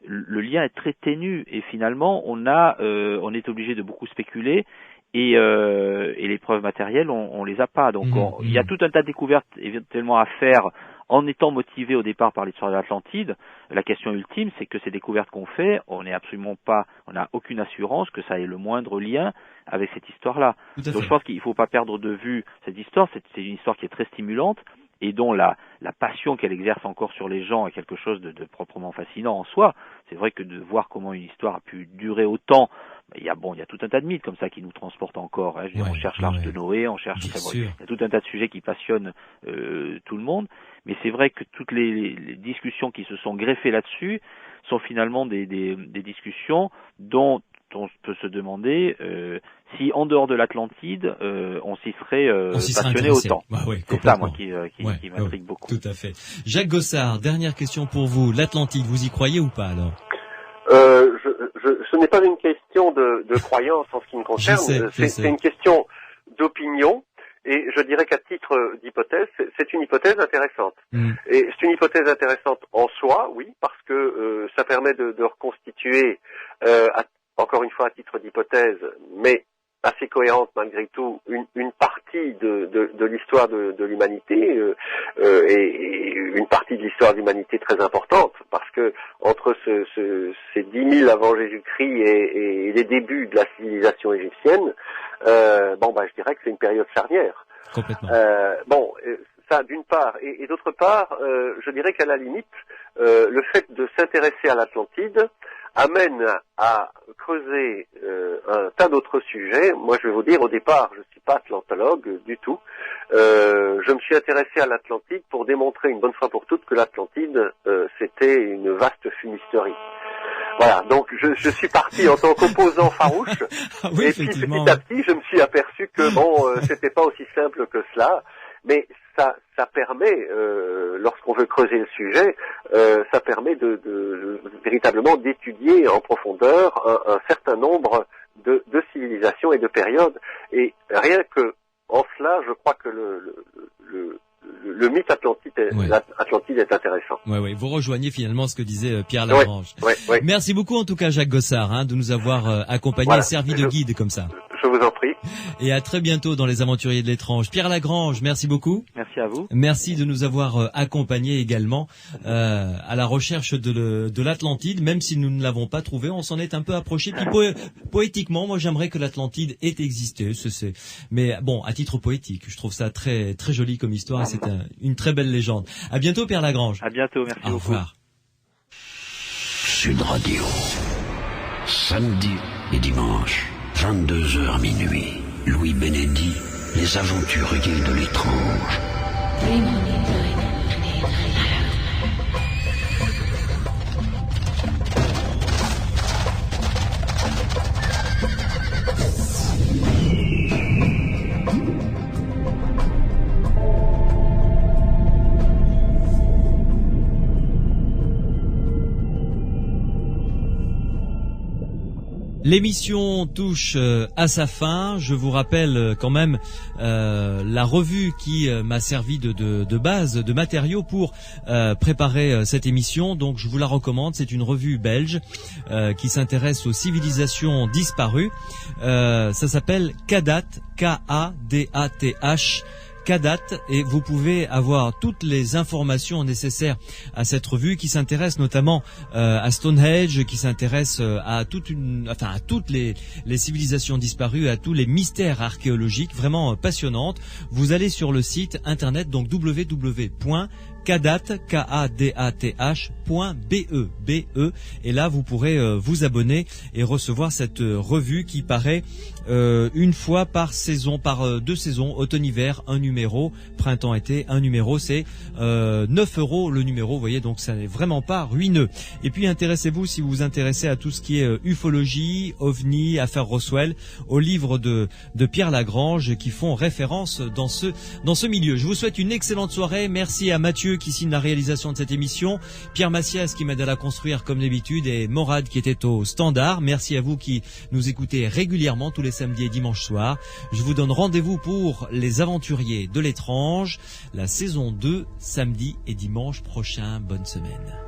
le lien est très ténu et finalement on est obligé de beaucoup spéculer et les preuves matérielles on les a pas. Donc il y a tout un tas de découvertes éventuellement à faire en étant motivé au départ par l'histoire de l'Atlantide. La question ultime, c'est que ces découvertes qu'on fait, on n'a aucune assurance que ça ait le moindre lien avec cette histoire-là. Donc je pense qu'il ne faut pas perdre de vue cette histoire. C'est une histoire qui est très stimulante et dont la passion qu'elle exerce encore sur les gens est quelque chose de proprement fascinant en soi. C'est vrai que de voir comment une histoire a pu durer autant, il y a tout un tas de mythes comme ça qui nous transportent encore. Hein. On cherche l'Arche de Noé, on cherche. Il y a tout un tas de sujets qui passionnent tout le monde. Mais c'est vrai que toutes les discussions qui se sont greffées là-dessus sont finalement des discussions dont on peut se demander si en dehors de l'Atlantide, on s'y serait passionné autant.
Bah oui,
c'est ça, moi, qui m'intrigue beaucoup.
Tout à fait. Jacques Gossard, dernière question pour vous. L'Atlantide, vous y croyez ou pas alors?
Ce n'est pas une question de croyance en ce qui me concerne. C'est une question d'opinion. Et je dirais qu'à titre d'hypothèse, c'est une hypothèse intéressante. Et c'est une hypothèse intéressante en soi, oui, parce que ça permet de reconstituer, encore une fois à titre d'hypothèse, mais assez cohérente malgré tout, une partie de l'histoire de l'humanité et une partie de l'histoire de l'humanité très importante, parce que entre ces 10 000 avant Jésus-Christ et les débuts de la civilisation égyptienne, je dirais que c'est une période charnière.
Complètement.
Ça d'une part, et d'autre part, je dirais qu'à la limite, le fait de s'intéresser à l'Atlantide amène à creuser un tas d'autres sujets. Moi, je vais vous dire, au départ, je suis pas atlantologue du tout. Je me suis intéressé à l'Atlantide pour démontrer une bonne fois pour toutes que l'Atlantide, c'était une vaste fumisterie. Voilà, donc je suis parti en tant qu'opposant farouche,
oui,
et puis petit à petit, je me suis aperçu que c'était pas aussi simple que cela, mais ça permet, lorsqu'on veut creuser le sujet, ça permet de véritablement d'étudier en profondeur un certain nombre de civilisations et de périodes, et rien que en cela, je crois que le mythe Atlantide est intéressant.
Oui, vous rejoignez finalement ce que disait Pierre Lagrange.
Ouais.
Merci beaucoup en tout cas Jacques Gossard de nous avoir accompagnés et servi de guide comme ça.
Je vous en prie.
Et à très bientôt dans Les Aventuriers de l'étrange. Pierre Lagrange, merci beaucoup.
Merci à vous.
Merci de nous avoir accompagnés également à la recherche de l'Atlantide, même si nous ne l'avons pas trouvé, on s'en est un peu approché. Puis poétiquement, moi j'aimerais que l'Atlantide ait existé, mais bon, à titre poétique, je trouve ça très très joli comme histoire et c'est une très belle légende. À bientôt Pierre Lagrange.
À bientôt, merci beaucoup.
Au revoir.
Sud Radio, samedi et dimanche, 22h minuit. Louis Benedy, les aventuriers de l'étrange.
L'émission touche à sa fin. Je vous rappelle quand même la revue qui m'a servi de base, de matériau pour préparer cette émission. Donc je vous la recommande. C'est une revue belge qui s'intéresse aux civilisations disparues. Ça s'appelle Kadat, K-A-D-A-T-H. Kadat, et vous pouvez avoir toutes les informations nécessaires à cette revue qui s'intéresse notamment à Stonehenge, qui s'intéresse à toutes les civilisations disparues, à tous les mystères archéologiques, vraiment passionnantes. Vous allez sur le site internet, donc www.kadat.be, et là vous pourrez vous abonner et recevoir cette revue qui paraît une fois par saison, par 2 saisons, automne-hiver, un numéro, printemps-été, un numéro, c'est 9 € le numéro, vous voyez, donc ça n'est vraiment pas ruineux. Et puis intéressez-vous, si vous vous intéressez à tout ce qui est ufologie, ovni, affaires Roswell, aux livres de Pierre Lagrange qui font référence dans ce milieu. Je vous souhaite une excellente soirée, merci à Mathieu qui signe la réalisation de cette émission, Pierre Massias qui m'aide à la construire comme d'habitude, et Morad qui était au standard. Merci à vous qui nous écoutez régulièrement tous les samedis et dimanches soirs. Je vous donne rendez-vous pour Les Aventuriers de l'étrange, la saison 2, samedi et dimanche prochain. Bonne semaine.